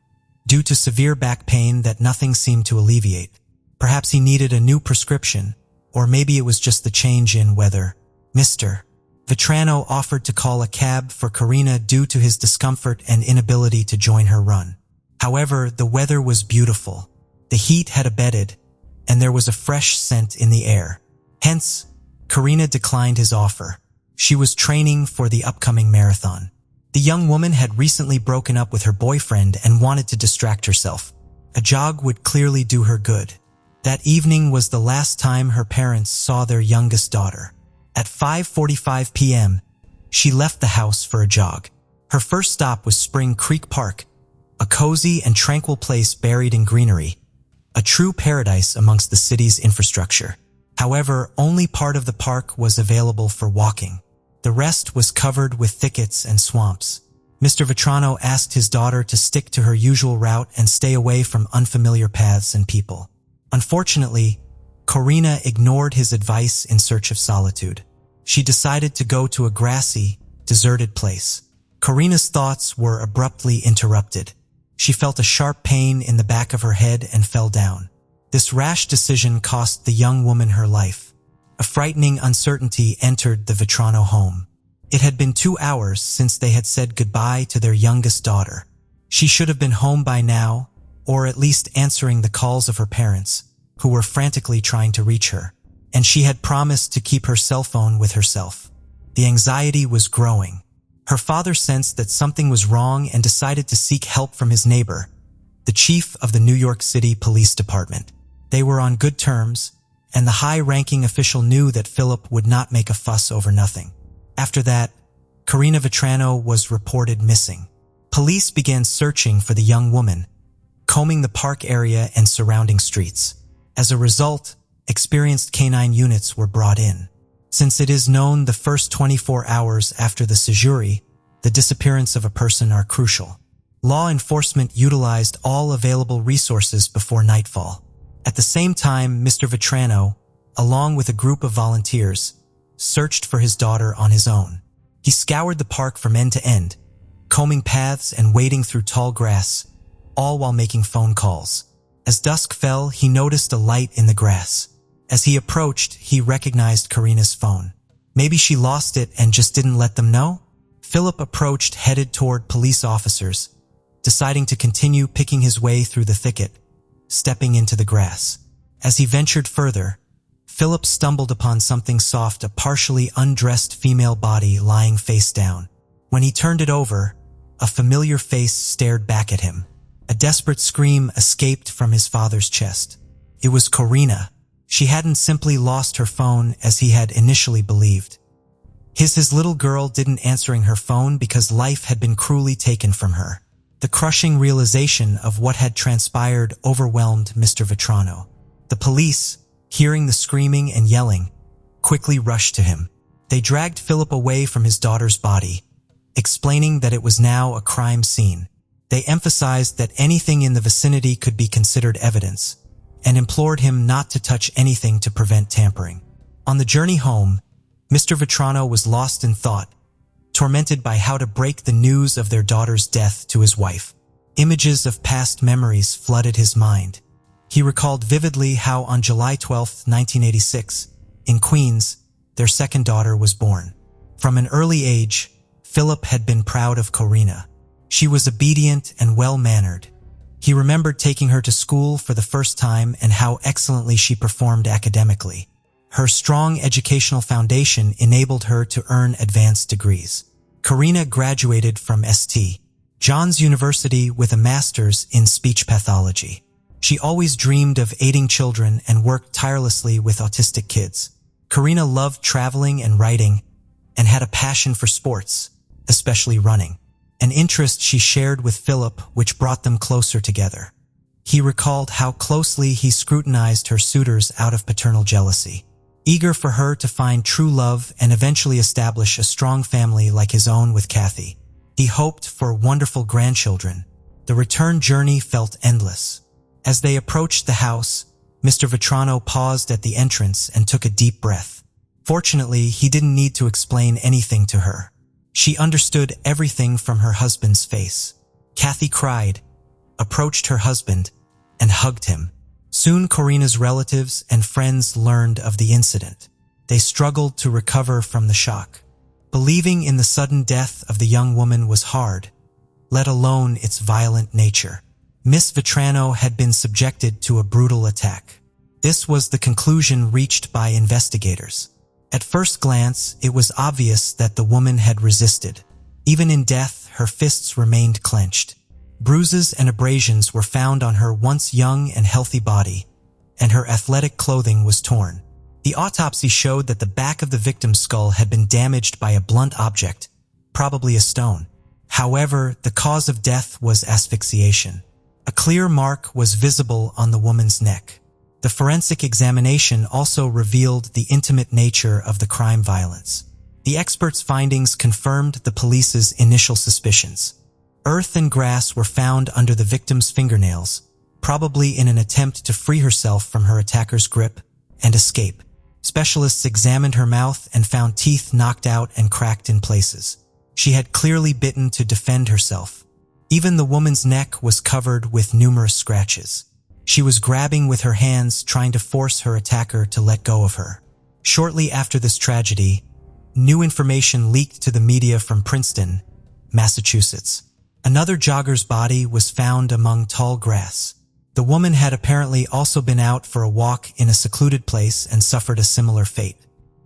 due to severe back pain that nothing seemed to alleviate. Perhaps he needed a new prescription, or maybe it was just the change in weather. Mr. Vetrano offered to call a cab for Karina due to his discomfort and inability to join her run. However, the weather was beautiful. The heat had abated, and there was a fresh scent in the air. Hence, Karina declined his offer. She was training for the upcoming marathon. The young woman had recently broken up with her boyfriend and wanted to distract herself. A jog would clearly do her good. That evening was the last time her parents saw their youngest daughter. At 5:45 p.m., she left the house for a jog. Her first stop was Spring Creek Park, a cozy and tranquil place buried in greenery, a true paradise amongst the city's infrastructure. However, only part of the park was available for walking. The rest was covered with thickets and swamps. Mr. Vetrano asked his daughter to stick to her usual route and stay away from unfamiliar paths and people. Unfortunately, Karina ignored his advice in search of solitude. She decided to go to a grassy, deserted place. Karina's thoughts were abruptly interrupted. She felt a sharp pain in the back of her head and fell down. This rash decision cost the young woman her life. A frightening uncertainty entered the Vetrano home. It had been 2 hours since they had said goodbye to their youngest daughter. She should have been home by now, or at least answering the calls of her parents, who were frantically trying to reach her. And she had promised to keep her cell phone with herself. The anxiety was growing. Her father sensed that something was wrong and decided to seek help from his neighbor, the chief of the New York City Police Department. They were on good terms, and the high-ranking official knew that Philip would not make a fuss over nothing. After that, Karina Vetrano was reported missing. Police began searching for the young woman, combing the park area and surrounding streets. As a result, experienced canine units were brought in. Since it is known the first 24 hours after the seizure, the disappearance of a person are crucial. Law enforcement utilized all available resources before nightfall. At the same time, Mr. Vetrano, along with a group of volunteers, searched for his daughter on his own. He scoured the park from end to end, combing paths and wading through tall grass, all while making phone calls. As dusk fell, he noticed a light in the grass. As he approached, he recognized Karina's phone. Maybe she lost it and just didn't let them know? Philip approached, headed toward police officers, deciding to continue picking his way through the thicket, stepping into the grass. As he ventured further, Philip stumbled upon something soft, a partially undressed female body lying face down. When he turned it over, a familiar face stared back at him. A desperate scream escaped from his father's chest. It was Karina. She hadn't simply lost her phone as he had initially believed. His little girl didn't answering her phone because life had been cruelly taken from her. The crushing realization of what had transpired overwhelmed Mr. Vetrano. The police, hearing the screaming and yelling, quickly rushed to him. They dragged Philip away from his daughter's body, explaining that it was now a crime scene. They emphasized that anything in the vicinity could be considered evidence, and implored him not to touch anything to prevent tampering. On the journey home, Mr. Vetrano was lost in thought, tormented by how to break the news of their daughter's death to his wife. Images of past memories flooded his mind. He recalled vividly how on July 12, 1986, in Queens, their second daughter was born. From an early age, Philip had been proud of Karina. She was obedient and well-mannered. He remembered taking her to school for the first time and how excellently she performed academically. Her strong educational foundation enabled her to earn advanced degrees. Karina graduated from St. John's University with a master's in speech pathology. She always dreamed of aiding children and worked tirelessly with autistic kids. Karina loved traveling and writing and had a passion for sports, especially running, an interest she shared with Philip, which brought them closer together. He recalled how closely he scrutinized her suitors out of paternal jealousy, eager for her to find true love and eventually establish a strong family like his own with Kathy. He hoped for wonderful grandchildren. The return journey felt endless. As they approached the house, Mr. Vetrano paused at the entrance and took a deep breath. Fortunately, he didn't need to explain anything to her. She understood everything from her husband's face. Kathy cried, approached her husband, and hugged him. Soon Karina's relatives and friends learned of the incident. They struggled to recover from the shock. Believing in the sudden death of the young woman was hard, let alone its violent nature. Miss Vetrano had been subjected to a brutal attack. This was the conclusion reached by investigators. At first glance, it was obvious that the woman had resisted. Even in death, her fists remained clenched. Bruises and abrasions were found on her once young and healthy body, and her athletic clothing was torn. The autopsy showed that the back of the victim's skull had been damaged by a blunt object, probably a stone. However, the cause of death was asphyxiation. A clear mark was visible on the woman's neck. The forensic examination also revealed the intimate nature of the crime violence. The experts' findings confirmed the police's initial suspicions. Earth and grass were found under the victim's fingernails, probably in an attempt to free herself from her attacker's grip and escape. Specialists examined her mouth and found teeth knocked out and cracked in places. She had clearly bitten to defend herself. Even the woman's neck was covered with numerous scratches. She was grabbing with her hands, trying to force her attacker to let go of her. Shortly after this tragedy, new information leaked to the media from Princeton, Massachusetts. Another jogger's body was found among tall grass. The woman had apparently also been out for a walk in a secluded place and suffered a similar fate.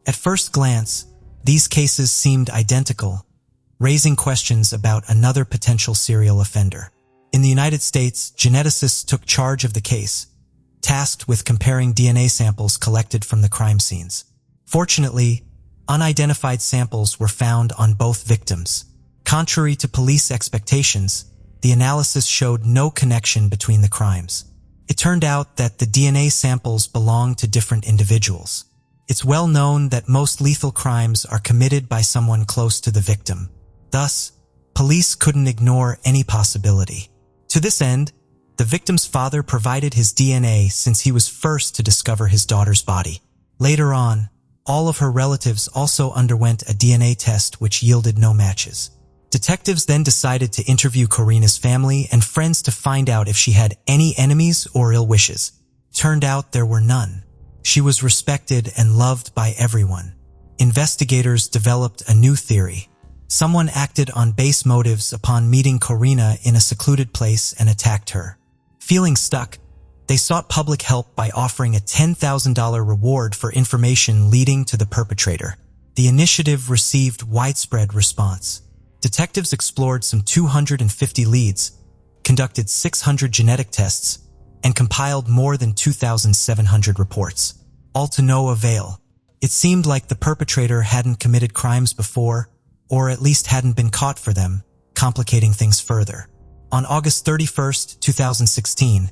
At first glance, these cases seemed identical, raising questions about another potential serial offender. In the United States, geneticists took charge of the case, tasked with comparing DNA samples collected from the crime scenes. Fortunately, unidentified samples were found on both victims. Contrary to police expectations, the analysis showed no connection between the crimes. It turned out that the DNA samples belonged to different individuals. It's well known that most lethal crimes are committed by someone close to the victim. Thus, police couldn't ignore any possibility. To this end, the victim's father provided his DNA since he was first to discover his daughter's body. Later on, all of her relatives also underwent a DNA test which yielded no matches. Detectives then decided to interview Karina's family and friends to find out if she had any enemies or ill wishes. Turned out there were none. She was respected and loved by everyone. Investigators developed a new theory. Someone acted on base motives upon meeting Karina in a secluded place and attacked her. Feeling stuck, they sought public help by offering a $10,000 reward for information leading to the perpetrator. The initiative received widespread response. Detectives explored some 250 leads, conducted 600 genetic tests, and compiled more than 2,700 reports, all to no avail. It seemed like the perpetrator hadn't committed crimes before, or at least hadn't been caught for them, complicating things further. On August 31, 2016,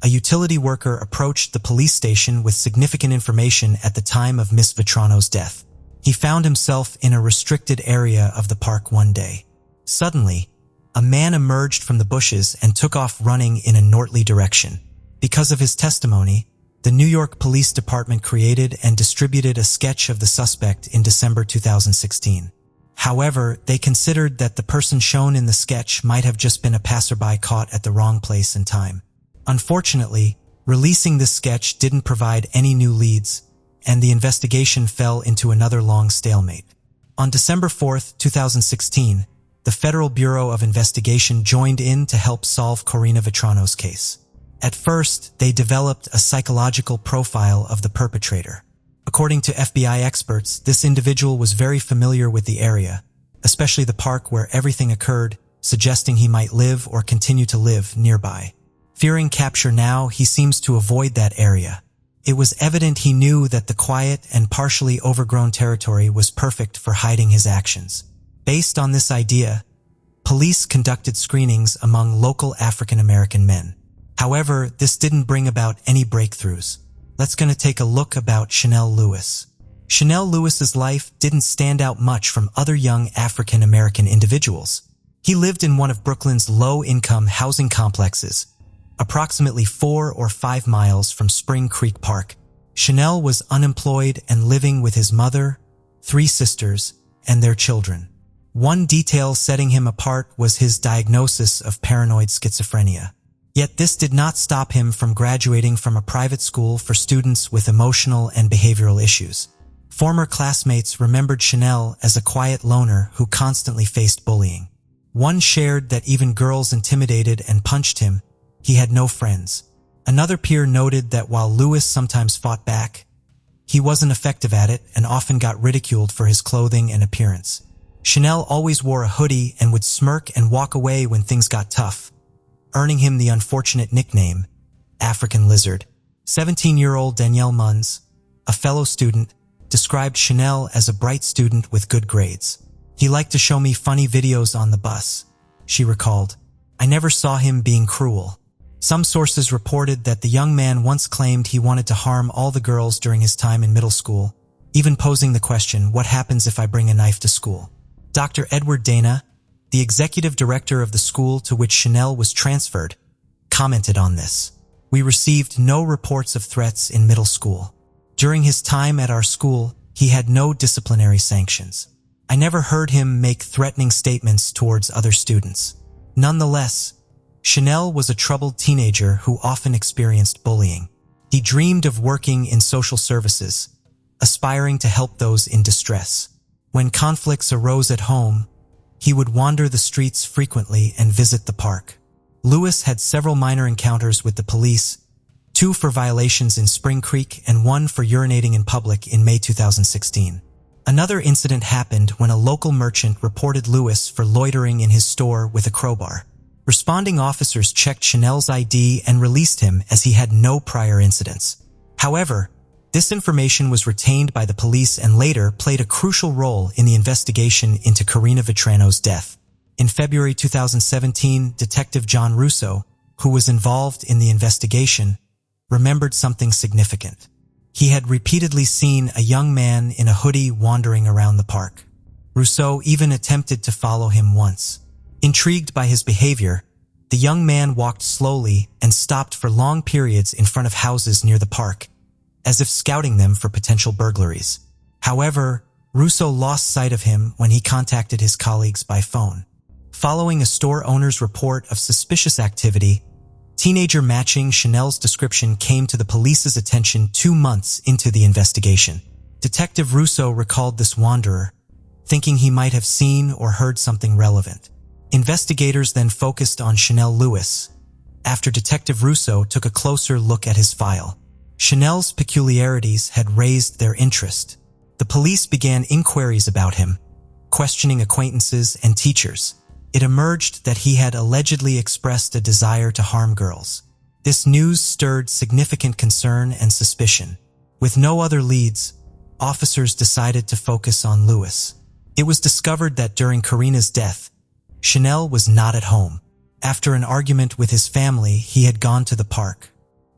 a utility worker approached the police station with significant information at the time of Miss Vetrano's death. He found himself in a restricted area of the park one day. Suddenly, a man emerged from the bushes and took off running in a northerly direction. Because of his testimony, the New York Police Department created and distributed a sketch of the suspect in December 2016. However, they considered that the person shown in the sketch might have just been a passerby caught at the wrong place and time. Unfortunately, releasing this sketch didn't provide any new leads, and the investigation fell into another long stalemate. On December 4, 2016, the Federal Bureau of Investigation joined in to help solve Karina Vetrano's case. At first, they developed a psychological profile of the perpetrator. According to FBI experts, this individual was very familiar with the area, especially the park where everything occurred, suggesting he might live or continue to live nearby. Fearing capture now, he seems to avoid that area. It was evident he knew that the quiet and partially overgrown territory was perfect for hiding his actions. Based on this idea, police conducted screenings among local African American men. However, this didn't bring about any breakthroughs. Let's take a look about Chanel Lewis. Chanel Lewis's life didn't stand out much from other young African American individuals. He lived in one of Brooklyn's low-income housing complexes, approximately 4 or 5 miles from Spring Creek Park. Chanel was unemployed and living with his mother, 3 sisters, and their children. One detail setting him apart was his diagnosis of paranoid schizophrenia. Yet this did not stop him from graduating from a private school for students with emotional and behavioral issues. Former classmates remembered Chanel as a quiet loner who constantly faced bullying. One shared that even girls intimidated and punched him. He had no friends. Another peer noted that while Lewis sometimes fought back, he wasn't effective at it and often got ridiculed for his clothing and appearance. Chanel always wore a hoodie and would smirk and walk away when things got tough, earning him the unfortunate nickname, African Lizard. 17-year-old Danielle Munns, a fellow student, described Chanel as a bright student with good grades. He liked to show me funny videos on the bus, she recalled. I never saw him being cruel. Some sources reported that the young man once claimed he wanted to harm all the girls during his time in middle school, even posing the question, what happens if I bring a knife to school? Dr. Edward Dana, the executive director of the school to which Chanel was transferred, commented on this. We received no reports of threats in middle school. During his time at our school, he had no disciplinary sanctions. I never heard him make threatening statements towards other students. Nonetheless, Chanel was a troubled teenager who often experienced bullying. He dreamed of working in social services, aspiring to help those in distress. When conflicts arose at home, he would wander the streets frequently and visit the park. Lewis had several minor encounters with the police, 2 for violations in Spring Creek and 1 for urinating in public in May 2016. Another incident happened when a local merchant reported Lewis for loitering in his store with a crowbar. Responding officers checked Chanel's ID and released him as he had no prior incidents. However, this information was retained by the police and later played a crucial role in the investigation into Karina Vetrano's death. In February 2017, Detective John Russo, who was involved in the investigation, remembered something significant. He had repeatedly seen a young man in a hoodie wandering around the park. Russo even attempted to follow him once. Intrigued by his behavior, the young man walked slowly and stopped for long periods in front of houses near the park, as if scouting them for potential burglaries. However, Russo lost sight of him when he contacted his colleagues by phone. Following a store owner's report of suspicious activity, teenager matching Chanel's description came to the police's attention 2 months into the investigation. Detective Russo recalled this wanderer, thinking he might have seen or heard something relevant. Investigators then focused on Chanel Lewis, after Detective Russo took a closer look at his file. Chanel's peculiarities had raised their interest. The police began inquiries about him, questioning acquaintances and teachers. It emerged that he had allegedly expressed a desire to harm girls. This news stirred significant concern and suspicion. With no other leads, officers decided to focus on Lewis. It was discovered that during Karina's death, Chanel was not at home. After an argument with his family, he had gone to the park.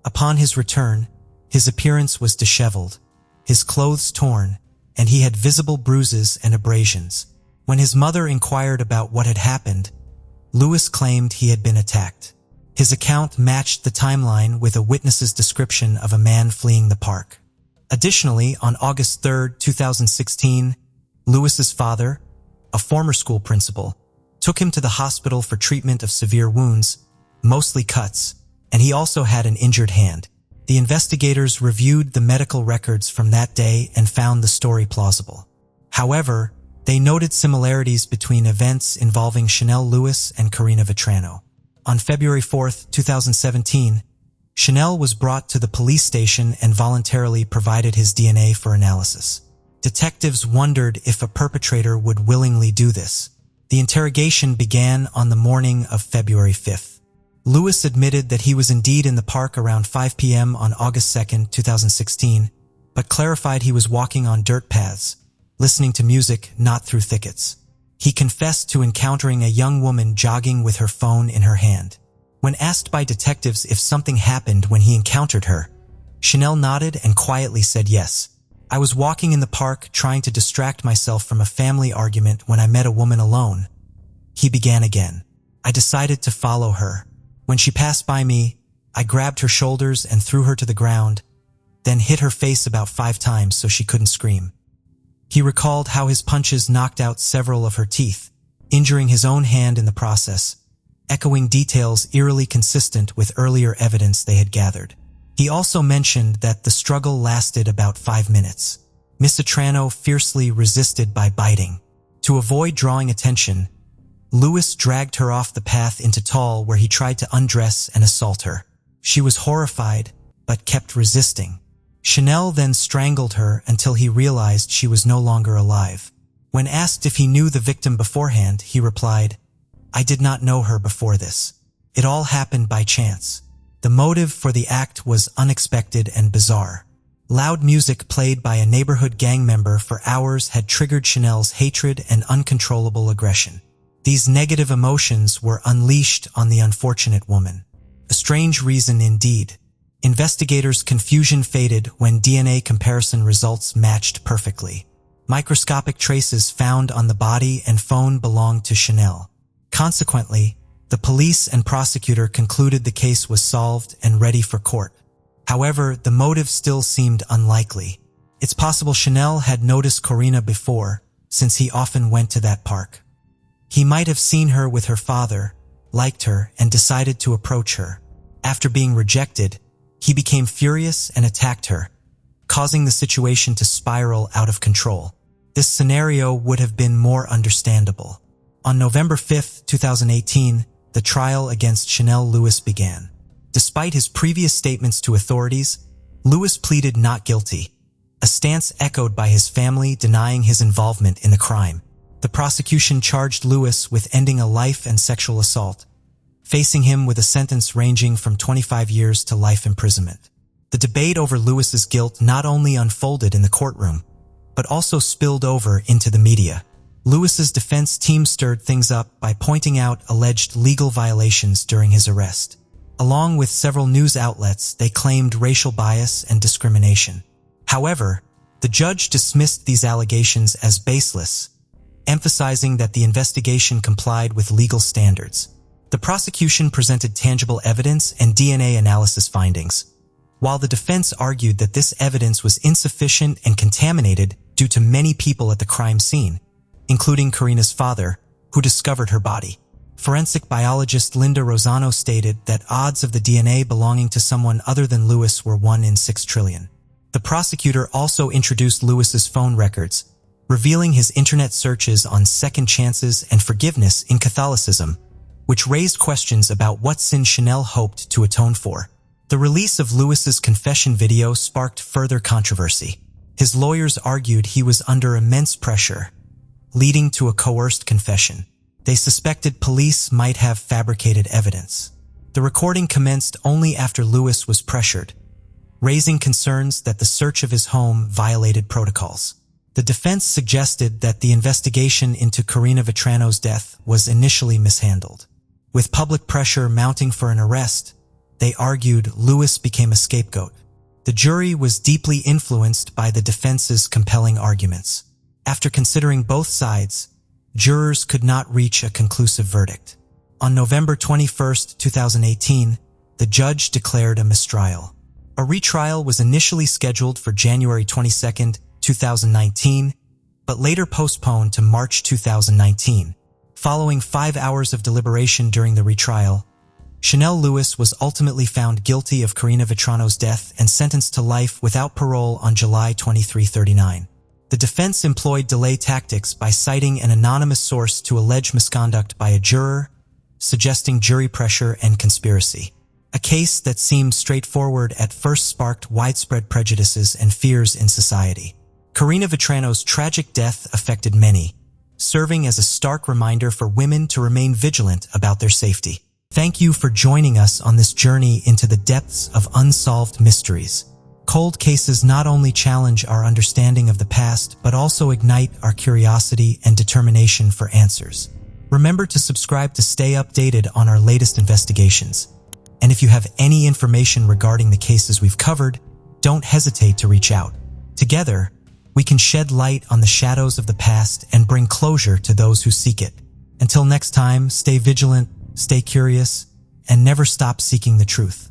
Upon his return, his appearance was disheveled, his clothes torn, and he had visible bruises and abrasions. When his mother inquired about what had happened, Lewis claimed he had been attacked. His account matched the timeline with a witness's description of a man fleeing the park. Additionally, on August 3, 2016, Lewis's father, a former school principal, took him to the hospital for treatment of severe wounds, mostly cuts, and he also had an injured hand. The investigators reviewed the medical records from that day and found the story plausible. However, they noted similarities between events involving Chanel Lewis and Karina Vetrano. On February 4, 2017, Chanel was brought to the police station and voluntarily provided his DNA for analysis. Detectives wondered if a perpetrator would willingly do this. The interrogation began on the morning of February 5th. Lewis admitted that he was indeed in the park around 5 p.m. on August 2, 2016, but clarified he was walking on dirt paths, listening to music, not through thickets. He confessed to encountering a young woman jogging with her phone in her hand. When asked by detectives if something happened when he encountered her, Chanel nodded and quietly said yes. I was walking in the park trying to distract myself from a family argument when I met a woman alone. He began again. I decided to follow her. When she passed by me, I grabbed her shoulders and threw her to the ground, then hit her face about 5 times so she couldn't scream. He recalled how his punches knocked out several of her teeth, injuring his own hand in the process, echoing details eerily consistent with earlier evidence they had gathered. He also mentioned that the struggle lasted about 5 minutes. Miss Vetrano fiercely resisted by biting. To avoid drawing attention, Lewis dragged her off the path into Tall, where he tried to undress and assault her. She was horrified, but kept resisting. Chanel then strangled her until he realized she was no longer alive. When asked if he knew the victim beforehand, he replied, I did not know her before this. It all happened by chance. The motive for the act was unexpected and bizarre. Loud music played by a neighborhood gang member for hours had triggered Chanel's hatred and uncontrollable aggression. These negative emotions were unleashed on the unfortunate woman. A strange reason indeed. Investigators' confusion faded when DNA comparison results matched perfectly. Microscopic traces found on the body and phone belonged to Chanel. Consequently, the police and prosecutor concluded the case was solved and ready for court. However, the motive still seemed unlikely. It's possible Chanel had noticed Karina before, since he often went to that park. He might have seen her with her father, liked her, and decided to approach her. After being rejected, he became furious and attacked her, causing the situation to spiral out of control. This scenario would have been more understandable. On November 5, 2018, the trial against Chanel Lewis began. Despite his previous statements to authorities, Lewis pleaded not guilty, a stance echoed by his family denying his involvement in the crime. The prosecution charged Lewis with ending a life and sexual assault, facing him with a sentence ranging from 25 years to life imprisonment. The debate over Lewis's guilt not only unfolded in the courtroom, but also spilled over into the media. Lewis's defense team stirred things up by pointing out alleged legal violations during his arrest. Along with several news outlets, they claimed racial bias and discrimination. However, the judge dismissed these allegations as baseless, emphasizing that the investigation complied with legal standards. The prosecution presented tangible evidence and DNA analysis findings, while the defense argued that this evidence was insufficient and contaminated due to many people at the crime scene, including Karina's father, who discovered her body. Forensic biologist Linda Rosano stated that odds of the DNA belonging to someone other than Lewis were 1 in 6 trillion. The prosecutor also introduced Lewis's phone records, revealing his internet searches on second chances and forgiveness in Catholicism, which raised questions about what sin Chanel hoped to atone for. The release of Lewis's confession video sparked further controversy. His lawyers argued he was under immense pressure, leading to a coerced confession. They suspected police might have fabricated evidence. The recording commenced only after Lewis was pressured, raising concerns that the search of his home violated protocols. The defense suggested that the investigation into Karina Vetrano's death was initially mishandled. With public pressure mounting for an arrest, they argued Lewis became a scapegoat. The jury was deeply influenced by the defense's compelling arguments. After considering both sides, jurors could not reach a conclusive verdict. On November 21, 2018, the judge declared a mistrial. A retrial was initially scheduled for January 22, 2019, but later postponed to March 2019. Following 5 hours of deliberation during the retrial, Chanel Lewis was ultimately found guilty of Karina Vetrano's death and sentenced to life without parole on July 23, 1939. The defense employed delay tactics by citing an anonymous source to allege misconduct by a juror, suggesting jury pressure and conspiracy. A case that seemed straightforward at first sparked widespread prejudices and fears in society. Karina Vetrano's tragic death affected many, serving as a stark reminder for women to remain vigilant about their safety. Thank you for joining us on this journey into the depths of unsolved mysteries. Cold cases not only challenge our understanding of the past, but also ignite our curiosity and determination for answers. Remember to subscribe to stay updated on our latest investigations. And if you have any information regarding the cases we've covered, don't hesitate to reach out. Together, we can shed light on the shadows of the past and bring closure to those who seek it. Until next time, stay vigilant, stay curious, and never stop seeking the truth.